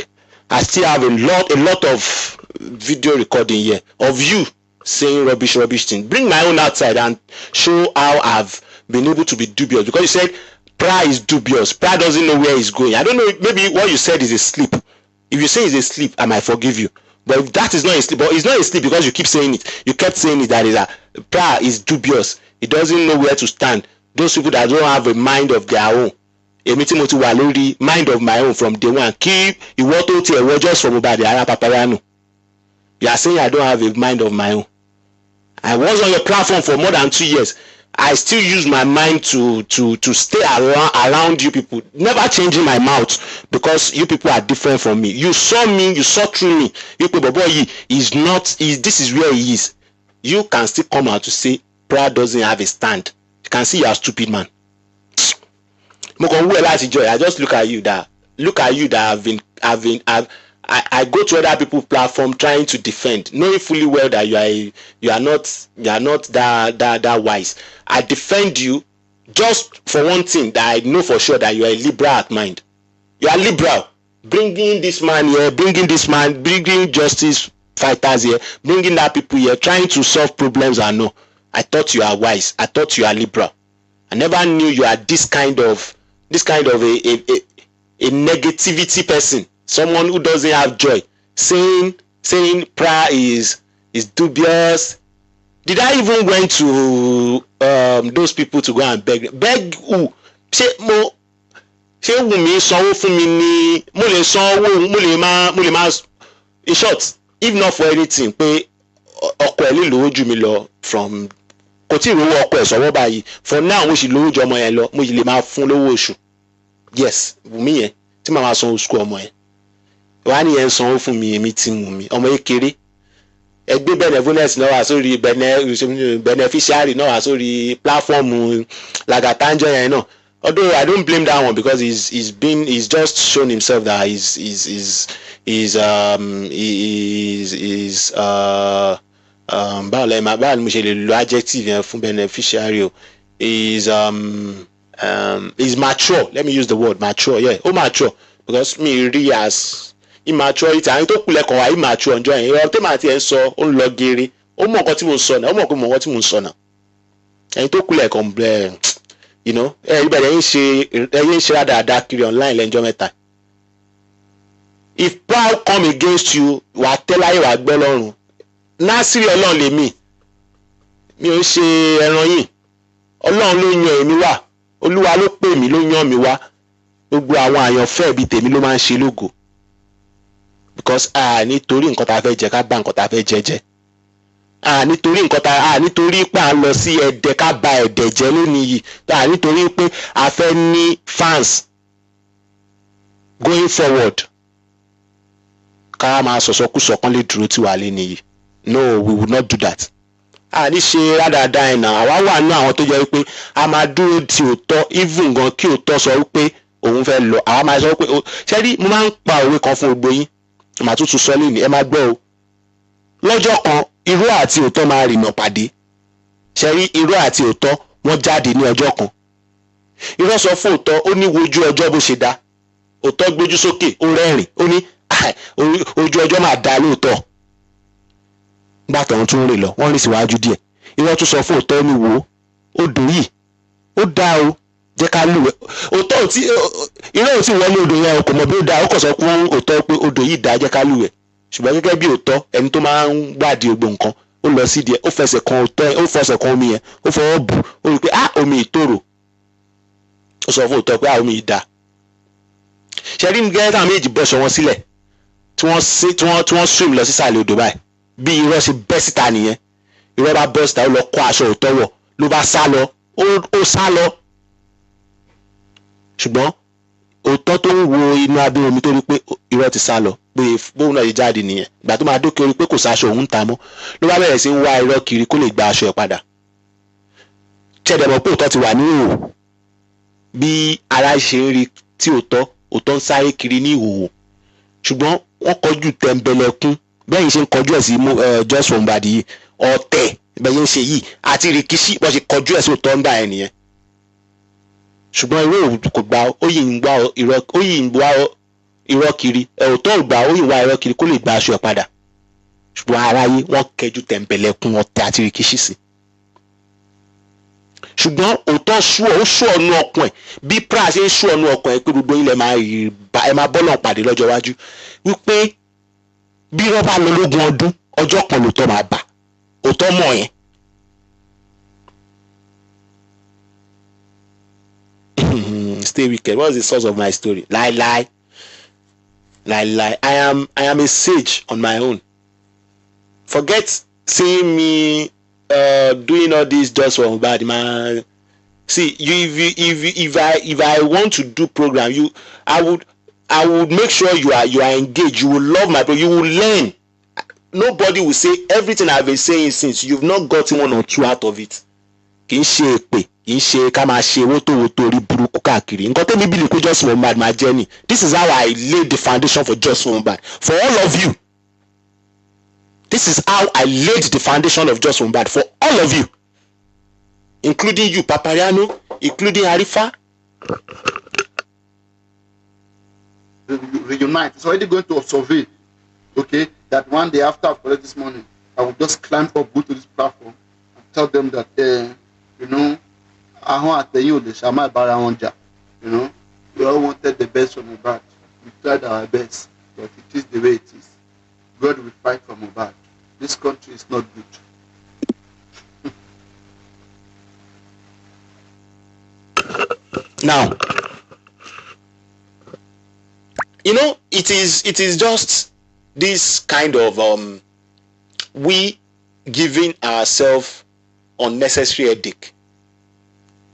I still have a lot of video recording here of you saying rubbish thing. Bring my own outside and show how I've been able to be dubious, because you said Prah is dubious. Prah doesn't know where he's going. I don't know, maybe what you said is a slip. If you say it's a slip, I might forgive you. But if that is not a slip, but it's not a slip because you keep saying it. You kept saying it that is Prah is dubious. He doesn't know where to stand. Those people that don't have a mind of their own. Mind of my own from day one. Keep you wotowoto just from about the Ara Papariano. You are saying I don't have a mind of my own. I was on your platform for more than 2 years. I still use my mind to stay around you people, never changing my mouth because you people are different from me. You saw me, you saw through me. You people, boy, this is where he is. You can still come out to say Prah doesn't have a stand. You can see you are a stupid man. I just look at you that I go to other people's platform trying to defend, knowing fully well that you are not that wise. I defend you just for one thing, that I know for sure that you are a liberal at mind. You are liberal, bringing this man here, bringing justice fighters here, bringing that people here, trying to solve problems. I know. I thought you are wise. I thought you are liberal. I never knew you are this kind of a negativity person. Someone who doesn't have joy, saying Prah is dubious. Did I even went to those people to go and beg who? In short, if not for anything, from for now we should lose your yes, me tí màá san school ọmọ ẹ wá ní ẹ sanwó fún mi èmi tí mú mi ọmọ ekere ẹgbẹ́ benevolence náà wà sórí beneficiary náà wà sórí platform lagatanjọ yẹn náà. Although I don't blame that one because he's just shown himself that he's báwo mo ṣe lè lo adjective yẹn fún beneficiary o is mature. Let me use the word mature. Yeah, mature because me really as immaturity. I don't like how immature enjoy. You automatically and so on logiri. Mo nǹkan tí mo sọ na. Mo nǹkan tí mo sọ na. I don't like you know. Everybody ain't share that kiri online lenjo meta. If Prah come against you, wa tell aye wa gbe lọ́rùn. Nasiri Ọlọ́run le mi. Mi ò ṣe ẹran yín. Ọlọ́run ló yan èmi wá. Olúwa ló pè mí ló yàn mí wá. Gbogbo àwọn àyànfẹ́ bí tèmi ló máa ń ṣe lógo. Because nítorí nǹkan tá fẹ́ jẹ ká bá nǹkan tá fẹ́ jẹ. Nítorí nǹkan tá nítorí pé à ń lọ sí ẹ̀dẹ̀ ká ba ẹ̀dẹ̀ jẹ lónìí yìí. Nítorí pé a fẹ́ ní fans going forward. ká máa sọ̀sọ́kùsọ kan lè dúró tí wàá lé nìyí. No, we would not do that. A ní ṣe rádaràda ẹ̀nà àwa wà ní àwọn tó jẹ́ wípé a máa dúró ti òótọ́ even gan kí òótọ́ sọ wípé òun fẹ́ lọ àwa máa sọ wípé ṣé rí mo máa ń pa òwe kan fún gbogbo yín màá tún sọ lẹ́nu ẹ máa gbọ́ o. Lọ́jọ́ kan irọ́ àti òótọ́ máa rìnà pàdé. Ṣé rí irọ́ àti òótọ́ wọ́n jáde ní ọjọ́ kan. Irọ́ sọ fún òótọ́ ó ní wojú ọjọ́ bó ṣe dá. Òótọ́ gbójú sókè ó rẹ́rìn ó ní ojú ọjọ́ máa dá lóòótọ́. Nígbà tó ń tún rìn lọ wọ́n rìn síwájú díẹ̀. Irọ́ tún sọ fún òótọ́ ní wo odò yìí ó dá o jẹ́ ká lúwẹ̀. Òótọ́ ò tí irọ́ ò tí wọlé odò yẹn kò mọ̀ bí ó dá ó kàn sọ fún òótọ́ pé odò yìí dá jẹ́ ká lúwẹ̀. Ṣùgbọ́n gẹ́gẹ́ bí òótọ́ ẹni tó máa ń wádìí gbogbo nǹkan ó lọ sí díẹ̀ ó fẹsẹ̀ kan òótọ́ ó fẹsẹ̀ kan omi yẹn ó fọwọ́ bù ó rí i pé omi ìtòrò ó sọ fún òótọ́ pé omi yìí dá. Ṣé rí gẹ́gẹ́ táwọn méjì bọ́ṣọ wọn sílẹ̀ tí wọ́n swim lọ sísàlẹ̀ odò báyìí bí irọ́ ṣe bẹ́ síta nìyẹn. Irọ́ bá bọ́ síta ó lọ kó aṣọ òótọ́ wọ̀ ló bá sá lọ ó sá lọ. Ṣùgbọ́n òótọ́ tó ń wo inú abẹ́ omi tó rí pé irọ́ ti sá lọ bóun náà yìí jáde nìyẹn. Ìgbà tó máa dókè orí pé kò sáṣọ òun ta mọ́ ló bá bẹ̀rẹ̀ sí ń wá irọ́ kiri kó lè gba aṣọ ẹ̀ padà. Ṣẹ̀dẹ̀ mọ̀ pé òótọ́ ti wà ní ìhòòhò bí ara ṣe ń rí tí òótọ́ ń sáré kiri ní ìhòòhò. Ṣùgbọ́n wọ́n kọjú tẹ̀m̀bẹ̀lẹ̀kún bẹ́ẹ̀ ṣe ń kọjú ẹ̀ sí Just Mohbad yìí ọ̀tẹ̀ bẹ́ẹ̀ ṣe ń ṣe yìí àti rìkíṣí bọ́ ṣe kọjú ẹ̀ sí òótọ́ ń gbà ẹ̀ nìyẹn. Ṣùgbọ́n irọ́ kò gbà ó yìí ń wá irọ́ kiri òótọ́ ò gbà ó yìí ń wá irọ́ kiri kó lè gba aṣọ ẹ̀ padà. Ṣùgbọ́n aráyé wọ́n kẹjú tẹ̀m̀bẹ̀lẹ̀kún ọ̀tẹ̀ àti rìkíṣí sí. Ṣùgbọ́n òótọ́ ó sú ọ̀nù ọkàn ẹ̀ bí Prah ṣe ń sú ọ̀nù ọkàn ẹ̀ pé gbogbo ilẹ̀ ẹ máa bọ́lọ̀ pàdé lọ́jọ́ iwájú wípé bí irọ́ bá lọ lógún ọdún ọjọ́ kan lòótọ́ máa bà òótọ́ mọ̀ yẹn. Stay wicked. What's the source of my story? Lie. I am a sage on my own. Forget seeing me doing all this just for Mohbad, man. See, if I want to do program, I would make sure you are engaged. You will love my program. You will learn. Nobody will say everything I've been saying since. You've not gotten one or two out of it. Kì í ṣe èpè, kì í ṣe ká máa ṣe wotowoto orí burúkú káàkiri. Nǹkan tẹ́mi bí lè pé Just Mohbad my journey. This is how I laid the foundation for Just Mohbad. For all of you. This is how I laid the foundation of Just Mohbad for all of you. Including you, Papariano, including Arifa. Reunite. It's already going to a survey. Okay? That one day after I've collected this money, I will just climb up, go to this platform, and tell them that, we all wanted the best from Mohbad. We tried our best, but it is the way it is. God will fight for Mohbad. This country is not good. Now, it is just this kind of we giving ourselves unnecessary headache.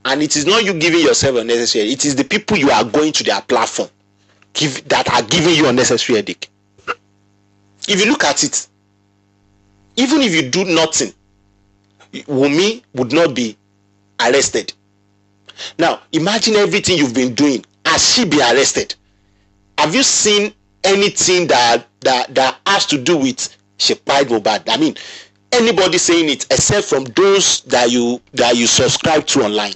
And it is not you giving yourself unnecessary, it is the people you are going to their platform that are giving you unnecessary headache. If you look at it, even if you do nothing, Wunmi would not be arrested. Now, imagine everything you've been doing. Has she been arrested? Have you seen anything that has to do with Shepherd Mohbad? I mean, anybody saying it except from those that you subscribe to online?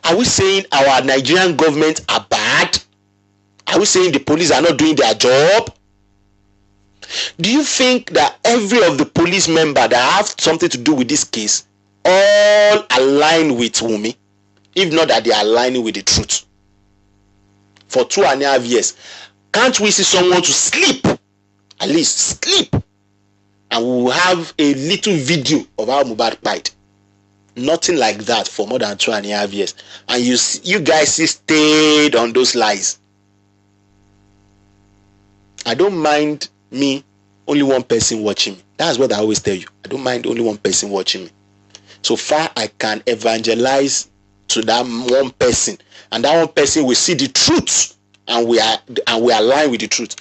Are we saying our Nigerian government are bad? Are we saying the police are not doing their job? Do you think that every of the police member that have something to do with this case all align with Wunmi? If not that they are aligning with the truth. For 2.5 years, can't we see someone to sleep? At least sleep. And we will have a little video of how Mohbad died. Nothing like that for more than 2.5 years. And you guys stayed on those lies. I don't mind me, only one person watching me. That's what I always tell you. I don't mind only one person watching me. So far I can evangelize to that one person, and that one person will see the truth, and we align with the truth.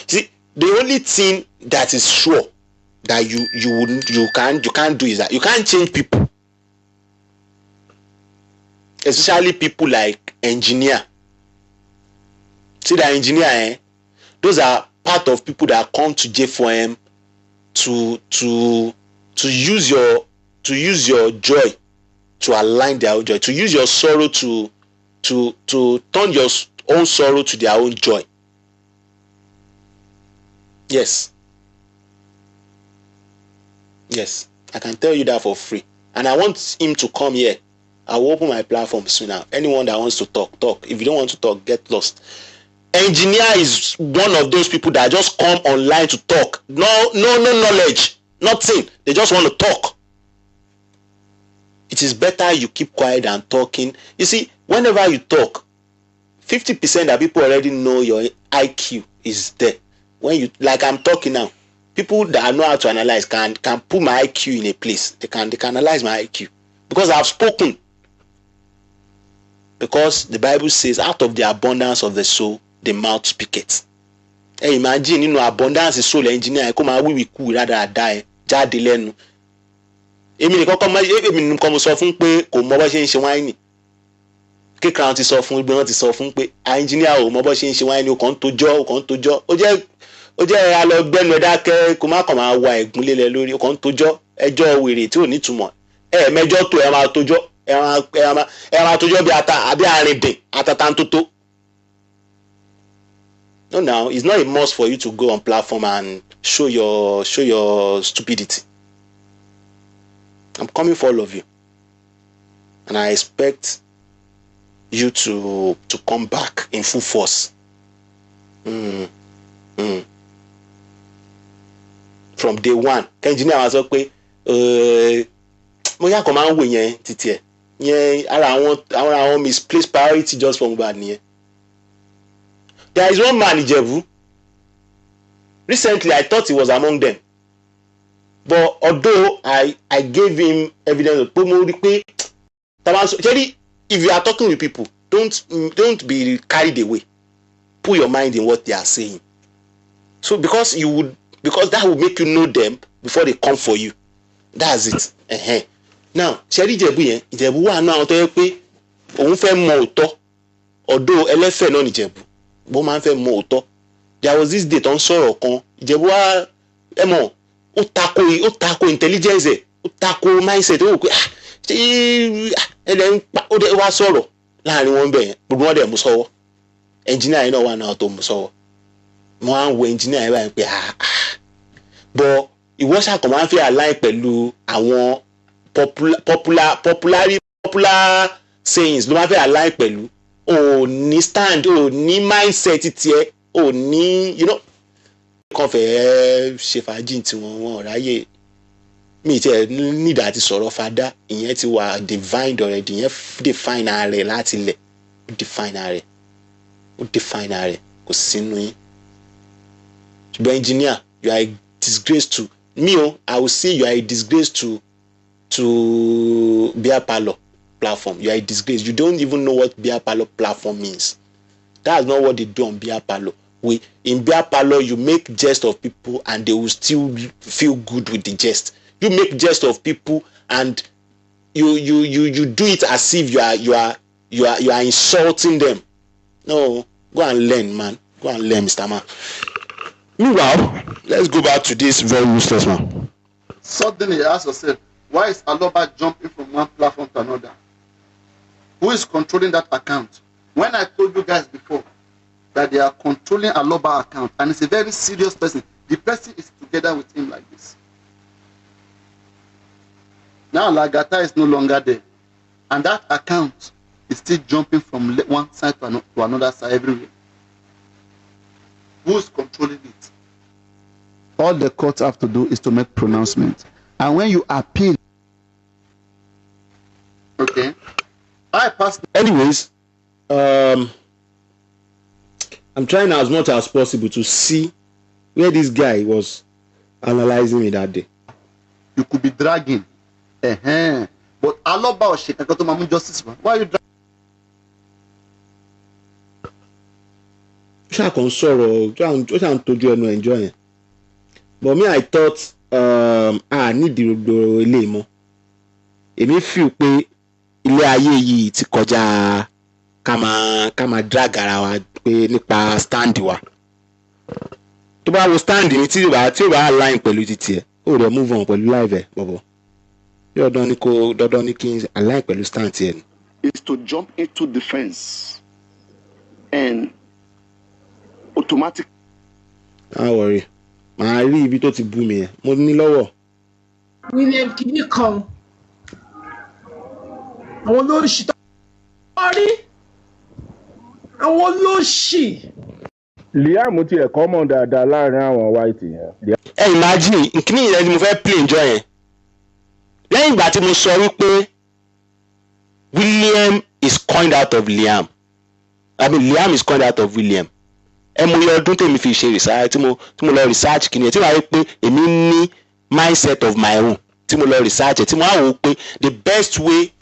See, the only thing that is sure that you can't do is that you can't change people, especially people like engineer. See, the engineer, those are part of people that come to J4M to use your joy to align their own joy, to use your sorrow to turn your own sorrow to their own joy. Yes, I can tell you that for free, and I want him to come here. I will open my platform soon now. Anyone that wants to talk. If you don't want to talk, get lost. Engineer is one of those people that just come online to talk. No knowledge, nothing. They just want to talk. It is better you keep quiet than talking. You see, whenever you talk, 50% of people already know your IQ is there. When you, like I'm talking now, people that know how to analyze can put my IQ in a place. They can analyze my IQ because I've spoken. Because the Bible says, out of the abundance of the soul, the mouth speaketh. Hey, imagine, abundance is soul engineer. Come on, we cool rather die. Jáde lẹ́nu. Èmi nìkan kọ́ mo sọ fún pé kò mọ bó ṣe ń ṣe wáìnì. Kékeré ti sọ fún ibi wọn ti sọ fún pé engineer ò mọ bó ṣe ń ṣe wáìnì, ó kàn tójọ́. Ó jẹ́ alọ́gbẹ́nu ẹ̀dákẹ́ kó má kàn máa wa ẹ̀gún lélẹ̀ lórí, ó kàn tójọ́ ẹjọ́ wèrè tí ò ní túmọ̀. Mẹ́jọ tó ẹ máa tójọ́. Ẹ máa tójọ́ bí àbí àrìndìn àtàtàntótó. No, now it's not a must for you to go on platform and show your stupidity. I'm coming for all of you, and I expect you to come back in full force. From day one. Engineer was okay. Mo yà kọ́ máa ń wò yẹn títí ẹ̀ yẹn ara àwọn misplaced priority just from bad nìyẹn. There is one man in Ìjẹ̀bú. Recently, I thought he was among them. But although I gave him evidence, if you are talking with people, don't be carried away. Put your mind in what they are saying. So because that will make you know them before they come for you. That's it. Now, Sherry Ìjẹ̀bú wà náà àwọn tó yẹ pé òun fẹ́ mọ òótọ́. Although ẹlẹ́fẹ̀ náà ní Ìjẹ̀bú. Bó máa ń fẹ́ mọ òótọ́. There was this day tó ń sọ̀rọ̀ kan. Ìjẹ̀bú wá mọ̀ ó tako intelligence ẹ̀, ó tako mindset ó wò pé ó dẹ̀ wá sọ̀rọ̀ láàrin wọn bẹ́ẹ̀ yẹn. Gbogbo wọn dẹ̀ mú sọ́wọ́. Engineer yẹn náà wà náà tó mú sọ́wọ́. Mo á ń wo engineer yẹn báyìí pé but ìwọ ṣàkàn máa ń fi align pẹ̀lú àwọn popular sayings ló máa ń fi align pẹ̀lú. O ní stand, o ní mindset tiẹ̀, o ní kàn fẹ́ ṣe fàájì tí wọ́n ráyè. Mi tí ẹ need àti sọ̀rọ̀ fada ìyẹn ti wà divine already, ìyẹn define ààrẹ láti ilẹ̀, ó define ààrẹ kò sínú yín. Ṣùgbọ́n engineer, you are a disgrace to me. I will say you are a disgrace to beer parlor platform. You are a disgrace. You don't even know what beer parlor platform means. That's not what they do on beer parlor. In beer parlor, you make jest of people and they will still feel good with the jest. You make jest of people and you do it as if you are insulting them. No, go and learn, man. Go and learn, Mr. Man. Meanwhile, let's go back to this very useless man. Suddenly, you ask yourself, why is Aloba jumping from one platform to another? Who is controlling that account? When I told you guys before that they are controlling Aloba account, and it's a very serious person, the person is together with him like this. Now Lagata is no longer there, and that account is still jumping from one side to another side everywhere. Who's controlling it? All the courts have to do is to make pronouncement, and when you appeal, okay, I passed. Anyways, I'm trying as much as possible to see where this guy was analyzing me that day. You could be dragging, but Aloba or Shekakato justice. Why are you dragging? ṣàkàn sọ̀rọ̀ ó ṣàn tójú ẹnu ẹ̀jọ́ yẹn but me I thought nídìí gbogbo ilé mọ́ èmi feel pé ilé ayé yìí ti kọjá ká máa drag ara wa pé nípa stand wa tó bá wo stand ní tí ó bá align pẹ̀lú títí ẹ̀ ó rẹ̀ move on pẹ̀lú live ẹ̀ bọ̀bọ̀ bí dandan ní kí n align pẹ̀lú stand tiẹ̀ ni. Is to jump into defense and automatic. Don't worry màá rí ibi tó ti bú mi yẹn mo ní lọ́wọ́. William kìíní kan àwọn olóṣì tó rí àwọn olóṣì. Liam ti ẹ̀kọ́ mọ̀ dáadáa láàrin àwọn white yẹn. Ẹ imagine nkíní yẹn ni mo fẹ́ play njọ́ yẹn lẹ́yìn ìgbà tí mo sọ wípé William is coined out of Liam Liam is coined out of William ẹ mo yẹ ọdún tèmi fi ṣe research tí mo lọ research kìíní tí wàá rí pé èmi ní mindset of my own tí mo lọ research tí mo á wò ó pé the best way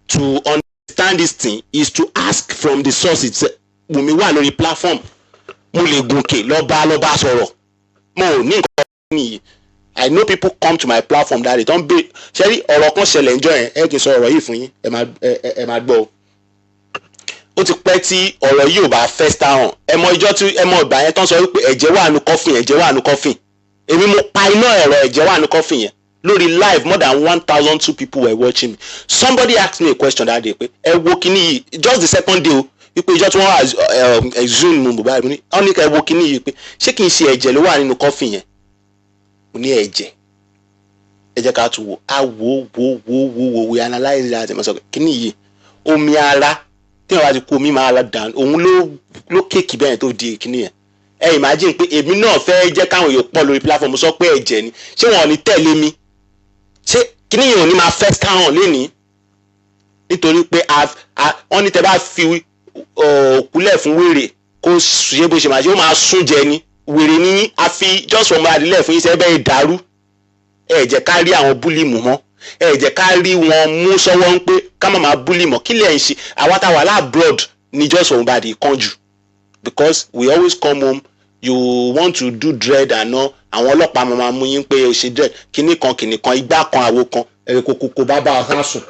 to understand this thing is to ask from the source itself. Wùmí wà lórí platform mo lè gòkè lọ́ba sọ̀rọ̀ mo ò ní nǹkan nìyí I know people come to my platform that they don be ṣẹ́rí ọ̀rọ̀ kan ṣẹlẹ̀ ńjọ́ yẹn ẹ kì í sọ ọ̀rọ̀ yìí fún yín ẹ máa gbọ́ o. Ó ti pẹ́ tí ọ̀rọ̀ yìí ò bá fẹ́sta hàn ẹ mọ ìgbà yẹn tán sọ wípé ẹ̀jẹ̀ wà nù kọ́fìn èmi mo pa iná ẹ̀rọ ẹ̀jẹ̀ wà nù kọ́fìn yẹn lórí live more than 1,002 people were watching me. Somebody asked me a question that day pé ẹ wo kíní yìí just the second day o wípé ìjọ tí wọ́n zoom mu mobile ní wọ́n ní ká ẹ wo kíní yìí pé ṣé kìí ṣe ẹ̀jẹ̀ ló wà nínú kọ́fìn yẹn mo ní ẹ̀jẹ̀ ká tún wò á wò we analyze that ẹ̀ mọ̀ sọ kíní yìí omi ara tí wọ́n bá ti kó omi máa la dànù òun ló kéèkì bẹ́ẹ̀ tó di kíní yẹn ẹ imagine pé èmi náà fẹ́ jẹ́ káwọn èèyàn pọ̀ lórí platform sọ pé ẹ̀jẹ̀ ni ṣé wọn ò ní tẹ̀lé mi ṣé kíní yẹn ò ní máa fẹ́ káwọn lénìí nítorí pé wọ́n ní tẹ́ bá fi òkúlẹ̀ fún wèrè kó ṣe bó ṣe máa ṣe ó máa sún jẹ ni wèrè ní a fi just from adilẹ̀ fún iṣẹ́ bẹ́ẹ̀ dàrú ẹ jẹ́ ká rí àwọn búlì mú mọ́ ẹ jẹ́ ká rí wọn mú sọ́wọ́ ń pé ká má máa búlì mọ́ kí lẹ̀ ń ṣe àwa tá wà láàbroad ní just from bad kan jù because we always come home you want to do dread and all àwọn ọlọ́pàá máa mú yín pé o ṣe dread kíní kan igbá kan àwo kan ẹ̀rẹ̀ kòkòkò bá bá ọ̀hán sùn.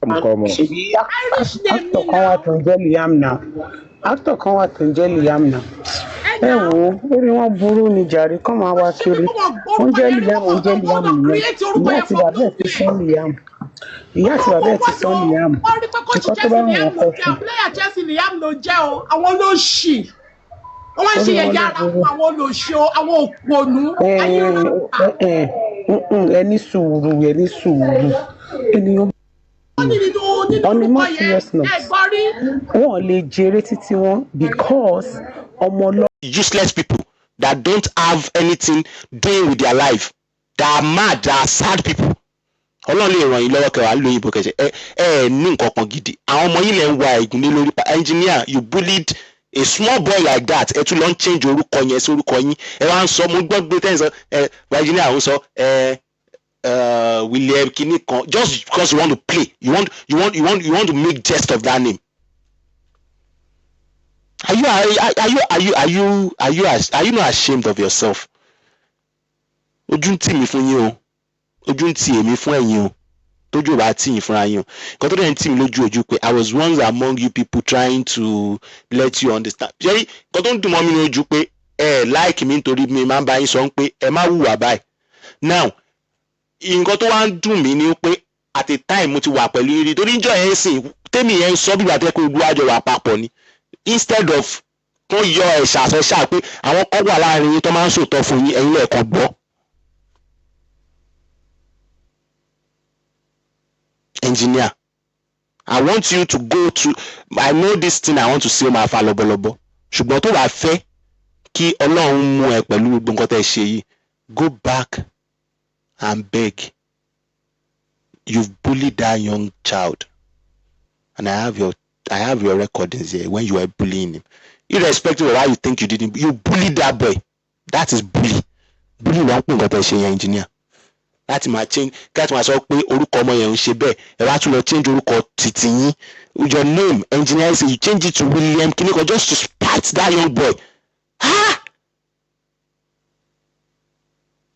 ṣèbí actor kan wà tó ń jẹ́ Liam náà ẹ wò ó orí wọn burú ni jàre kọ́ máa wá kiri wọ́n jẹ́ Liam nìyẹn ìyá àti bàbá ẹ̀ ti sọ Liam nǹkan tó bá wọn kọ fún. player Chelsea Liam ló jẹ́ o àwọn olóṣì wọ́n wá ṣe ẹ̀yà ara fún àwọn olóṣì o àwọn òpònú. ẹni sùúrù ènìyàn on a more serious note wọn lè jèrè títí wọn because ọmọ useless people that don't have anything doing with their life that are mad that are sad people Ọlọ́run lè ràn yín lọ́wọ́ kẹwàá lóyìnbó kẹsẹ̀ ẹ ní nǹkan kan gidi àwọn ọmọ yìí lè ń wa ìgúnlé lórí engineer you bullied a small boy like that ẹ tún lọ ń change orúkọ yẹn sí orúkọ yín ẹ wá ń sọ mo gbọ́ gbé tẹ́sán engineer ń sọ William kini kan just because you want to play you want to make jest of that name. Are you not ashamed of yourself? Ojú ń tì mí fún yín o ojú ń tì èmi fún ẹ̀yin o tójú ò bá tì yín fúnra yín o nǹkan tó dẹ̀ ń tì mí lójú ojú pé I was once among you people trying to let you understand. ṣé nǹkan tó ń dùn mọ́ mi lójú pé ẹ láìkì mi nítorí mi máa ń bá yín sọ pé ẹ má hùwà báyìí now nǹkan tó wá ń dùn mí ni pé at a time mo ti wà pẹ̀lú yín rí torí ìjọ yẹn sìn tèmi yẹn ń sọ bí wàá tẹ́kọ̀ ogun àjọ wà papọ̀ ni instead of kó yọ ẹ̀ṣà àṣẹṣà pé àwọn kan wà láàrin yín tó máa ń sòótọ́ fún yín ẹ̀yin lẹ́ẹ̀kan gbọ́. Engineer I want you to go to, I know this thing I want to see my fa lọ́bọ̀lọ́bọ̀ ṣùgbọ́n tó bá fẹ́ kí Ọlọ́run mú ẹ pẹ̀lú gbogbo nǹkan tẹ́ ṣe yìí, go back and beg. You've bullied that young child, and I have your recordings here when you were bullying him. Irrespective of how you think you didn't, you bullied that boy. That is bully. Bully won't put nǹkan tẹ́ ṣe yẹn engineer. Láti máa change, káàtì máa sọ pé orúkọ ọmọ yẹn ń ṣe bẹ́ẹ̀, ẹ wá tún lọ change orúkọ títí yín. With your name, engineer say you change it to William Kiniko just to spite that young boy. Ah!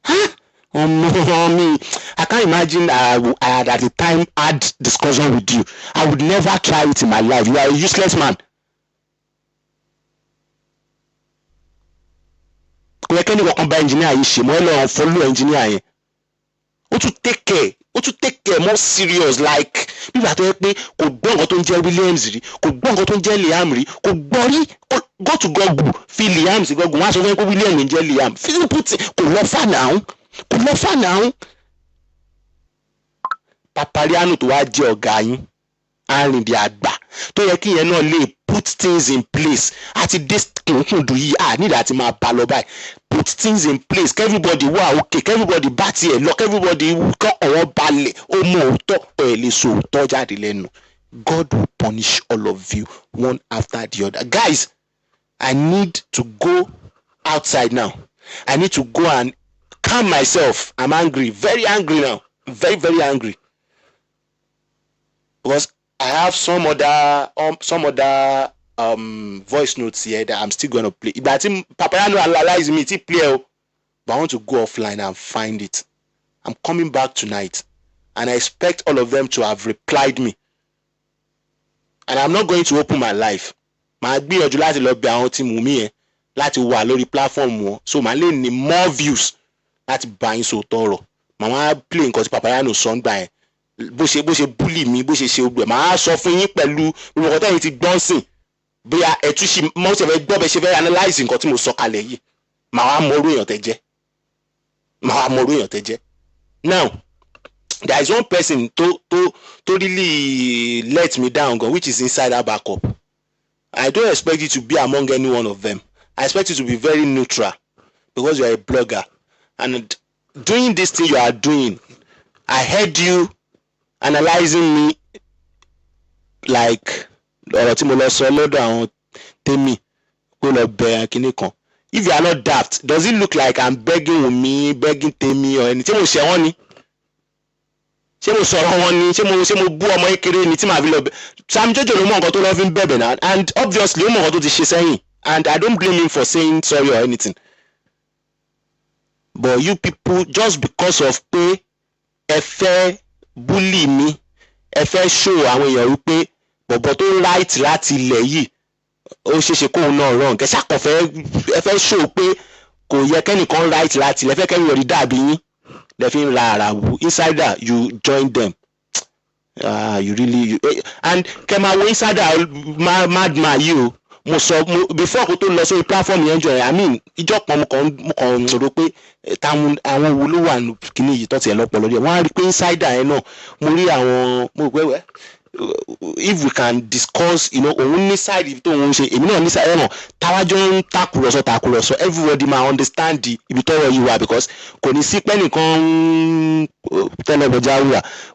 Huh? Me, I can't imagine I had at the time had discussion with you. I would never try it in my life. You are a useless man. Kò can you come by engineer yìí ṣe mọ́ ẹ lọ follow engineer yẹn. Ó tún take care more serious like bí bàtọ́ yẹ pé kò gbọ́ nǹkan tó ń jẹ́ Williams rí, kò gbọ́ nǹkan tó ń jẹ́ Liam rí, kò gbọ́ rí, go to Google fi Liam sí Google, wọ́n á sọ fún ẹ pé William ń jẹ́ Liam. Fílẹ̀ put kò lọ fà náà. Kò lọ fà náà. Papariano tó wá jẹ́ ọ̀gá yín arìndí àgbà tó yẹ kí yẹn náà lè put things in place àti this kùnkùndù yìí nídìí àti máa bá lọ báyìí. Put things in place, everybody wà okay, everybody bá tiẹ̀ lọ, everybody kọ́ ọ̀rọ̀ balẹ̀, ó mọ òótọ́ ẹ̀ lè so òótọ́ jáde lẹ́nu. God will punish all of you one after the other. Guys, I need to go outside now. I need to go and calm myself. I'm angry, very angry now, very, very angry. Because I have some other voice notes here that I'm still going to play. But I think Papariano analyze me, play, but I want to go offline and find it. I'm coming back tonight, and I expect all of them to have replied me. And I'm not going to open my life. Màá gbìyànjú láti lọ bẹ̀ àwọn tí mú mi yẹn láti wà lórí platform wọn, so màá lè ní more views láti bá yín sọ tọrọ. Màá play nǹkan tí Papariano sọ ń gbà yẹn. Bó ṣe bully mi, bó ṣe ogbẹ, màá sọ fún yín pẹ̀lú gbogbo nǹkan tẹ́yin ti gbọ́n sìn. Bóyá ẹ̀tú ṣe mọ́ ṣe fẹ́ gbọ́ bẹ́ẹ̀ ṣe fẹ́ analyse nǹkan tí mo sọ kalẹ̀ yìí. Màá wá mọ orú èèyàn tẹ́ jẹ́. Now, there is one person to really let me down, which is Insider Backup. I don't expect you to be among any one of them. I expect you to be very neutral because you are a blogger. And doing this thing you are doing, I heard you analyzing me like ọ̀rọ̀ tí mo lọ sọ lọ́dọ̀ àwọn tèmi kó lọ bẹ kíní kan. If you are not daft, does it look like I'm begging Wunmi, begging Temi or anything? Ṣé mo ṣe wọ́n ni? Ṣé mo sọ̀rọ̀ wọn ni? Ṣé mo bú ọmọ kékeré ni tí màá fi lọ bẹ? Sam Jojo ló mọ nǹkan tó lọ fi ń bẹ̀bẹ̀ náà, and obviously ó mọ nǹkan tó ti ṣe sẹ́yìn, and I don't blame him for saying sorry or anything. But you people, just because of pé ẹ fẹ́ bully mi, ẹ fẹ́ show àwọn èèyàn wípé bọ̀bọ̀ tó right láti ilẹ̀ yìí ó ṣeéṣe kóun náà wrong, ẹ fẹ́ show pé kò yẹ kẹ́nìkan right láti ilẹ̀, ẹ fẹ́ kẹ́ni yọrí dàbí yín lẹ fi ń ra ara wù. Insider, you join them. You really and kẹ́mà wo Insider madman yìí o. Mo sọ before kó tó lọ sórí platform yẹn jọ, I mean ìjọ kan mo kàn rò pé táwọn àwọn wo ló wà kíní yìí tó tiẹ̀ lọ́pọ̀ lórí ẹ̀. Wọ́n á rí pé Insider yẹn náà mo rí àwọn mo rò pé if we can discuss, òun ní side ibi tó òun ṣe, èmi náà ní side náà, táwájọ́ ń takùrọ̀sọ everybody ma understand ibi tọ́rọ̀ yìí wà, because kò ní sí pé nìkan tẹ́lẹ̀bọ̀já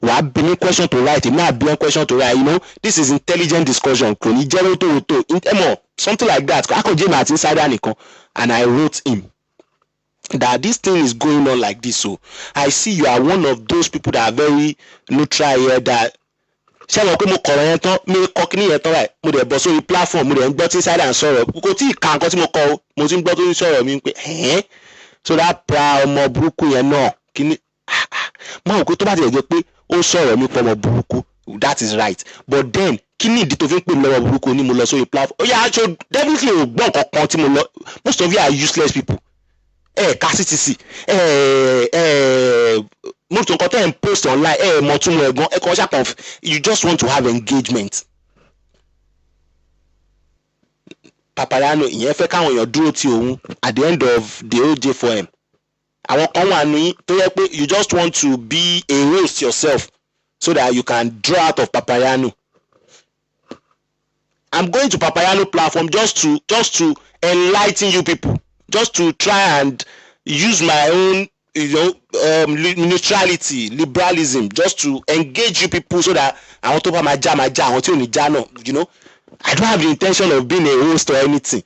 wà á bí ní question to write, èmi náà bí ní question to write. This is intelligent discussion, kò ní jẹ́ wótòwótò something like that. Akọ̀jẹ́ mi àti Insider nìkan, and I wrote him that this thing is going on like this. So I see you are one of those people that are very neutral here, that ṣé àwọn pé mo kọ̀rọ̀ yẹn tán, mi kọ́ kíní yẹn tán báyìí, mo dẹ̀ bọ́ sórí platform, mo dẹ̀ ń gbọ́ tí Insider ń sọ̀rọ̀, kò tí ì ka nǹkan tí mo kọ o, mo ti ń gbọ́ tó ń sọ̀rọ̀ mi pé so that Prah ọmọ burúkú yẹn náà kíní máa wò pé tó bá ti lè jẹ́ pé ó sọ̀rọ̀ mi pọ̀ ọmọ burúkú, that is right, but then kíní ìdí tó fi ń pè mí lọ́wọ́ burúkú ni mo lọ sórí platform. Ó yà aṣọ definitely ò gbọ́ nǹkan kan tí mo lọ. Most of you are useless people. CTC most of the post online you just want to have engagement. Papariano ìyẹn fẹ́ káwọn èèyàn dúró ti òun at the end of the OJ for him. Àwọn kan wà ní tó yẹ pé you just want to be a roast yourself so that you can draw out of Papariano. I'm going to Papariano platform just to enlighten you people, just to try and use my own, neutrality, liberalism, just to engage you people so that I want to have my jam, I want to I don't have the intention of being a host or anything.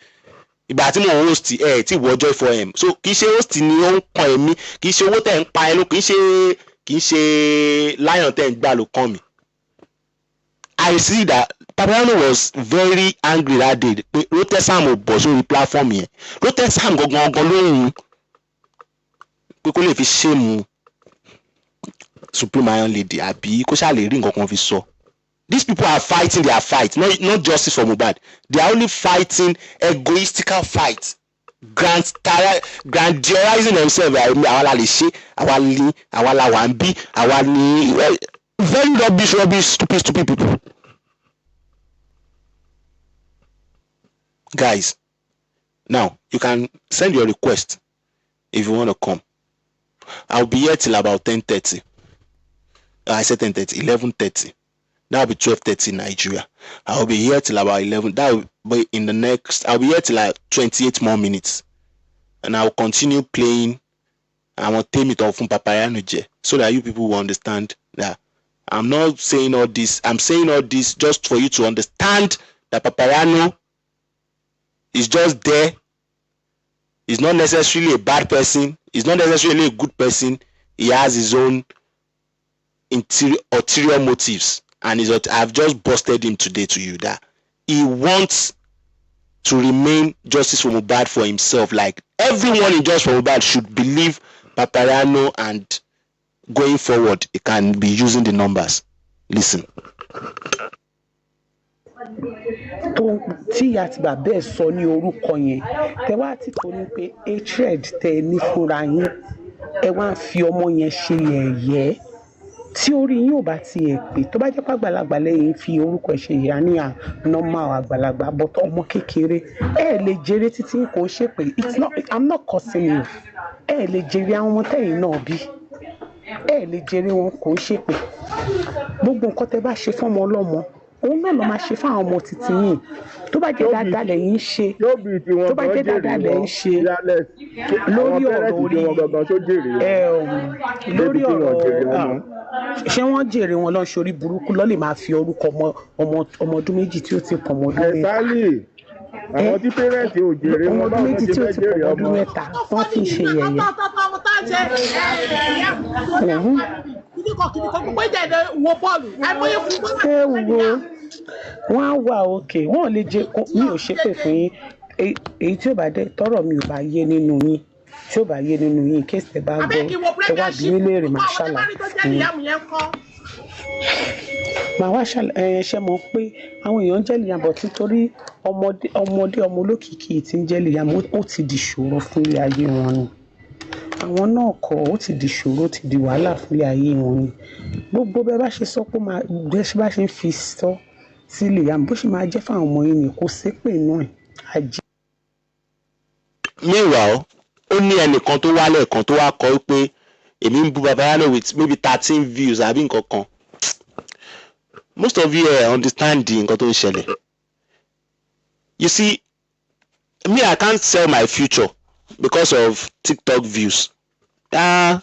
Ìgbà tí mo host tí wọ Joy for him, so kì í ṣe host ni ó ń kan èmi, kì í ṣe owó tẹ̀ ń pa ẹ ló, kì í ṣe lion tẹ̀ ń gbà ló kàn mí. I see that Papariano was very angry that day. Rotesam ò bọ̀ sórí platform yẹn. Rotesam gangan lóhùn pé kó lè fi ṣéèmù Supreme Iron Lady àbí kó ṣáà lè rí nǹkan kan fi sọ. These people are fighting their fight, not justice for Mohbad. They are only fighting egoistical fight, grandiorizing themselves. Àwa la lè ṣe, àwa la wà ń bí, àwa ni very rubbish, stupid people. Guys, now you can send your request if you want to come. I'll be here till about 10:30. I said 10:30, 11:30. That'll be 12:30 in Nigeria. I'll be here till about 11. That'll be I'll be here till like 28 more minutes. And I'll continue playing. I will take it off from Papariano so that you people will understand that I'm not saying all this. I'm saying all this just for you to understand that Papariano is just there. He's not necessarily a bad person. He's not necessarily a good person. He has his own ulterior motives. And I've just busted him today to you that he wants to remain justice for Mohbad for himself. Like everyone in Justice for Mohbad should believe Papariano, and going forward, he can be using the numbers. Listen. Tí àti bàbá ẹ̀ sọ ní orúkọ yẹn tẹ wá ti tó ní pé hatred tẹ ní fúnra yín ẹ wá ń fi ọmọ yẹn ṣe yẹ̀yẹ́ tí orí yín ò bá tiẹ̀ pé tó bá jẹ́ pé àgbàlagbà lẹ́yìn fi orúkọ ẹ̀ ṣe yẹ̀yẹ́ ní normal àgbàlagbà bọ́tọ̀ ọmọ kékeré ẹ lè jèrè títí kò ṣe pé I'm not cursing you ẹ lè jèrè àwọn ọmọ tẹ̀yìn náà bí ẹ lè jèrè wọn kò ṣe pé gbogbo nǹkan tẹ bá ṣe fọ́mọ ọlọ́mọ òun náà ló máa ṣe fún àwọn ọmọ títí yìí tó bá jẹ́ dáadáa lẹ́yìn ṣe tó bá jẹ́ dáadáa lẹ́yìn ṣe lórí ọ̀rọ̀ orí lórí ọ̀rọ̀ ṣé wọ́n jèrè wọn lọ́n ṣorí burúkú lọ́ lè máa fi orúkọ ọmọ ọdún méjì tí ó ti pọ̀ ọmọ ọdún mẹ́ta àwọn tí pẹ́rẹ́ǹtì ò jèrè ọmọ ọdún méjì tí ó ti pọ̀ ọmọ ọdún mẹ́ta wọ́n fi ṣe yẹ̀yẹ́. Wọ́n á wà òkè wọ́n lè jẹ́ mi ò ṣépè fún yín èyí tí ó bá dé tọ́rọ̀ mi ò bá yé nínú yín tí ó bá yé nínú yín kí ẹsẹ̀ bá gbọ́ ẹ wá bí mi léèrè máa ṣàlàyé fún yín. Màá wá ṣàlàyé ṣe mọ̀ pé àwọn èèyàn ń jẹ́ Liam bọ̀ títorí ọmọ olókìkí tí ń jẹ́ Liam ó ti di ṣòro fún ilé ayé wọn ni àwọn náà kọ́ ó ti di ṣòro ó ti di wàhálà fún ilé ayé wọn ni gbogbo bẹ́ẹ̀ bá ṣe sọ pé bẹ́ẹ̀ bá ṣe ń fi sọ sí Liam bó ṣe máa jẹ́ fáwọn ọmọ yìí ni kò ṣépè náà àjẹ́. Meanwhile ó ní ẹnìkan tó wálẹ̀ kan tó wá kọ pé èmi ń bú Papariano with maybe 13 views àbí nǹkan kan. Most of you understand the nǹkan tó ń ṣẹlẹ̀. You see, me I can't sell my future because of TikTok views. I'm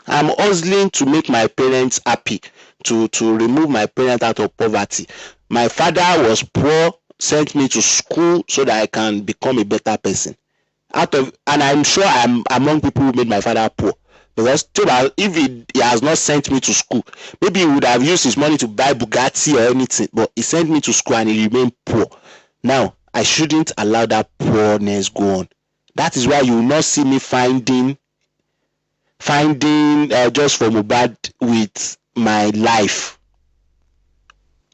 hustling to make my parents happy, to remove my parents out of poverty. My father was poor, sent me to school so that I can become a better person. And I'm sure I'm among people who made my father poor. Because if he has not sent me to school, maybe he would have used his money to buy Bugatti or anything. But he sent me to school and he remained poor. Now, I shouldn't allow that poorness go on. That is why you will not see me finding just for Mohbad with my life.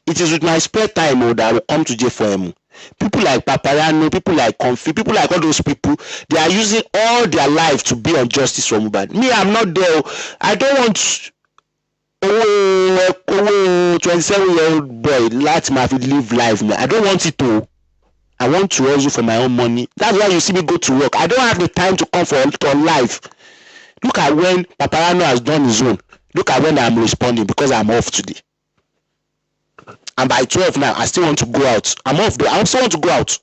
It is with my spare time that I will come to jail for him. People like Papariano, people like Comfy, people like all those people, they are using all their life to be on justice for Mohbad. Me, I'm not there. I don't want 27-year-old boy let me live life. I don't want it to. I want to hustle for my own money. That's why you see me go to work. I don't have the time to come for life. Look at when Papariano has done his own. Look at when I'm responding because I'm off today. and by 12 now, I still want to go out. I'm off there. I still want to go out.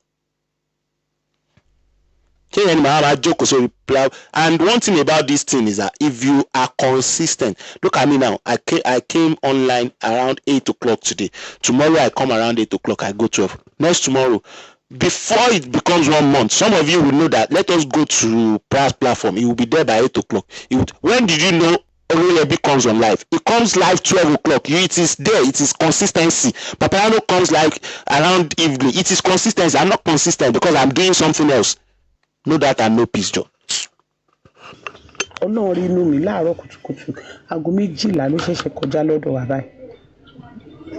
And one thing about this thing is that if you are consistent, look at me now. I came online around 8 o'clock today. Tomorrow I come around 8 o'clock. I go 12. Next tomorrow, before it becomes 1 month, some of you will know that. Let us go to Prah's platform. It will be there by 8 o'clock. When did you know Oluyebi comes on live? It comes live 12 o'clock. It is there. It is consistency. Papariano comes like around evening. It is consistency. I'm not consistent because I'm doing something else. No that and no peace, John. Ọlọ́run rí inú mi láàárọ̀ kùtùkùtù aago 12 ló ṣẹ̀ṣẹ̀ kọjá lọ́dọ̀ wa báyìí.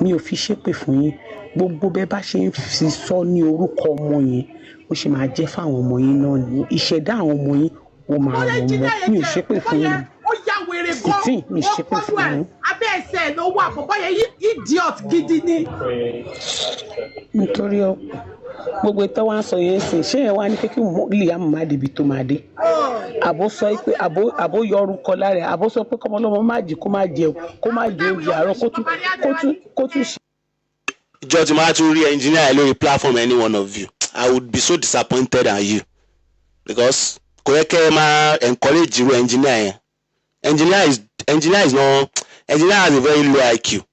Mi ò fi ṣépè fún yín. Gbogbo bẹ́ẹ̀ bá ṣe ń fi sọ ní orúkọ ọmọ yẹn, ó ṣe máa jẹ́ fáwọn ọmọ yín náà ní. Ìṣẹ̀dá àwọn ọmọ yín ó máa rọ̀ mọ́. Mi ò ṣépè fún yín. Ó yá wèrè gan. Ìtì mi ṣépè fún yín. Abẹ́ ẹsẹ̀ ló wà bọ̀bọ́ yẹn idiot gidi ni. Nítorí gbogbo ìtọ́ wa ń sọ yẹn sìn ṣé ẹ wá ní pé kí Liam má débi tó máa dé. Àbó sọ pé àbó yọ orúkọ lára ẹ̀, àbó sọ pé kọ́mọlọ́mọ má jí kó má jẹ oúnjẹ àárọ̀ kó tún ṣe. George Maturi, engineer lórí platform, any one of you, I would be so disappointed at you because Koreke ma encourage you engineer. Engineer has a very low IQ.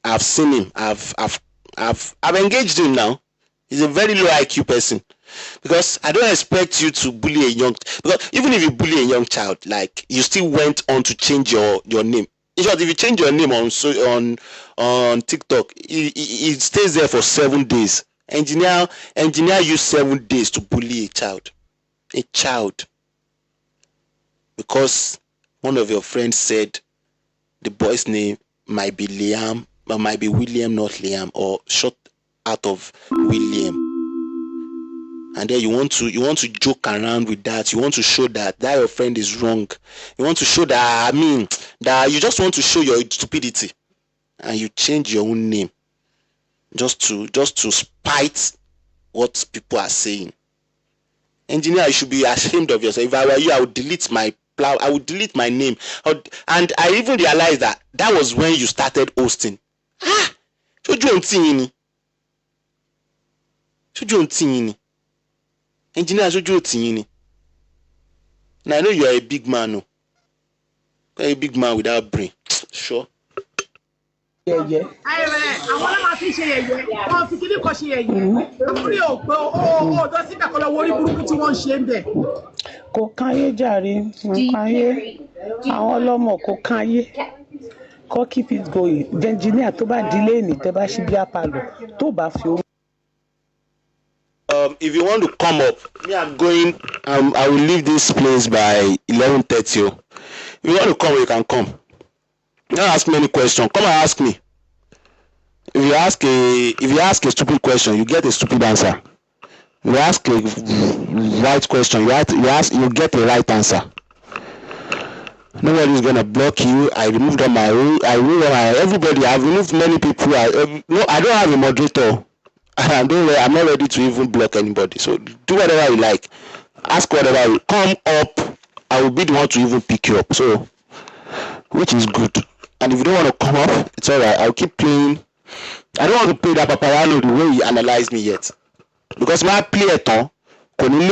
I've seen him. I've engaged him now. He's a very low IQ person. Because I don't expect you to bully a young, because even if you bully a young child, like you still went on to change your name. In short, if you change your name on TikTok, it stays there for 7 days. Engineer used 7 days to bully a child, because one of your friends said the boy's name might be Liam, but might be William, not Liam, or short out of William. And then you want to joke around with that. You want to show that your friend is wrong. You want to show that that you just want to show your stupidity, and you change your own name just to spite what people are saying. Engineer, you should be ashamed of yourself. If I were you, I would delete my name. And I even realized that was when you started hosting. Engineer, now I know you are a big man. No? A big man without brain. Sure. Àwọn ọlọ́mọ àti ṣe yẹ̀yẹ́ wọ́n fi kíní kan ṣe yẹ̀yẹ́ lórí òpó ọ̀dọ́ síbẹ̀ kọ́ lọ́wọ́ orí burúkú tí wọ́n ń ṣe ń bẹ̀. Kò káyé jàre, káyé àwọn ọlọ́mọ kò káyé kọ́ keep it going. Engineer tó bá dílé ní tẹ́ bá ṣí bí apalọ̀ tó bá fi owó. If you want to come up, me I'm going. I will leave this place by 11:30. If you want to come, you can come. Don't ask me any question. Come and ask me. If you ask a stupid question, you get a stupid answer. If you ask a right question, you get a right answer. Nobody is gonna block you. I removed all my rule. Everybody. I've removed many people. I don't have a moderator. I'm not ready to even block anybody. So do whatever you like. Ask whatever you come up. I will be the one to even pick you up. So, which is good. And if you don't want to come up, it's alright. I'll keep playing. I don't want to play that papariano the way he analyzed me yet. Because my play it on, ẹni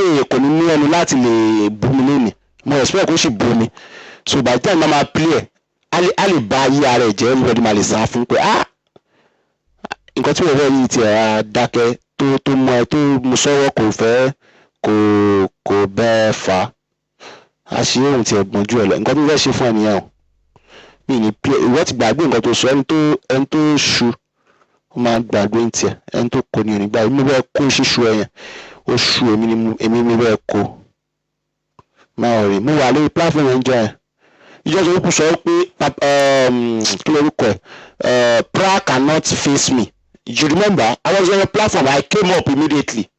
láti lè bú mi lónìí. Mo expect kó sì bú mi. So by the time I'm play, a lè bá ayé ara ẹ̀ jẹ́, everybody máa lè sá fún pé nǹkan tí mo fẹ́ yìí ti dákẹ́ tó mú sọ́wọ́ kò bẹ́ẹ̀ fà á ṣe ohun tí ẹ̀gbọ́n jù ẹ̀ lọ. Nǹkan tó fẹ́ ṣe fún ẹnìyẹn o. Mi ní play ìwọ ti gbàgbé nǹkan tó sọ ẹni tó ṣu ó máa gbàgbé ní tiẹ̀, ẹni tó kò ní ìrìngbà èmi bẹ́ẹ̀ kó ṣíṣu ẹ̀yẹn ó ṣu èmi bẹ́ẹ̀ kó máa rí mo wà lórí platform ẹ̀ ń jẹ́ ẹ̀ ìjọba ìlú sọ pé kí lórúkọ ẹ̀ Prah cannot face me. You remember I was on your platform, I came up immediately.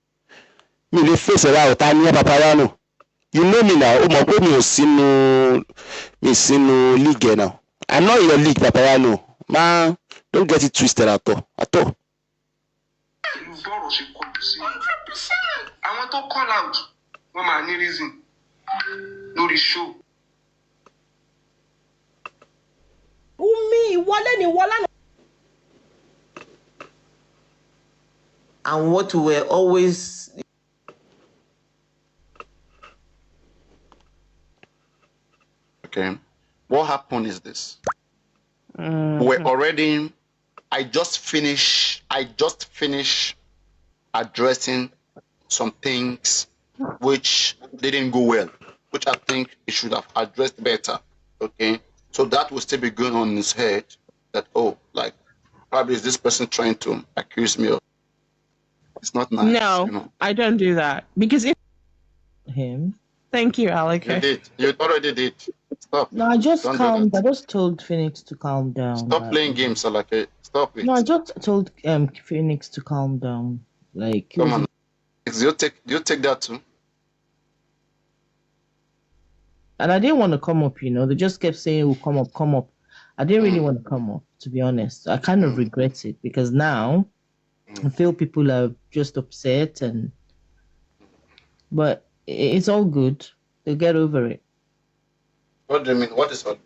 Mi lè face ẹ̀rọ àwòtá ní papariano. You know me now. O mọ̀ pé mi sínú league ẹ̀ now. I'm not in your league, papariano. Man, don't get it twisted at all. Bọ́ọ̀rọ̀ ṣe kọjú sí. Àwọn tó call out, wọ́n máa ní reason lórí show. Umi ìwọlé ni wọlá náà. and what we were always Okay. What happened is this. We're already I just finished addressing some things which didn't go well, which I think he should have addressed better. Okay. So that will still be going on in his head that, oh, like probably is this person trying to accuse me of. It's not nice. No, you know. I don't do that because if him. Thank you, Alec. You did. You already did. Stop. No, I just Don't do calmed. I that. just told Phoenix to calm down. Stop playing games, Alake. Stop it. No, I just told Phoenix to calm down. Like, Come on. You take that too. and I didn't want to come up. They just kept saying, "Oh, come up, come up." I didn't really want to come up, to be honest. I kind of regret it because now I feel people are just upset, but it's all good. They'll get over it. What do you mean? What is what?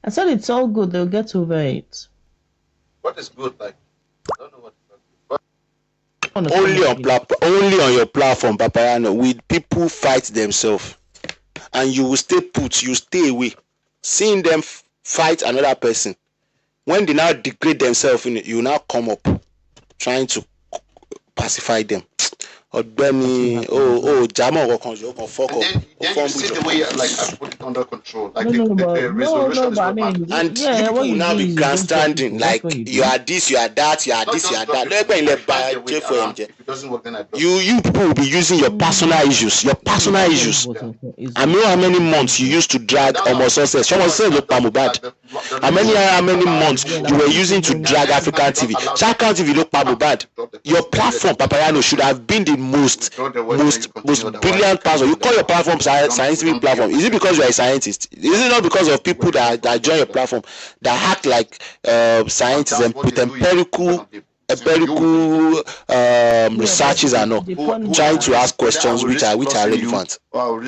I said it's all good. They'll get over it. What is good? Like, I don't know what. Only on your platform, papariano, will people fight themselves, and you will stay put. You stay away, seeing them fight another person. When they now degrade themselves, you now come up, trying to pacify them. Ọ̀gbẹ́ni, jamo kan fuck up. Then you see the way like I put it under control. Like No, the resolution is but I not mean, bad. And yeah, people what will you now do be is you don't tell grandstanding, people. like That's what you you do. are this, you are that, you are this, you are that. Lẹ́gbẹ̀ẹ́ ilẹ̀ Find a bá way jẹ́ fún around. ẹ̀jẹ̀. If it doesn't work, then I drop You people will be using your personal issues. I mean, how many months you used to drag almost success? Someone said look Pamubad. How many months you were using to drag African TV? African TV look Pamubad. Your platform, Papariano, should have been the most brilliant platform. You call your platform scientific platform. Is it because you are a scientist? Is it not because of people that join your platform that act like scientists and with empirical researches and all, trying to ask questions which are relevant? But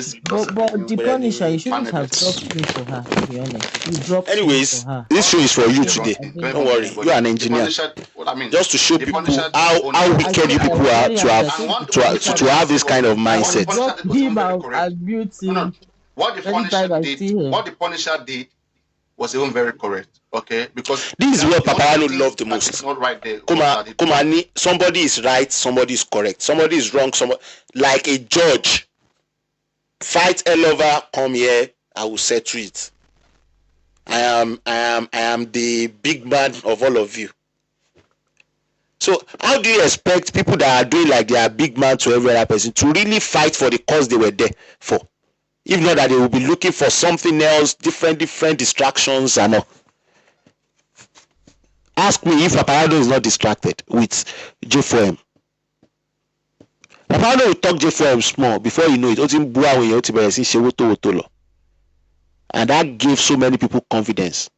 the Punisher, you shouldn't have dropped me for her, to be honest. You dropped Anyways, me for her. this show is for you today. Don't worry, you are an engineer. Just to show people how wicked you people are to have this kind of mindset. Drop him and mute him. What the Punisher did was even very correct. Okay, because this is what Papariano loved the most. It's not right there. Somebody is right, somebody is correct, somebody is wrong. Somebody, like a judge, fight a lover, come here, I will settle it. I am the big man of all of you. So how do you expect people that are doing like they are big man to every other person to really fight for the cause they were there for? If not that they will be looking for something else, different distractions and all. Ask me if Papariano is not distracted with J4M. Papariano will talk J4M small before you know it. And that gave so many people confidence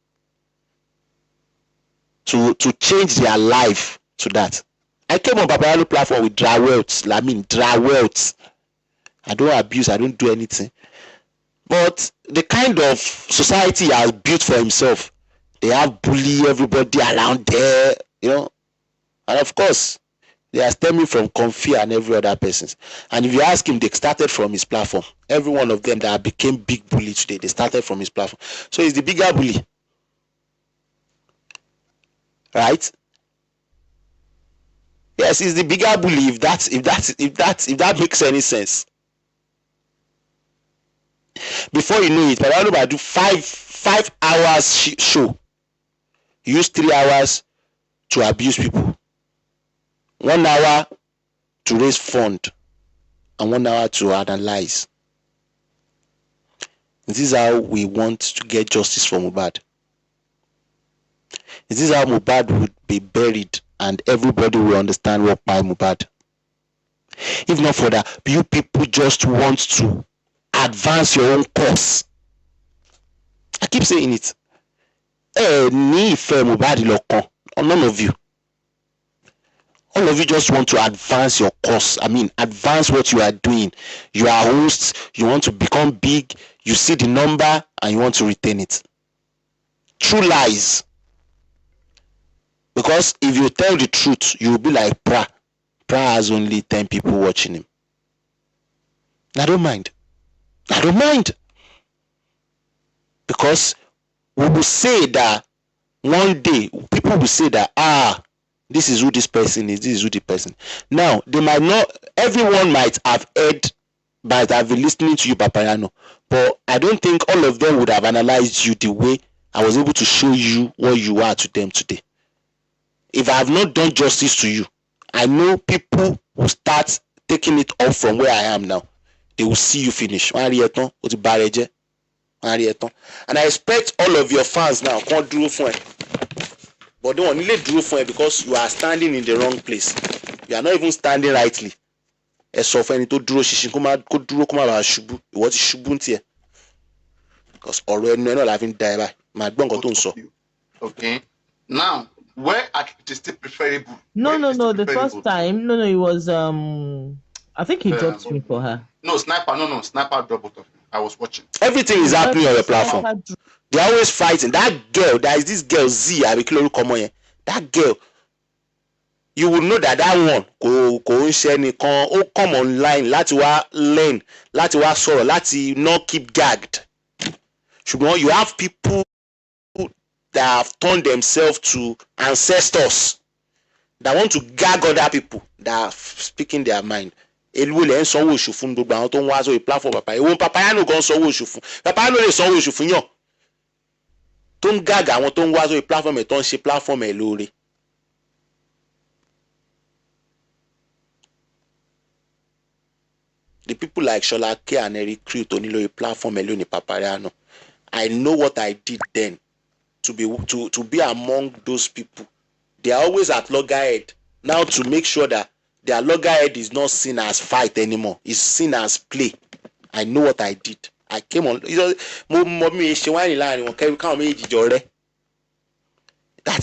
to change their life to that. I came on Papariano platform with dry wealth. Dry wealth. I don't abuse, I don't do anything. But the kind of society he has built for himself, they have bully everybody around there, and of course, they are stemming from Comfy and every other person. And if you ask him, they started from his platform. Every one of them that became big bully today, they started from his platform. So he's the bigger bully, right? Yes, he's the bigger bully. If that makes any sense. Before you know it, Papariano do 5 hours show. Use 3 hours to abuse people, 1 hour to raise fund, and 1 hour to analyze. This is how we want to get justice for Mohbad. This is how Mohbad would be buried and everybody will understand what by Mohbad. If not for that, you people just want to advance your own course. I keep saying it. None of you. All of you just want to advance your course. Advance what you are doing. You are hosts, you want to become big, you see the number and you want to retain it. True lies. Because if you tell the truth, you will be like Prah. Prah has only 10 people watching him. I don't mind. Because we will say that one day people will say that this is who this person is, this is who the person. Now they might not, everyone might have heard, might have been listening to you, Papariano, but I don't think all of them would have analyzed you the way I was able to show you what you are to them today. If I have not done justice to you, I know people will start taking it off from where I am now. They will see you finish. And I expect all of your fans now can't draw for it. But don't only draw for it because you are standing in the wrong place. You are not even standing rightly. Because already no having died. Okay. Now, where it is still preferable? No. The first time, it was I think he dropped me for her. No, Sniper. No, Sniper dropped off. I was watching. Everything is happening on your platform. They're always fighting. That girl, there is this girl Z. That girl, you will know that one come online. Láti wá learn, láti wá sọ̀rọ̀, láti not keep gagged. You have people that have turned themselves to ancestors that want to gag other people that are speaking their mind. Elwele sanwó oṣù fún gbogbo àwọn tó ń wá sórí platform papa. Ewon Papariano gan sanwó oṣù fún. Papariano lè sanwó oṣù fún yàn. Tó ń gag àwọn tó ń wá sórí platform ẹ̀ tó ń ṣe platform ẹ̀ lóore. The people like Shola K and Eric Crew tó ní lórí platform ẹ̀ lónìí Papariano. I know what I did then to be among those people. They are always at loggerhead now to make sure that their loggerhead is not seen as fight anymore. It's seen as play. I know what I did. I came on. That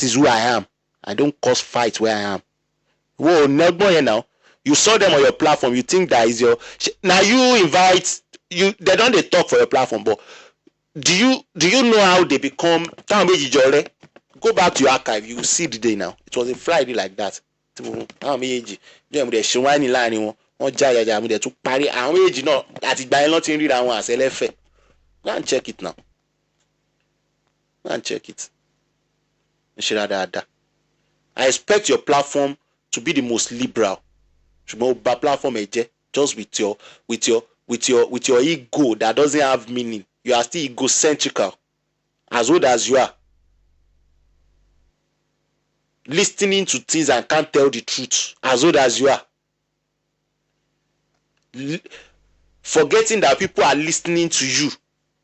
is who I am. I don't cause fight where I am. Whoa, not here now. You saw them on your platform. You think that is your. Now you invite you. They don't talk for your platform, but do you know how they become? Go back to your archive. You will see the day now. It was a Friday like that. Go and check it now. Go and check it. I expect your platform to be the most liberal. Platform just with your ego that doesn't have meaning. You are still egocentrical, as old as you are. Listening to things and can't tell the truth, as old as you are. Forgetting that people are listening to you,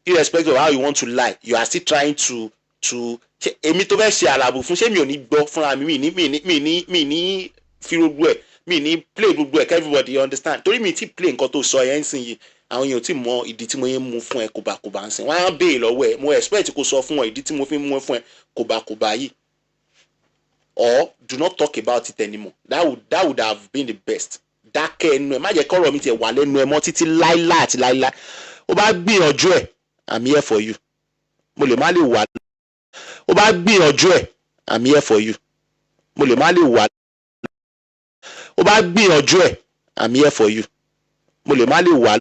irrespective of how you want to lie. You are still trying to play everybody understand. Torí mi ti play nǹkan tó sọ yẹn nsìn yìí. Àwọn èèyàn tí mọ ìdí tí mo yẹn mú fún ẹ kòbákòbá nsìn. Wọ́n á béè lọ́wọ́ ẹ. Mo expect kó sọ fún ẹ ìdí tí mo fi mú fún ẹ kòbákòbá yìí. Or do not talk about it anymore. That would have been the best. Dákẹ́ ẹnu ẹ. Má jẹ́ kọ́rọ̀ mi tiẹ̀ wà lẹ́nu ẹ mọ́ títí láíláí àti láíláí. Ó bá gbìyànjú ẹ̀, I'm here for you. Mo lè má lè wà. Ó bá gbìyànjú ẹ̀, I'm here for you. Mo lè má lè wà. Ó bá gbìyànjú ẹ̀, I'm here for you. Mo lè má lè wà.